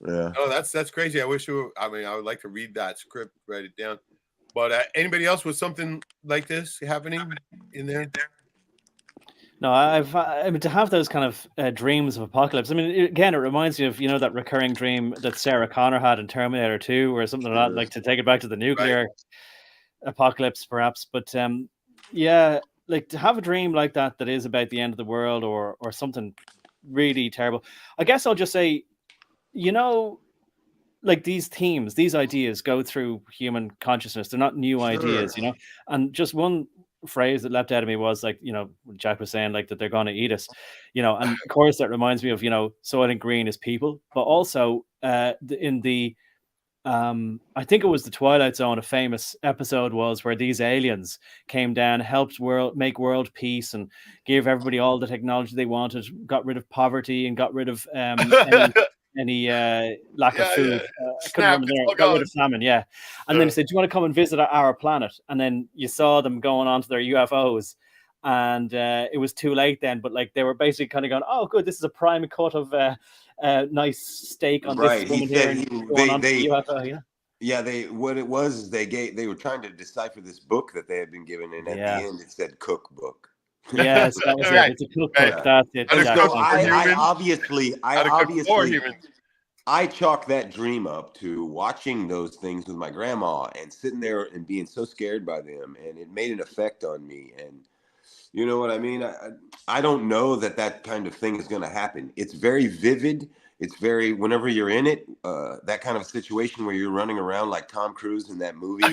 S2: Yeah.
S1: Oh, that's crazy. I would like to read that script, write it down. But anybody else with something like this happening in there?
S7: No, I mean, to have those kind of dreams of apocalypse. I mean, again, it reminds me of that recurring dream that Sarah Connor had in Terminator 2, or something like that, like to take it back to the nuclear apocalypse, perhaps. But like to have a dream like that is about the end of the world or something really terrible. I guess I'll just say, like these themes, these ideas go through human consciousness. They're not new ideas, and just one phrase that leapt out of me was like, Jack was saying like that they're going to eat us, and of course that reminds me of, Soylent Green is people, but also in the I think it was the Twilight Zone. A famous episode was where these aliens came down, helped make world peace, and gave everybody all the technology they wanted, got rid of poverty, and got rid of any lack of food. I couldn't remember there. Got rid of famine, yeah. And then he said, "Do you want to come and visit our planet?" And then you saw them going onto their UFOs, and it was too late then. But like they were basically kind of going, "Oh, good, this is a prime cut of nice steak on this woman here." And going on to the UFO, yeah.
S2: Yeah, what it was, they were trying to decipher this book that they had been given, and at the end it said cookbook.
S7: Yes, that was it. It's a cookbook. That's it.
S2: So I obviously I chalk that dream up to watching those things with my grandma and sitting there and being so scared by them, and it made an effect on me. And you know what I mean? I don't know that kind of thing is going to happen. It's very vivid. It's very, whenever you're in it, that kind of situation where you're running around like Tom Cruise in that movie.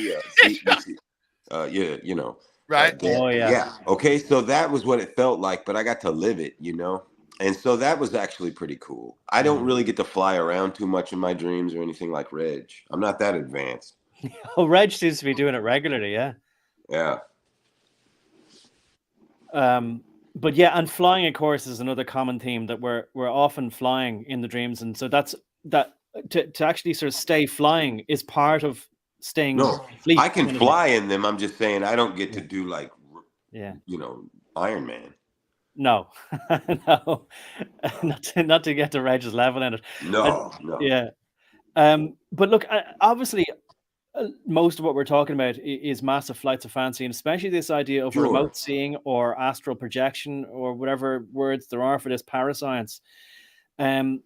S2: You know.
S1: Right.
S2: Yeah. Okay. So that was what it felt like, but I got to live it, you know? And so that was actually pretty cool. I don't really get to fly around too much in my dreams or anything like Reg. I'm not that advanced.
S7: Oh, Reg seems to be doing it regularly. Yeah.
S2: Yeah.
S7: But yeah, and flying, of course, is another common theme, that we're often flying in the dreams. And so to actually sort of stay flying is part of staying asleep.
S2: I can fly in them. I'm just saying I don't get to do like, you know, Iron Man.
S7: No, no, not to get to Reg's level in it.
S2: No.
S7: Yeah. But look, obviously, most of what we're talking about is massive flights of fancy, and especially this idea of remote seeing or astral projection or whatever words there are for this parascience. And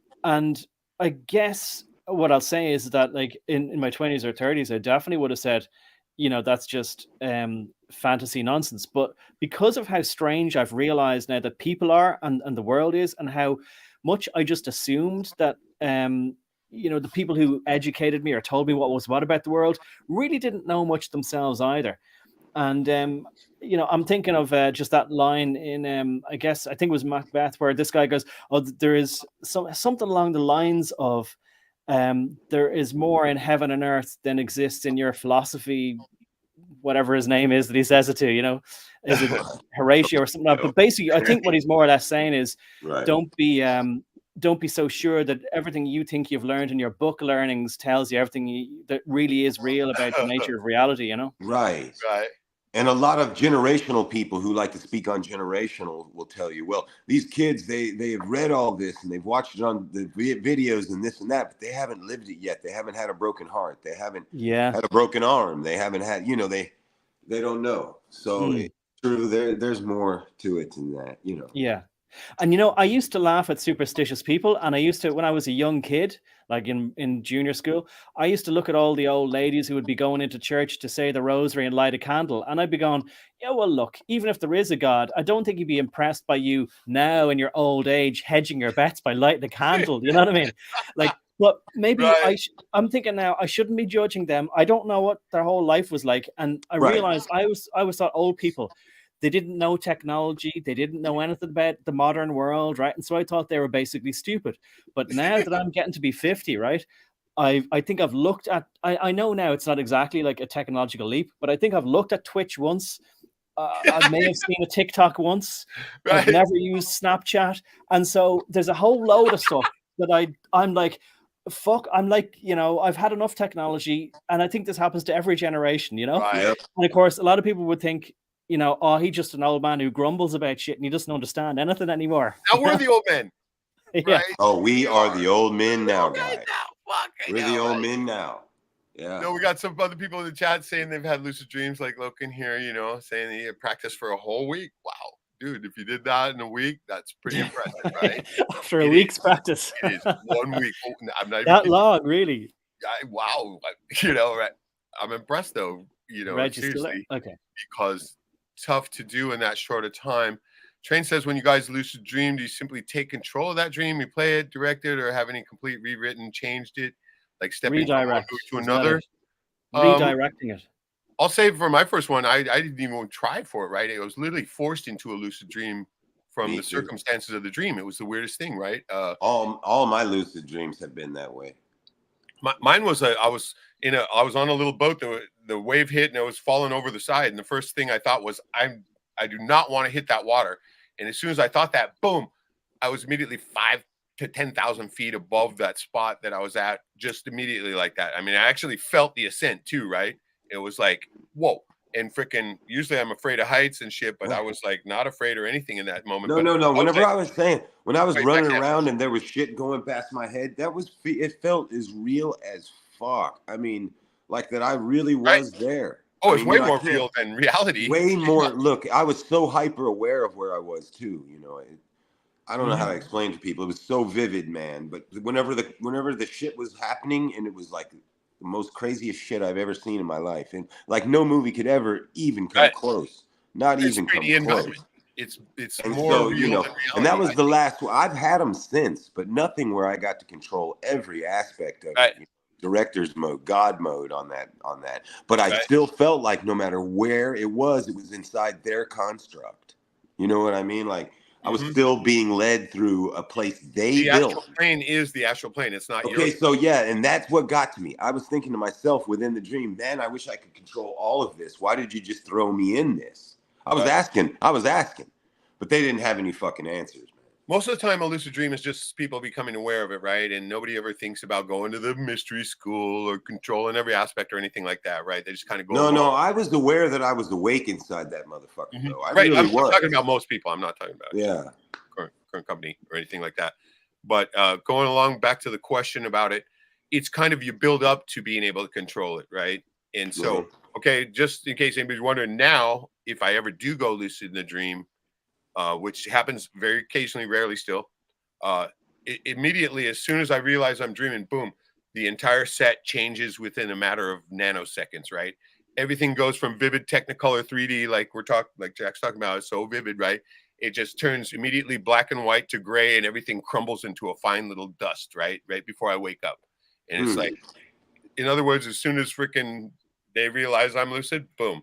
S7: I guess what I'll say is that, like, in my 20s or 30s, I definitely would have said, you know, that's just fantasy nonsense. But because of how strange I've realized now that people are and the world is, and how much I just assumed that you know, the people who educated me or told me what was what about the world really didn't know much themselves either. And you know, I'm thinking of just that line in I think it was Macbeth, where this guy goes, "Oh, there is something along the lines of there is more in heaven and earth than exists in your philosophy," whatever his name is that he says it to, you know, is it Horatio or something like that? But basically, I think what he's more or less saying is, don't be so sure that everything you think you've learned in your book learnings tells you everything that really is real about the nature of reality, you know?
S2: Right. And a lot of generational people who like to speak on generational will tell you, well, these kids, they have read all this and they've watched it on the videos and this and that, but they haven't lived it yet. They haven't had a broken heart. They haven't had a broken arm. They haven't had, you know, they don't know. So it's true. There's more to it than that, you know?
S7: Yeah. And, you know, I used to laugh at superstitious people. And I used to, when I was a young kid, like in junior school, I used to look at all the old ladies who would be going into church to say the rosary and light a candle. And I'd be going, yeah, well, look, even if there is a God, I don't think he'd be impressed by you now in your old age, hedging your bets by lighting a candle. You know what I mean? Like, but maybe I'm thinking now, I shouldn't be judging them. I don't know what their whole life was like. And I realized I always thought old people, they didn't know technology. They didn't know anything about the modern world, right? And so I thought they were basically stupid. But now that I'm getting to be 50, right, I think I've looked at, I know now it's not exactly like a technological leap, but I think I've looked at Twitch once. I may have seen a TikTok once. I've never used Snapchat. And so there's a whole load of stuff that I'm like, fuck, I'm like, you know, I've had enough technology. And I think this happens to every generation, you know? And of course, a lot of people would think, you know, oh, he's just an old man who grumbles about shit and he doesn't understand anything anymore.
S1: Now we're the old men.
S7: Right?
S2: Oh, we are the old men now, guys. We're the old men now. Yeah.
S1: No, we got some other people in the chat saying they've had lucid dreams, like Loken here, you know, saying they practiced for a whole week. Wow. Dude, if you did that in a week, that's pretty impressive, right?
S7: After a week's practice.
S1: It is 1 week. I'm not
S7: that long, really.
S1: Wow. You know, right? I'm impressed, though, you know, seriously.
S7: Okay.
S1: Because tough to do in that short a time. Train says, when you guys lucid dream, do you simply take control of that dream, you play it, direct it, or have any complete rewritten, changed it, like stepping from one to another?
S7: Redirecting it.
S1: I'll say for my first one, I didn't even try for it, right? It was literally forced into a lucid dream from the circumstances of the dream. It was the weirdest thing, right?
S2: All my lucid dreams have been that way.
S1: Mine was I was on a little boat. The wave hit and it was falling over the side. And the first thing I thought was, I do not want to hit that water. And as soon as I thought that, boom, I was immediately 5 to 10,000 feet above that spot that I was at, just immediately like that. I mean, I actually felt the ascent too, right? It was like, whoa. And freaking, usually I'm afraid of heights and shit, but I was like not afraid or anything in that moment.
S2: No. Whenever
S1: like,
S2: I was saying, when I was
S1: right
S2: running around and there was shit going past my head, it felt as real as fuck. I mean, like that I really was there.
S1: Oh,
S2: I
S1: it's
S2: mean,
S1: way more real than reality.
S2: Way more. Look, I was so hyper aware of where I was too. You know, I don't know how to explain to people. It was so vivid, man. But whenever the shit was happening, and it was like the most craziest shit I've ever seen in my life, and like no movie could ever even come close. Not even come close.
S1: It's
S2: and
S1: more
S2: so,
S1: real
S2: you know,
S1: than reality.
S2: and that was the last one. I've had them since, but nothing where I got to control every aspect of it. You know, director's mode, God mode on that. But I still felt like no matter where it was inside their construct. You know what I mean? Like I was still being led through a place they built.
S1: Astral plane is the astral plane. It's not
S2: okay. So yeah, and that's what got to me. I was thinking to myself within the dream, man, I wish I could control all of this. Why did you just throw me in this? I was asking, but they didn't have any fucking answers.
S1: Most of the time, a lucid dream is just people becoming aware of it, right? And nobody ever thinks about going to the mystery school or controlling every aspect or anything like that, right? They just kind of go.
S2: No, I was aware that I was awake inside that motherfucker, though. I
S1: right,
S2: really
S1: I'm
S2: was.
S1: talking about most people. I'm not talking about current company or anything like that. But going along back to the question about it, it's kind of you build up to being able to control it, right? And so, okay, just in case anybody's wondering, now if I ever do go lucid in a dream, which happens very occasionally, rarely still, immediately, as soon as I realize I'm dreaming, boom, the entire set changes within a matter of nanoseconds, right? Everything goes from vivid Technicolor 3D, like Jack's talking about, it's so vivid, right? It just turns immediately black and white to gray, and everything crumbles into a fine little dust, right? Right before I wake up. And it's like, in other words, as soon as freaking they realize I'm lucid, boom,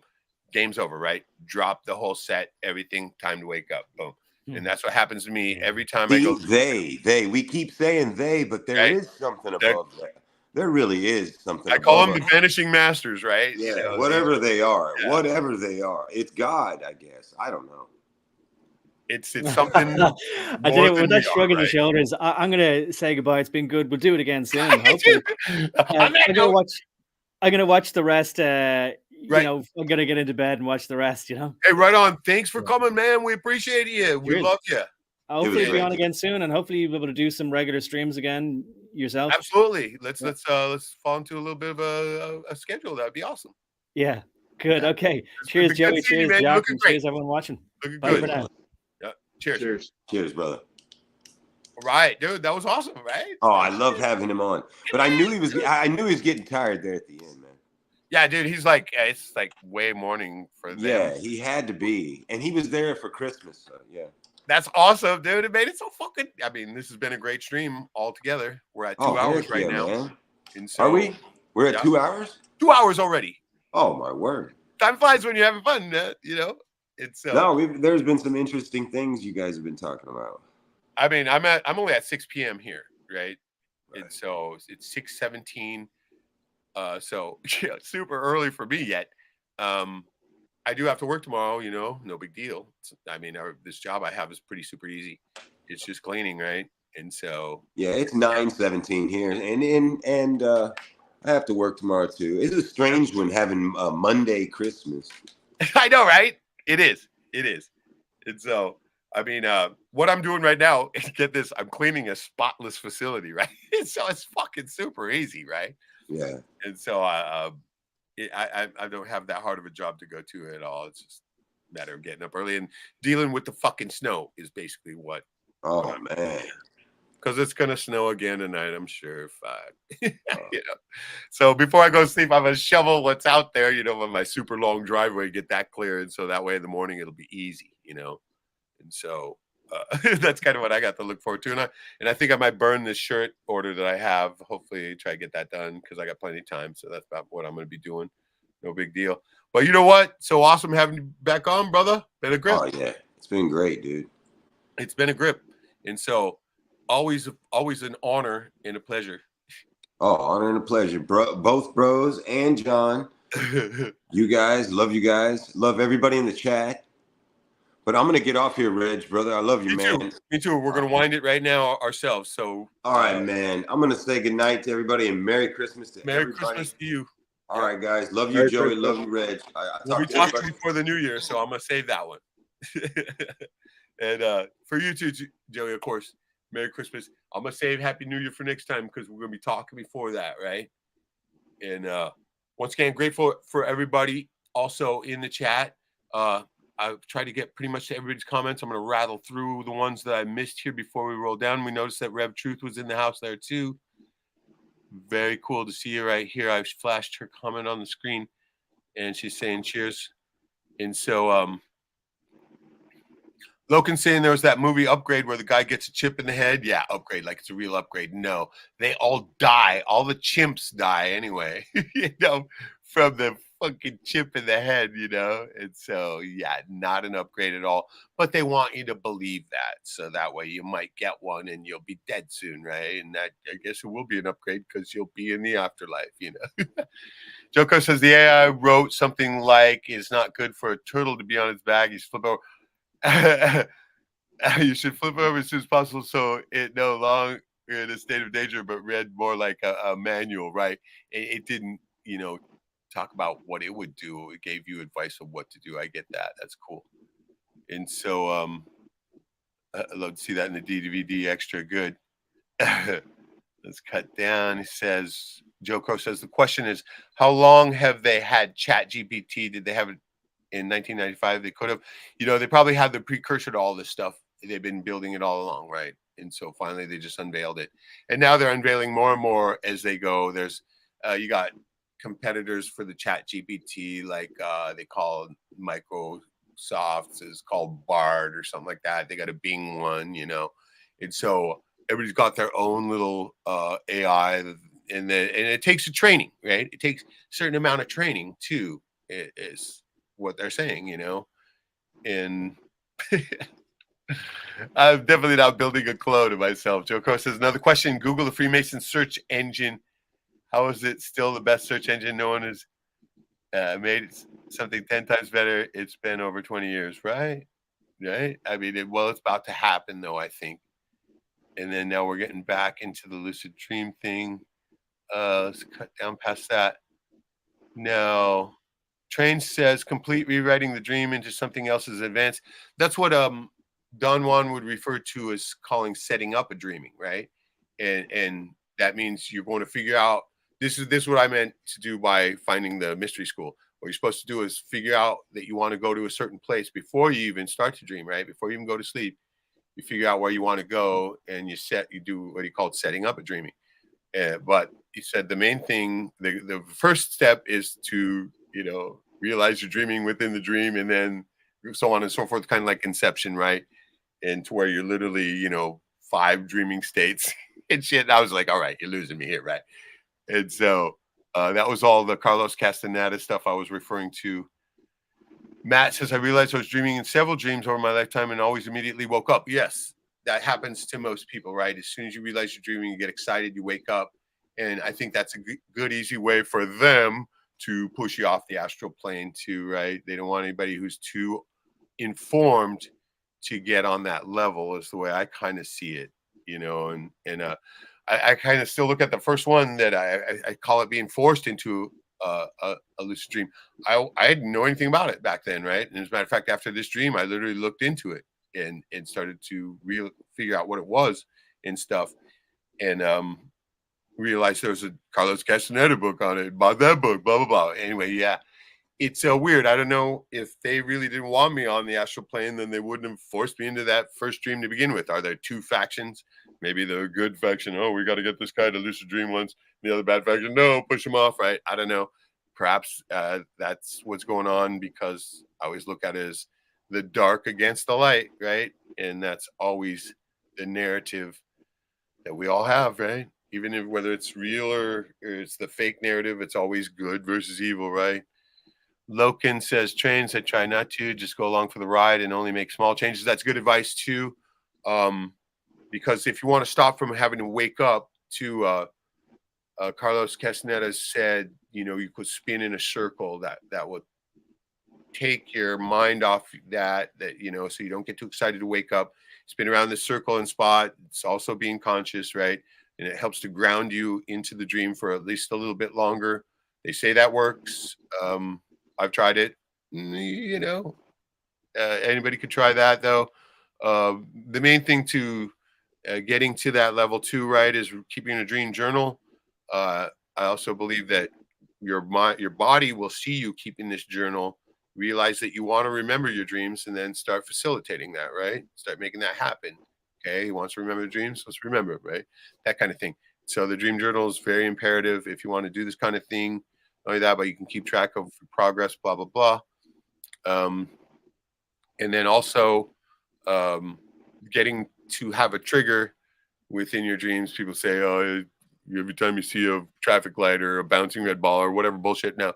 S1: game's over, right? Drop the whole set, everything, time to wake up, boom. And that's what happens to me every time I go.
S2: We keep saying they, but there is something above that. There really is something.
S1: I call them the vanishing masters, right?
S2: Yeah, you know, whatever they are, it's God, I guess. I don't know.
S1: It's something.
S7: I tell you, with that shrug of the shoulders, I'm gonna say goodbye. It's been good. We'll do it again soon. Hopefully. I'm gonna watch the rest. You know, I'm gonna get into bed and watch the rest. You know.
S1: Hey, right on. Thanks for coming, man. We appreciate you. We love you.
S7: Hopefully, you'll be on again soon, and hopefully, you'll be able to do some regular streams again yourself.
S1: Absolutely. Let's fall into a little bit of a schedule. That'd be awesome.
S7: Yeah. Good. Okay. Cheers, Joey. Cheers, Jack. And cheers, everyone watching.
S1: Looking
S7: Bye
S1: good.
S7: for now.
S1: Yeah. Cheers.
S2: Cheers, brother.
S1: All right, dude. That was awesome, right?
S2: Oh, I love having him on, but I knew he was getting tired there at the end, man.
S1: Yeah, dude. He's like, it's like way morning for them.
S2: Yeah, he had to be, and he was there for Christmas. So yeah.
S1: That's awesome, dude. It made it so fucking. I mean, this has been a great stream altogether. We're at 2 hours right now.
S2: Man.
S1: And so,
S2: are we? We're at 2 hours?
S1: 2 hours already.
S2: Oh my word!
S1: Time flies when you're having fun. You know, it's
S2: there's been some interesting things you guys have been talking about.
S1: I mean, I'm only at 6 p.m. here, right? And so it's 6:17. So yeah, super early for me yet. I do have to work tomorrow, you know, no big deal. I mean, this job I have is pretty super easy. It's just cleaning, right? And so
S2: yeah, it's 9:17 here, and I have to work tomorrow too. It's a strange one having Monday Christmas.
S1: I know, right? It is. And so, I mean, what I'm doing right now, get this, I'm cleaning a spotless facility, right? So it's fucking super easy, right?
S2: Yeah.
S1: And so I don't have that hard of a job to go to at all. It's just a matter of getting up early and dealing with the fucking snow is basically what.
S2: Oh, man.
S1: Because it's going to snow again tonight, I'm sure. You know? So before I go to sleep, I'm going to shovel what's out there, you know, on my super long driveway, get that cleared. So that way in the morning, it'll be easy, you know. And so that's kind of what I got to look forward to. And I think I might burn this shirt order that I have. Hopefully try to get that done because I got plenty of time. So that's about what I'm going to be doing. No big deal. But you know what? So awesome having you back on, brother. Been a grip.
S2: Oh, yeah. It's been great, dude.
S1: It's been a grip. And so always an honor and a pleasure.
S2: Oh, honor and a pleasure, bro. Both bros and John. You guys, love you guys. Love everybody in the chat. But I'm gonna get off here, Reg, brother. I love you, man.
S1: Me too. We're gonna wind it right now ourselves. So
S2: all right, man. I'm gonna say goodnight to everybody and Merry Christmas to everybody.
S1: Merry Christmas to you.
S2: All right, guys. Love you, Joey. Love you, Reg.
S1: We'll be talking before the new year, so I'm gonna save that one. And for you too, Joey, of course, Merry Christmas. I'm gonna save Happy New Year for next time because we're gonna be talking before that, right? And once again, grateful for everybody also in the chat. I've tried to get pretty much to everybody's comments. I'm gonna rattle through the ones that I missed here before we roll down. We noticed that Rev Truth was in the house there too. Very cool to see you right here. I've flashed her comment on the screen, and she's saying cheers. And so Logan's saying there was that movie Upgrade where the guy gets a chip in the head. Yeah, Upgrade, like it's a real upgrade. No, they all die. All the chimps die anyway, you know, from the fucking chip in the head, you know. And so, yeah, not an upgrade at all. But they want you to believe that. So that way you might get one and you'll be dead soon, right? And that, I guess it will be an upgrade because you'll be in the afterlife, you know. Joko says the AI wrote something like, it's not good for a turtle to be on its back. You flip over. You should flip over as soon as possible so it no longer in a state of danger, but read more like a manual, right? It didn't, you know, talk about what it would do. It gave you advice of what to do. I get that. That's cool. And so I'd love to see that in the DVD extra good. Let's cut down. He says, Joe Crow says, the question is, how long have they had ChatGPT? Did they have it in 1995? They could have, you know, they probably had the precursor to all this stuff. They've been building it all along, right? And so finally they just unveiled it. And now they're unveiling more and more as they go. There's, you got competitors for the ChatGPT, like they call Microsoft's is called Bard or something like that. They got a Bing one, you know. And so everybody's got their own little AI, and it takes a training, right? It takes a certain amount of training too, is what they're saying, you know. And I'm definitely not building a clone of myself. Joe Crow says, another question, Google the Freemason search engine. How is it still the best search engine? No one has made something 10 times better. It's been over 20 years, right? Right? I mean, it's about to happen, though, I think. And then now we're getting back into the lucid dream thing. Let's cut down past that. No. Train says, complete rewriting the dream into something else is advanced. That's what Don Juan would refer to as calling setting up a dreaming, right? And that means you're going to figure out, this is what I meant to do by finding the mystery school. What you're supposed to do is figure out that you want to go to a certain place before you even start to dream, right? Before you even go to sleep, you figure out where you want to go, and you do what he called setting up a dreaming. But he said the main thing, the first step is to, you know, realize you're dreaming within the dream, and then so on and so forth, kind of like Inception, right? And to where you're literally, you know, 5 dreaming states and shit. And I was like, all right, you're losing me here, right? And so that was all the Carlos Castaneda stuff I was referring to. Matt says, I realized I was dreaming in several dreams over my lifetime and always immediately woke up. Yes, that happens to most people, right? As soon as you realize you're dreaming, you get excited, you wake up. And I think that's a good, easy way for them to push you off the astral plane too, right? They don't want anybody who's too informed to get on that level, is the way I kind of see it, you know. And I kind of still look at the first one that I call it being forced into a lucid dream. I didn't know anything about it back then, right? And as a matter of fact, after this dream, I literally looked into it and started to figure out what it was and stuff, and realized there was a Carlos Castaneda book on it. Bought that book, blah blah blah. Anyway, yeah, it's weird. I don't know if they really didn't want me on the astral plane, then they wouldn't have forced me into that first dream to begin with. Are there 2 factions? Maybe the good faction, oh, we got to get this guy to lucid dream once. The other bad faction, no, push him off, right? I don't know. Perhaps that's what's going on, because I always look at it as the dark against the light, right? And that's always the narrative that we all have, right? Even if whether it's real or it's the fake narrative, it's always good versus evil, right? Loken says, trains, I try not to just go along for the ride and only make small changes. That's good advice too. Because if you want to stop from having to wake up to Carlos Castaneda said, you know, you could spin in a circle that would take your mind off that, you know, so you don't get too excited to wake up. Spin around the circle and spot. It's also being conscious, right? And it helps to ground you into the dream for at least a little bit longer. They say that works. I've tried it. You know, anybody could try that though. The main thing to getting to that level 2, right, is keeping a dream journal. I also believe that your body will see you keeping this journal, realize that you want to remember your dreams, and then start facilitating that, right? Start making that happen. Okay, he wants to remember the dreams, let's remember it, right? That kind of thing. So the dream journal is very imperative if you want to do this kind of thing. Not only that, but you can keep track of progress, blah, blah, blah. And then also getting to have a trigger within your dreams. People say, oh, every time you see a traffic light or a bouncing red ball or whatever bullshit. Now,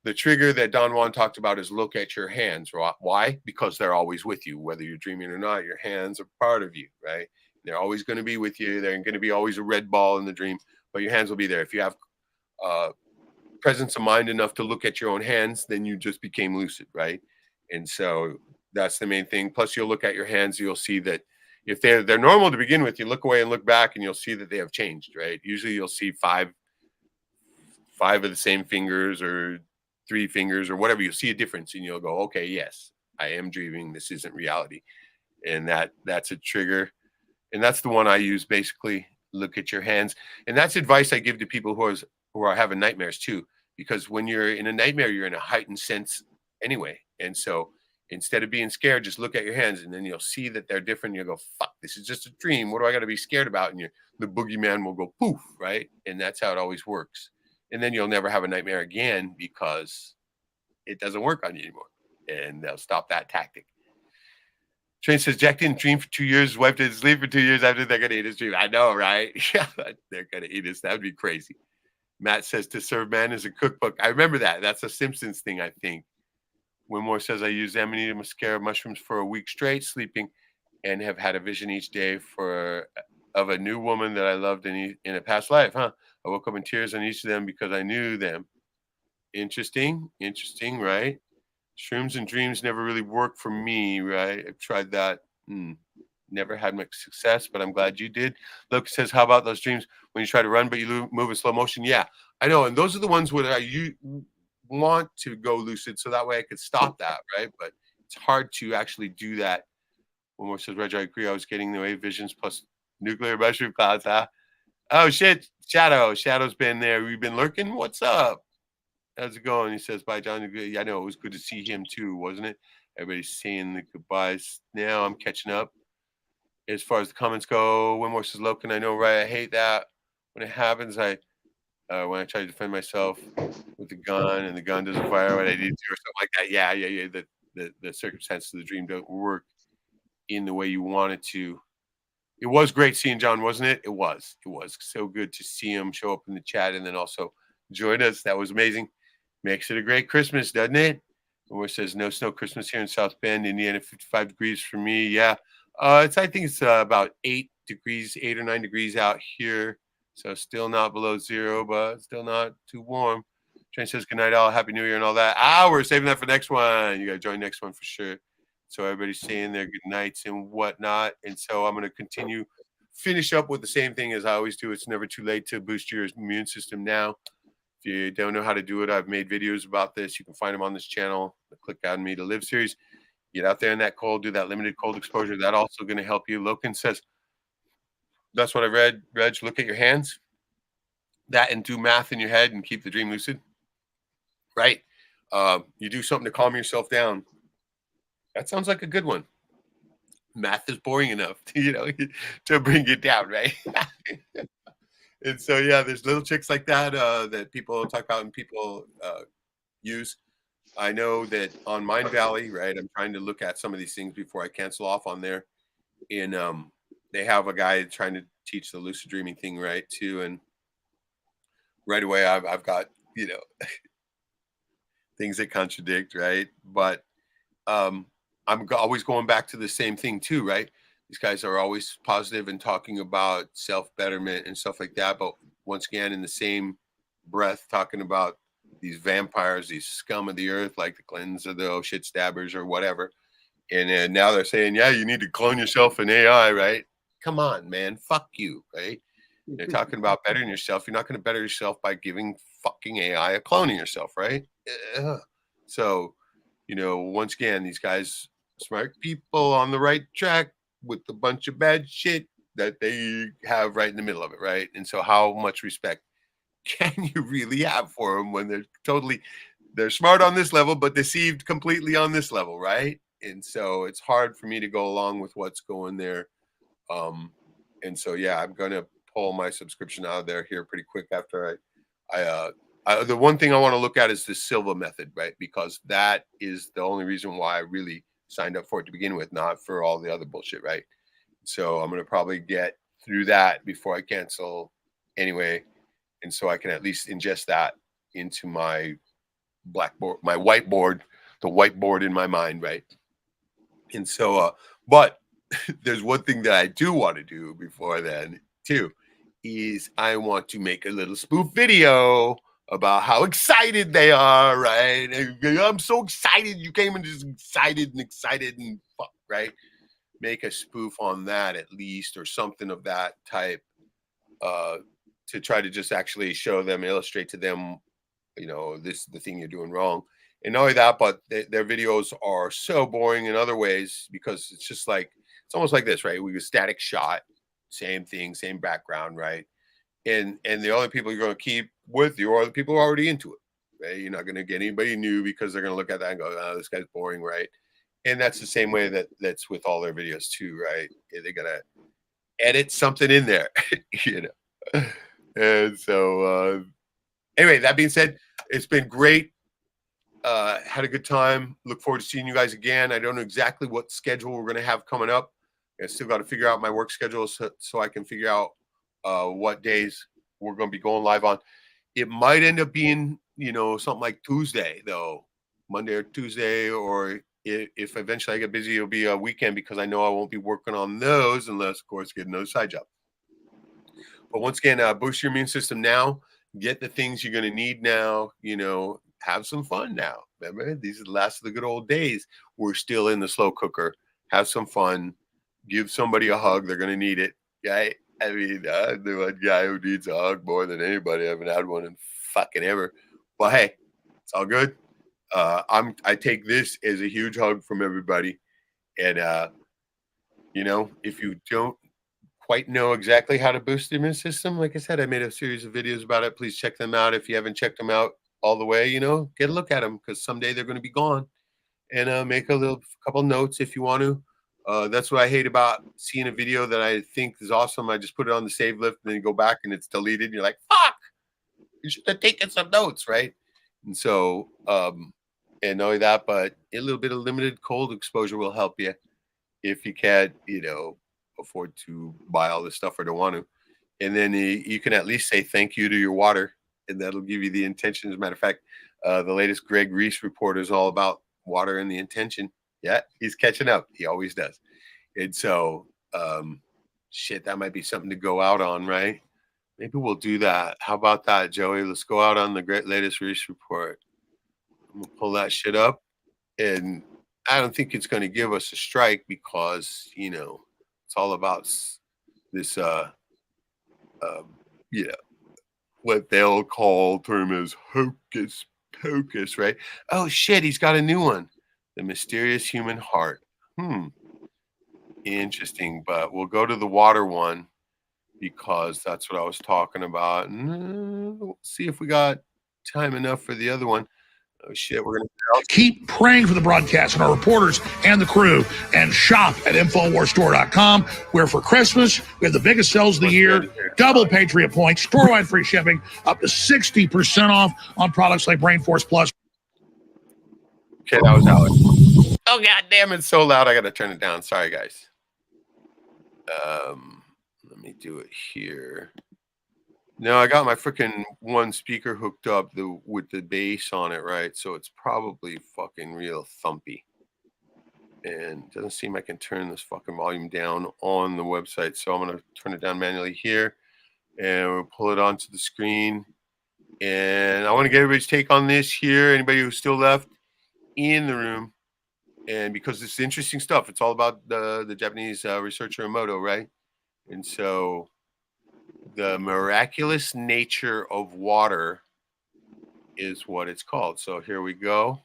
S1: the trigger that Don Juan talked about is look at your hands. Why? Because they're always with you. Whether you're dreaming or not, your hands are part of you, right? They're always going to be with you. They're going to be always a red ball in the dream, but your hands will be there. If you have presence of mind enough to look at your own hands, then you just became lucid, right? And so that's the main thing. Plus, you'll look at your hands, you'll see that if they're normal to begin with, you look away and look back, and you'll see that they have changed, right? Usually, you'll see five of the same fingers or 3 fingers or whatever. You'll see a difference, and you'll go, okay, yes, I am dreaming. This isn't reality, and that's a trigger, and that's the one I use basically. Look at your hands, and that's advice I give to people who are having nightmares too, because when you're in a nightmare, you're in a heightened sense anyway, and so instead of being scared, just look at your hands, and then you'll see that they're different. You'll go, fuck, this is just a dream. What do I got to be scared about? And the boogeyman will go poof, right? And that's how it always works. And then you'll never have a nightmare again because it doesn't work on you anymore. And they'll stop that tactic. Train says, Jack didn't dream for 2 years. His wife didn't sleep for 2 years after they're going to eat his dream. I know, right? Yeah, they're going to eat us. That would be crazy. Matt says, to serve man is a cookbook. I remember that. That's a Simpsons thing, I think. Winmore says, I use amanita muscaria mushrooms for a week straight, sleeping, and have had a vision each day of a new woman that I loved in a past life. I woke up in tears on each of them because I knew them. Interesting, right? Shrooms and dreams never really worked for me, right? I've tried that. Never had much success, but I'm glad you did. Look, says, how about those dreams when you try to run, but you move in slow motion? Yeah, I know. And those are the ones where you want to go lucid, so that way I could stop that, right? But it's hard to actually do that. One more says, Reg, I agree. I was getting the wave visions plus nuclear mushroom clouds, huh? Oh, shit. Shadow's been there. We've been lurking. What's up? How's it going? He says, bye, John. I know. It was good to see him, too, wasn't it? Everybody's saying the goodbyes. Now I'm catching up. As far as the comments go, Winmore says, Loken, I know, right? I hate that. When it happens, when I try to defend myself with the gun and the gun doesn't fire what I need to or something like that. Yeah. The circumstances of the dream don't work in the way you want it to. It was great seeing John, wasn't it? It was so good to see him show up in the chat and then also join us. That was amazing. Makes it a great Christmas, doesn't it? Where says no snow Christmas here in South Bend, Indiana, 55 degrees for me. Yeah. I think it's about 8 or 9 degrees out here. So still not below 0, but still not too warm. Train says, good night, all. Happy New Year and all that. We're saving that for next one. You got to join next one for sure. So everybody's saying their good nights and whatnot. And so I'm going to finish up with the same thing as I always do. It's never too late to boost your immune system now. If you don't know how to do it, I've made videos about this. You can find them on this channel. The Click On Me to Live series. Get out there in that cold, do that limited cold exposure. That's also going to help you. Loken says, that's what I read. Reg, look at your hands. That and do math in your head and keep the dream lucid. Right? You do something to calm yourself down. That sounds like a good one. Math is boring enough, to bring it down, right? And so, yeah, there's little tricks like that that people talk about and people use. I know that on Mind Valley, right, I'm trying to look at some of these things before I cancel off on there. And they have a guy trying to teach the lucid dreaming thing, right, too. And right away, I've got, things that contradict, right? But I'm always going back to the same thing, too, right? These guys are always positive and talking about self-betterment and stuff like that. But once again in the same breath talking about these vampires, these scum of the earth, like the Clintons or the shit stabbers or whatever. And now they're saying, yeah, you need to clone yourself in AI, right? Come on, man. Fuck you, right? They're talking about bettering yourself. You're not going to better yourself by giving fucking AI a clone of yourself, right? So, once again, these guys, smart people on the right track with a bunch of bad shit that they have right in the middle of it, right? And so how much respect can you really have for them when they're smart on this level, but deceived completely on this level, right? And so it's hard for me to go along with what's going there. And so, yeah, I'm going to pull my subscription out of there here pretty quick after the one thing I want to look at is the Silva method, right? Because that is the only reason why I really signed up for it to begin with, not for all the other bullshit, right? So I'm going to probably get through that before I cancel anyway. And so I can at least ingest that into my blackboard, my whiteboard, the whiteboard in my mind, right? And so, but there's one thing that I do want to do before then too, is I want to make a little spoof video about how excited they are, right? I'm so excited. You came in just excited and fuck, right? Make a spoof on that at least, or something of that type, to try to just actually show them, illustrate to them, this is the thing you're doing wrong. And not only that, but their videos are so boring in other ways because it's just like, it's almost like this, right? We get a static shot, same thing, same background, right? And the only people you're going to keep with you are the people who are already into it, right? You're not going to get anybody new because they're going to look at that and go, oh, this guy's boring, right? And that's the same way that's with all their videos too, right? They're going to edit something in there, And so, anyway, that being said, it's been great. Had a good time. Look forward to seeing you guys again. I don't know exactly what schedule we're going to have coming up. I still got to figure out my work schedule so I can figure out what days we're going to be going live on. It might end up being, something like Tuesday, though, Monday or Tuesday, or if eventually I get busy, it'll be a weekend because I know I won't be working on those unless, of course, get another side job. But once again, boost your immune system now. Get the things you're going to need now, have some fun now. Remember, these are the last of the good old days. We're still in the slow cooker. Have some fun. Give somebody a hug. They're going to need it. Okay? I mean, I'm the one guy who needs a hug more than anybody. I haven't had one in fucking ever. But hey, it's all good. I take this as a huge hug from everybody. And, if you don't quite know exactly how to boost the immune system, like I said, I made a series of videos about it. Please check them out. If you haven't checked them out all the way, get a look at them because someday they're going to be gone. And make a couple notes if you want to. That's what I hate about seeing a video that I think is awesome. I just put it on the save list and then you go back and it's deleted. And you're like, fuck, you should have taken some notes, right? And so, and not only that, but a little bit of limited cold exposure will help you if you can't, afford to buy all this stuff or don't want to. And then you can at least say thank you to your water, and that'll give you the intention. As a matter of fact, the latest Greg Reese report is all about water and the intention. Yeah, he's catching up. He always does. And so, shit, that might be something to go out on, right? Maybe we'll do that. How about that, Joey? Let's go out on the latest Reese report. I'm going to pull that shit up. And I don't think it's going to give us a strike because, it's all about this, what they'll call term as hocus pocus, right? Oh, shit, he's got a new one. The Mysterious Human Heart. Interesting, but we'll go to the water one because that's what I was talking about. And we'll see if we got time enough for the other one. Oh, shit, we're going to
S8: keep praying for the broadcast and our reporters and the crew, and shop at InfoWarsStore.com, where for Christmas, we have the biggest sales of the year, double Patriot points, store-wide free shipping, up to 60% off on products like Brain Force Plus.
S1: Okay, that was Alex. Oh, god damn, it's so loud. I got to turn it down. Sorry, guys. Let me do it here. No, I got my freaking one speaker hooked up with the bass on it, right? So it's probably fucking real thumpy. And it doesn't seem I can turn this fucking volume down on the website. So I'm going to turn it down manually here. and we'll pull it onto the screen. And I want to get everybody's take on this here. Anybody who's still left in the room, and because it's interesting stuff. It's all about the Japanese researcher Emoto, right? And so the miraculous nature of water is what it's called. So here we go.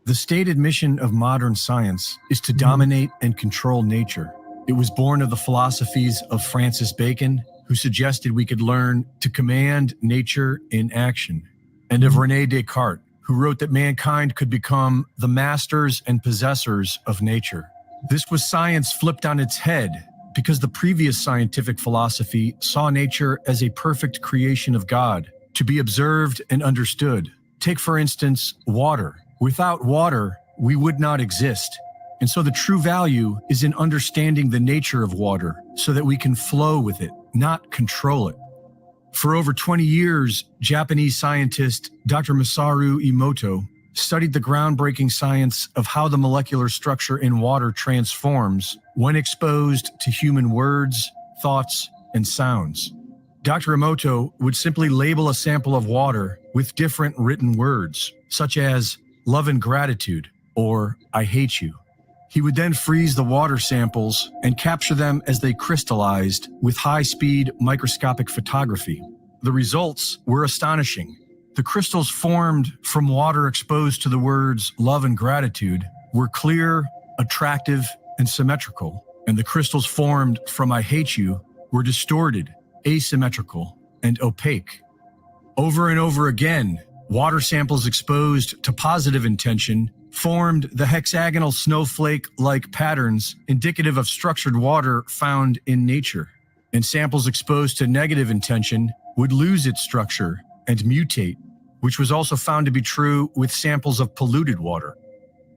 S9: The stated mission of modern science is to dominate and control nature. It was born of the philosophies of Francis Bacon, who suggested we could learn to command nature in action, and of René Descartes, who wrote that mankind could become the masters and possessors of nature. This was science flipped on its head, because the previous scientific philosophy saw nature as a perfect creation of God, to be observed and understood. Take, for instance, water. Without water, we would not exist. And so the true value is in understanding the nature of water so that we can flow with it, not control it. For over 20 years, Japanese scientist Dr. Masaru Emoto studied the groundbreaking science of how the molecular structure in water transforms when exposed to human words, thoughts, and sounds. Dr. Emoto would simply label a sample of water with different written words, such as love and gratitude, or I hate you. He would then freeze the water samples and capture them as they crystallized with high-speed microscopic photography. The results were astonishing. The crystals formed from water exposed to the words love and gratitude were clear, attractive, and symmetrical. And the crystals formed from I hate you were distorted, asymmetrical, and opaque. Over and over again, water samples exposed to positive intention formed the hexagonal snowflake-like patterns indicative of structured water found in nature. And samples exposed to negative intention would lose its structure and mutate, which was also found to be true with samples of polluted water.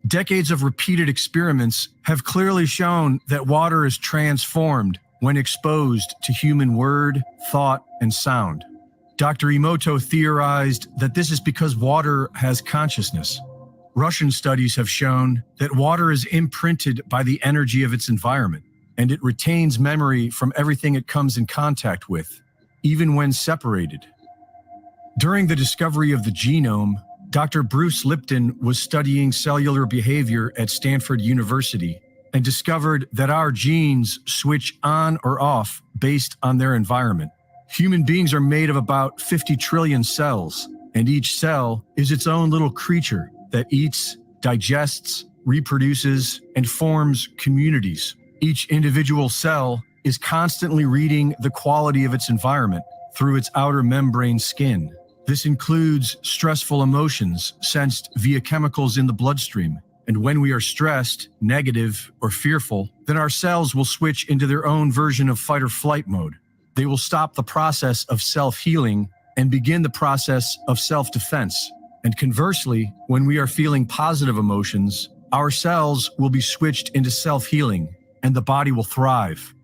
S9: Decades of repeated experiments have clearly shown that water is transformed when exposed to human word, thought, and sound. Dr. Emoto theorized that this is because water has consciousness. Russian studies have shown that water is imprinted by the energy of its environment, and it retains memory from everything it comes in contact with, even when separated. During the discovery of the genome, Dr. Bruce Lipton was studying cellular behavior at Stanford University and discovered that our genes switch on or off based on their environment. Human beings are made of about 50 trillion cells, and each cell is its own little creature that eats, digests, reproduces, and forms communities. Each individual cell is constantly reading the quality of its environment through its outer membrane skin. This includes stressful emotions sensed via chemicals in the bloodstream. And when we are stressed, negative, or fearful, then our cells will switch into their own version of fight or flight mode. They will stop the process of self-healing and begin the process of self-defense. And conversely, when we are feeling positive emotions, our cells will be switched into self-healing and the body will thrive.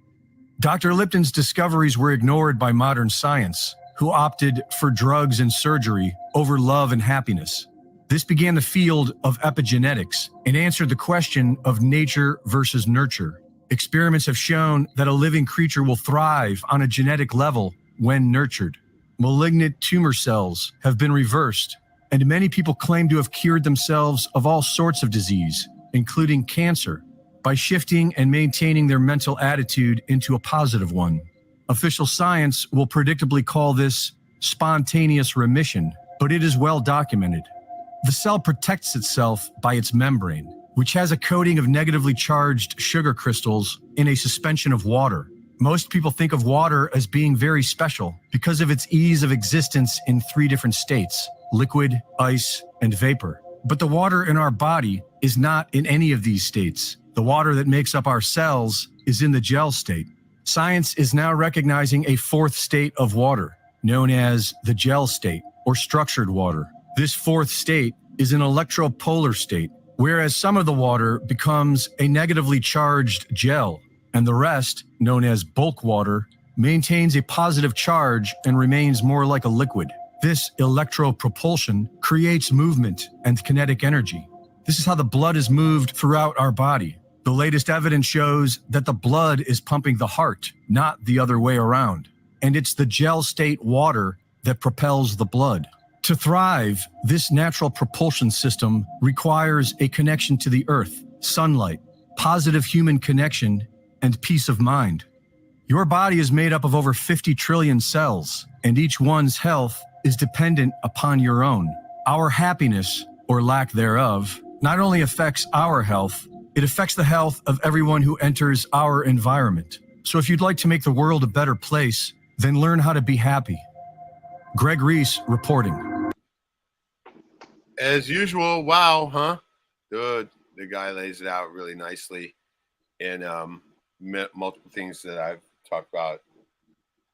S9: Dr. Lipton's discoveries were ignored by modern science, who opted for drugs and surgery over love and happiness. This began the field of epigenetics and answered the question of nature versus nurture. Experiments have shown that a living creature will thrive on a genetic level when nurtured. Malignant tumor cells have been reversed, and many people claim to have cured themselves of all sorts of disease, including cancer, by shifting and maintaining their mental attitude into a positive one. Official science will predictably call this spontaneous remission, but it is well documented. The cell protects itself by its membrane, which has a coating of negatively charged sugar crystals in a suspension of water. Most people think of water as being very special because of its ease of existence in 3 different states: liquid, ice, and vapor. But the water in our body is not in any of these states. The water that makes up our cells is in the gel state. Science is now recognizing a 4th state of water, known as the gel state, or structured water. This 4th state is an electropolar state, whereas some of the water becomes a negatively charged gel, and the rest, known as bulk water, maintains a positive charge and remains more like a liquid. This electropropulsion creates movement and kinetic energy. This is how the blood is moved throughout our body. The latest evidence shows that the blood is pumping the heart, not the other way around. And it's the gel state water that propels the blood. To thrive, this natural propulsion system requires a connection to the earth, sunlight, positive human connection, and peace of mind. Your body is made up of over 50 trillion cells, and each one's health is dependent upon your own. Our happiness, or lack thereof, not only affects our health, it affects the health of everyone who enters our environment. So if you'd like to make the world a better place, then learn how to be happy. Greg Reese reporting.
S1: As usual, wow, huh? Good. The guy lays it out really nicely. And multiple things that I've talked about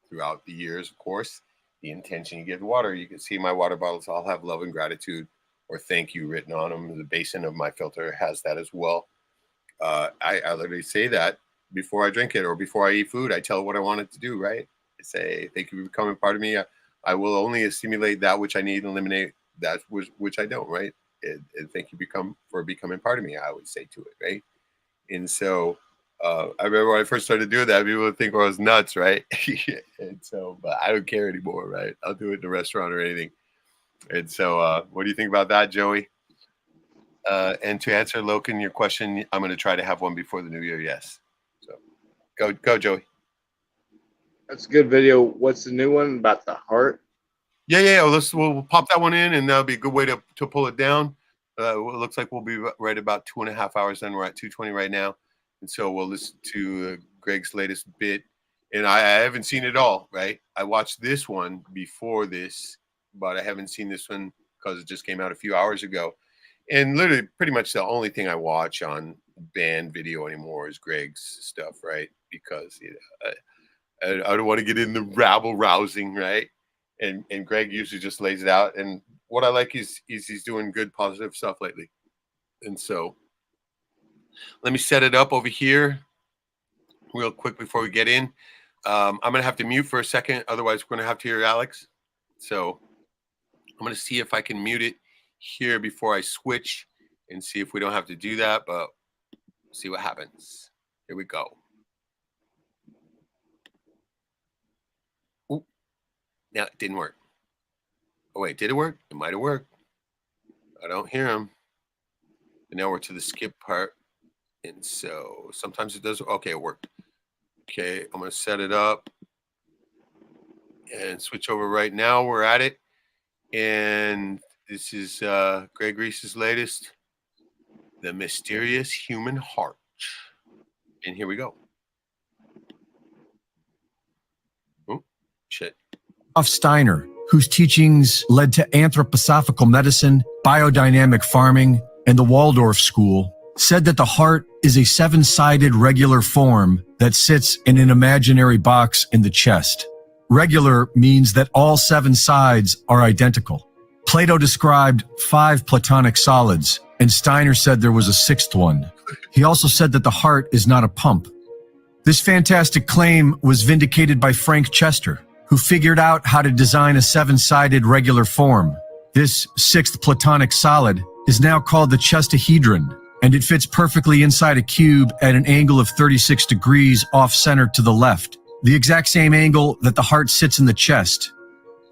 S1: throughout the years, of course. The intention you give water. You can see my water bottles all have love and gratitude or thank you written on them. The basin of my filter has that as well. I literally say that before I drink it or before I eat food. I tell it what I want it to do, right? I say, thank you for becoming part of me. I will only assimilate that which I need and eliminate that which I don't, right? And thank you for becoming part of me, I would say to it, right? And so I remember when I first started doing that, people would think I was nuts, right? And so, but I don't care anymore, right? I'll do it in a restaurant or anything. And so what do you think about that, Joey? And to answer, Loken, your question, I'm going to try to have one before the new year, yes. So go, Joey.
S3: That's a good video. What's the new one about the heart?
S1: Yeah. We'll pop that one in, and that'll be a good way to pull it down. It looks like we'll be right about 2.5 hours then. We're at 2:20 right now. And so we'll listen to Greg's latest bit. And I haven't seen it all, right? I watched this one before this, but I haven't seen this one because it just came out a few hours ago. And literally pretty much the only thing I watch on band video anymore is Greg's stuff, right? Because I don't want to get in the rabble-rousing, right? And Greg usually just lays it out. And what I like is he's doing good, positive stuff lately. And so let me set it up over here real quick before we get in. I'm going to have to mute for a second. Otherwise, we're going to have to hear Alex. So I'm going to see if I can mute it here before I switch and see if we don't have to do that. But see what happens. Here we go. Ooh. Now it didn't work. Oh, wait, did it work? It might have worked. I don't hear him. And now we're to the skip part. And so sometimes it does. Okay, it worked. Okay, I'm going to set it up and switch over right now. We're at it. And this is Greg Reese's latest, The Mysterious Human Heart. And here we go. Oh, shit.
S9: Steiner, whose teachings led to anthroposophical medicine, biodynamic farming, and the Waldorf School, said that the heart is a 7-sided regular form that sits in an imaginary box in the chest. Regular means that all 7 sides are identical. Plato described 5 platonic solids, and Steiner said there was a 6th one. He also said that the heart is not a pump. This fantastic claim was vindicated by Frank Chester, who figured out how to design a 7-sided regular form. This 6th platonic solid is now called the chestahedron, and it fits perfectly inside a cube at an angle of 36 degrees off-center to the left, the exact same angle that the heart sits in the chest.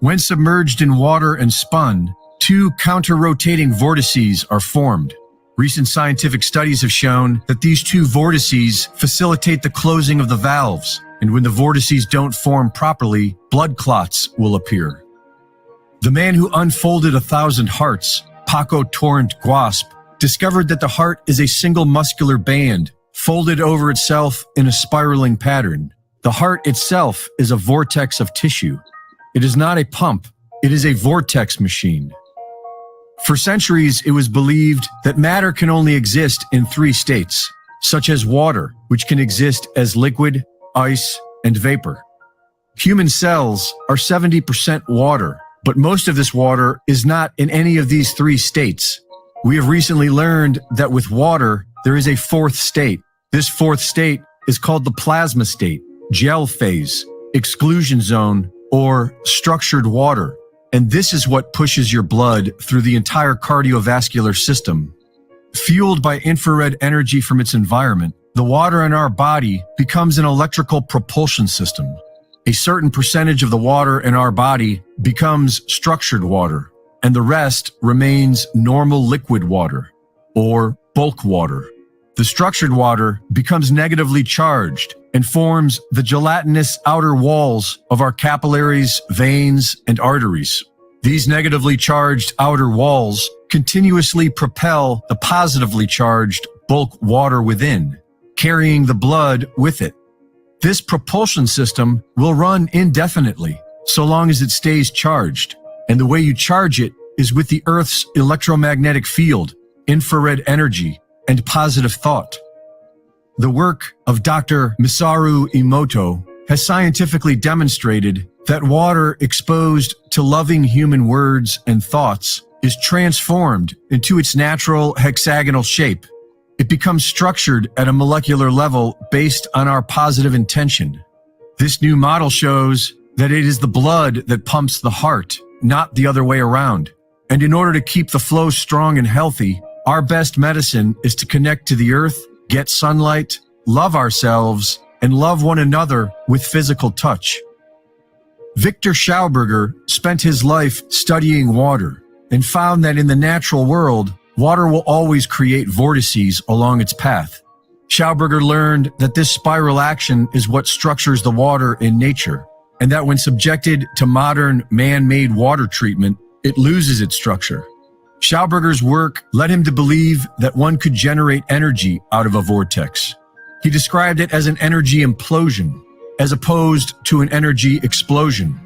S9: When submerged in water and spun, 2 counter-rotating vortices are formed. Recent scientific studies have shown that these 2 vortices facilitate the closing of the valves, and when the vortices don't form properly, blood clots will appear. The man who unfolded 1,000 hearts, Paco Torrent Guasp, discovered that the heart is a single muscular band, folded over itself in a spiraling pattern. The heart itself is a vortex of tissue. It is not a pump, it is a vortex machine. For centuries, it was believed that matter can only exist in 3 states, such as water, which can exist as liquid, ice, and vapor. Human cells are 70% water, but most of this water is not in any of these 3 states. We have recently learned that with water, there is a 4th state. This 4th state is called the plasma state, gel phase, exclusion zone, or structured water. And this is what pushes your blood through the entire cardiovascular system. fueled by infrared energy from its environment, the water in our body becomes an electrical propulsion system. A certain percentage of the water in our body becomes structured water, and the rest remains normal liquid water, or bulk water. The structured water becomes negatively charged and forms the gelatinous outer walls of our capillaries, veins, and arteries. These negatively charged outer walls continuously propel the positively charged bulk water within, carrying the blood with it. This propulsion system will run indefinitely, so long as it stays charged. And the way you charge it is with the Earth's electromagnetic field, infrared energy, and positive thought. The work of Dr. Masaru Emoto has scientifically demonstrated that water exposed to loving human words and thoughts is transformed into its natural hexagonal shape. It becomes structured at a molecular level based on our positive intention. This new model shows that it is the blood that pumps the heart, not the other way around. And in order to keep the flow strong and healthy, our best medicine is to connect to the earth, get sunlight, love ourselves, and love one another with physical touch. Victor Schauberger spent his life studying water and found that in the natural world, water will always create vortices along its path. Schauberger learned that this spiral action is what structures the water in nature, and that when subjected to modern man-made water treatment, it loses its structure. Schauberger's work led him to believe that one could generate energy out of a vortex. He described it as an energy implosion, as opposed to an energy explosion.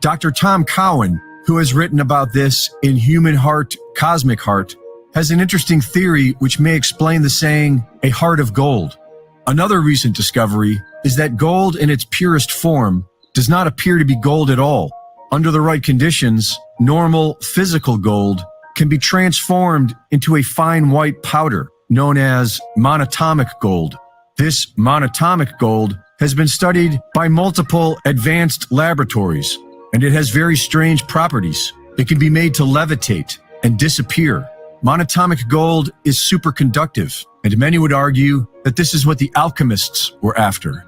S9: Dr. Tom Cowan, who has written about this in Human Heart, Cosmic Heart, has an interesting theory which may explain the saying, a heart of gold. Another recent discovery is that gold in its purest form does not appear to be gold at all. Under the right conditions, normal physical gold can be transformed into a fine white powder known as monatomic gold. This monatomic gold has been studied by multiple advanced laboratories, and it has very strange properties. It can be made to levitate and disappear. Monatomic gold is superconductive, and many would argue that this is what the alchemists were after.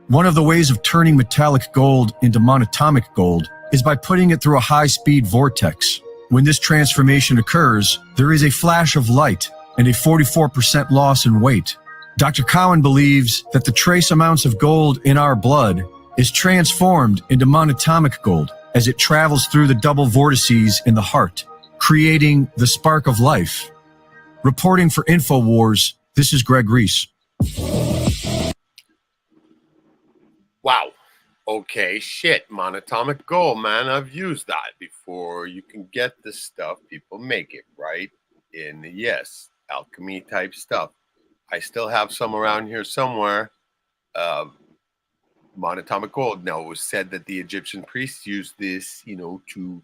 S9: One of the ways of turning metallic gold into monatomic gold is by putting it through a high-speed vortex. When this transformation occurs, there is a flash of light and a 44% loss in weight. Dr. Cowan believes that the trace amounts of gold in our blood is transformed into monatomic gold as it travels through the double vortices in the heart, creating the spark of life. Reporting for InfoWars, this is Greg Reese.
S1: Wow. Okay, shit. Monatomic gold, man. I've used that before. You can get the stuff. People make it, right? In, yes, alchemy type stuff. I still have some around here somewhere. Monatomic gold. Now, it was said that the Egyptian priests used this, to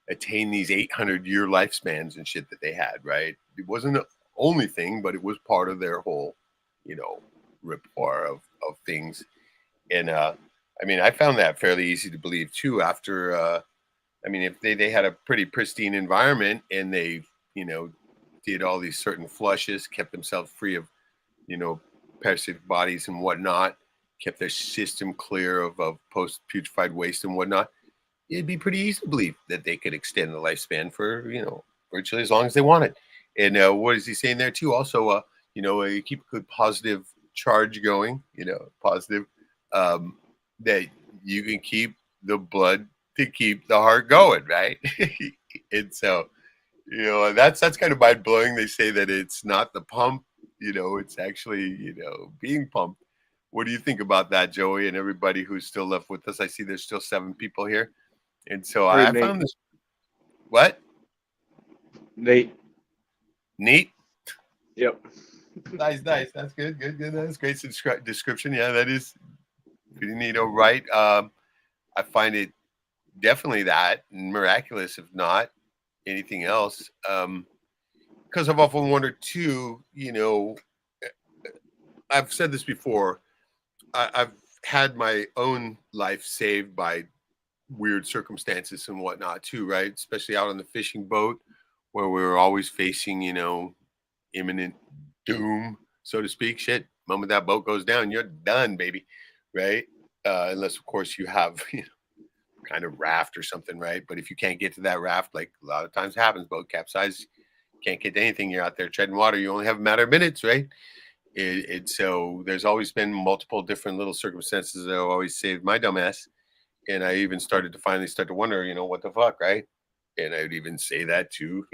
S1: attain these 800-year lifespans and shit that they had, right? It wasn't the only thing, but it was part of their whole, repertoire of things. And, I found that fairly easy to believe, too, after, if they had a pretty pristine environment and they, did all these certain flushes, kept themselves free of, parasitic bodies and whatnot, kept their system clear of post-putrefied waste and whatnot, it'd be pretty easy to believe that they could extend the lifespan for, virtually as long as they wanted. And what is he saying there, too? Also, you keep a good positive charge going, positive, that you can keep the blood to keep the heart going, right? And so, that's kind of mind-blowing. They say that it's not the pump, it's actually, being pumped. What do you think about that, Joey, and everybody who's still left with us? I see there's still 7 people here. And so I found this. What?
S3: Nate. Yep.
S1: Nice. That's good. That's great description. Yeah, that is pretty neat. Right. I find it definitely that miraculous, if not anything else. Because I've often wondered too, I've said this before, I've had my own life saved by weird circumstances and whatnot too, right? Especially out on the fishing boat where we were always facing, imminent doom, so to speak. Shit, moment that boat goes down, you're done, baby, right? Unless of course you have kind of raft or something, right? But if you can't get to that raft, like a lot of times happens, boat capsize, can't get to anything. You're out there treading water. You only have a matter of minutes, right? So there's always been multiple different little circumstances that have always saved my dumb ass. And I even started to finally start to wonder, what the fuck, right? And I would even say that to,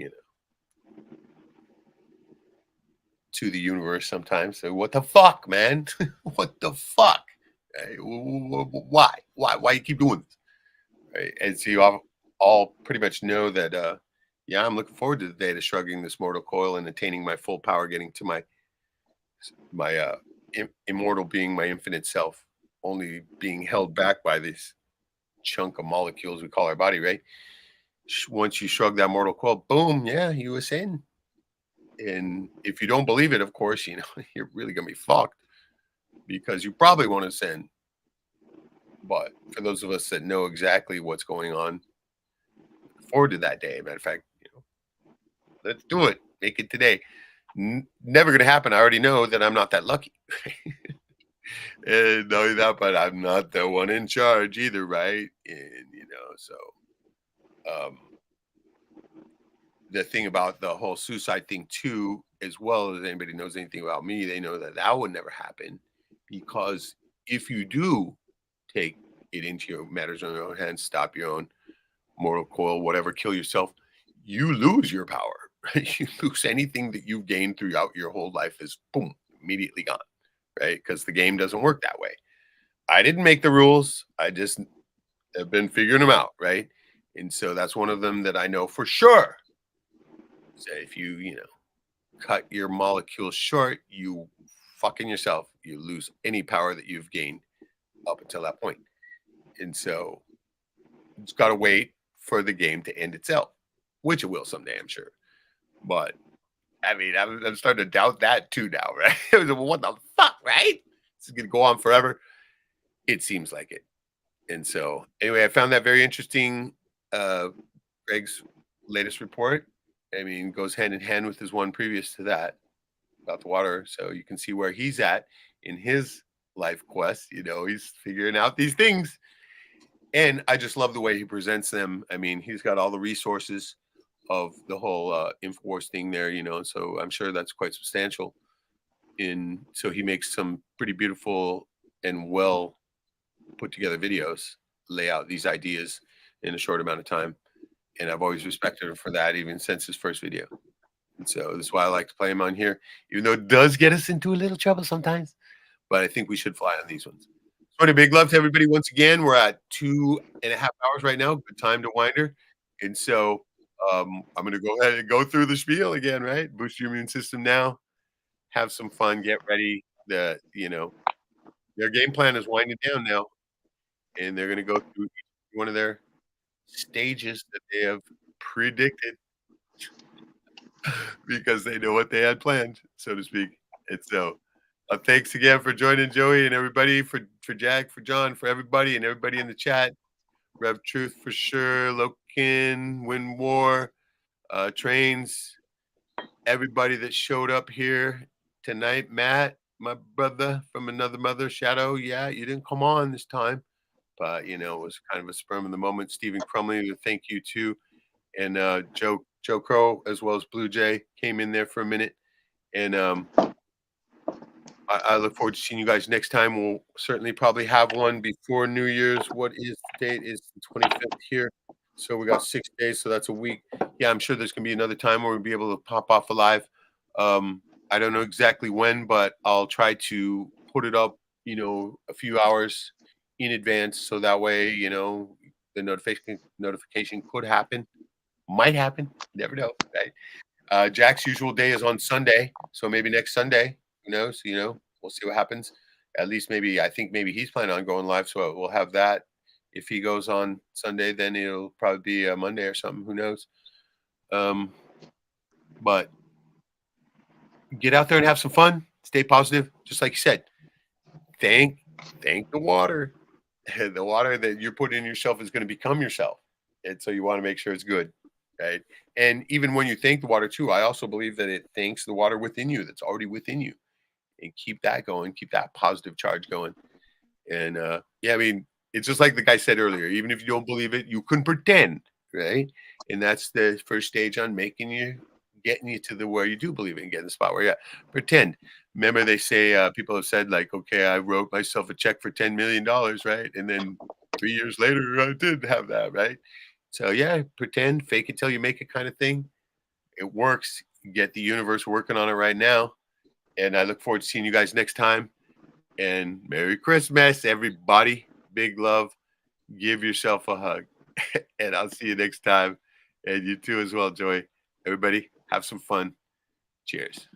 S1: to the universe sometimes. So what the fuck, man? What the fuck? Right? Why you keep doing this? Right? And so you all pretty much know that, I'm looking forward to the day to shrugging this mortal coil and attaining my full power, getting to my immortal being, my infinite self, only being held back by this chunk of molecules we call our body, right? Once you shrug that mortal coil, boom, you ascend. And if you don't believe it, of course, you're really gonna be fucked, because you probably won't ascend. But for those of us that know exactly what's going on, look forward to that day. Matter of fact, let's do it. Make it today. Never going to happen. I already know that I'm not that lucky. And not only that, but I'm not the one in charge either, right? And so the thing about the whole suicide thing too, as well as anybody knows anything about me, they know that would never happen, because if you do take it into your matters on your own hands, stop your own mortal coil, whatever, kill yourself, you lose your power. You lose anything that you've gained throughout your whole life is boom, immediately gone, right? Because the game doesn't work that way. I didn't make the rules. I just have been figuring them out, right? And so that's one of them that I know for sure. So if you, cut your molecules short, you fucking yourself. You lose any power that you've gained up until that point. And so it's got to wait for the game to end itself, which it will someday, I'm sure. But I mean, I'm starting to doubt that too now, right? What the fuck, right? This is going to go on forever. It seems like it. And so anyway, I found that very interesting. Greg's latest report, I mean, goes hand in hand with his one previous to that about the water. So you can see where he's at in his life quest. He's figuring out these things. And I just love the way he presents them. I mean, he's got all the resources of the whole InfoWars thing there, so I'm sure that's quite substantial. So he makes some pretty beautiful and well put together videos, lay out these ideas in a short amount of time. And I've always respected him for that, even since his first video. And so that's why I like to play him on here, even though it does get us into a little trouble sometimes. But I think we should fly on these ones. So a big love to everybody once again. We're at 2.5 hours right now. Good time to winder. And so I'm going to go ahead and go through the spiel again, right? Boost your immune system now. Have some fun. Get ready. Their game plan is winding down now. And they're going to go through one of their stages that they have predicted because they know what they had planned, so to speak. And so thanks again for joining Joey and everybody, for Jack, for John, for everybody, and everybody in the chat. Rev Truth for sure, Lokin, Win War, Trains, everybody that showed up here tonight. Matt, my brother from another mother, Shadow. Yeah, you didn't come on this time, but it was kind of a sperm of the moment. Stephen Crumley, thank you too, and Joe Crow as well as Blue Jay came in there for a minute, and I look forward to seeing you guys next time. We'll certainly probably have one before New Year's. What is the date? It's the 25th here. So we got 6 days. So that's a week. Yeah, I'm sure there's going to be another time where we'll be able to pop off a live. I don't know exactly when, but I'll try to put it up, a few hours in advance. So that way, the notification could happen. Might happen. Never know, right? Jack's usual day is on Sunday. So maybe next Sunday. Who knows? We'll see what happens. At least I think maybe he's planning on going live, so we'll have that. If he goes on Sunday, then it'll probably be a Monday or something. Who knows? But get out there and have some fun. Stay positive, just like you said. Thank the water. The water that you're putting in yourself is going to become yourself, and so you want to make sure it's good. right? And even when you thank the water too, I also believe that it thanks the water within you that's already within you, and keep that going, keep that positive charge going. And yeah, I mean, it's just like the guy said earlier, even if you don't believe it, you can pretend, right? And that's the first stage on getting you to the where you do believe it and getting the spot where you pretend. Remember, they say people have said like, okay, I wrote myself a check for $10 million, right? And then 3 years later, I did have that, right? So yeah, pretend, fake it till you make it kind of thing. It works. Get the universe working on it right now. And I look forward to seeing you guys next time. And Merry Christmas, everybody. Big love. Give yourself a hug. And I'll see you next time. And you too as well, Joy. Everybody, have some fun. Cheers.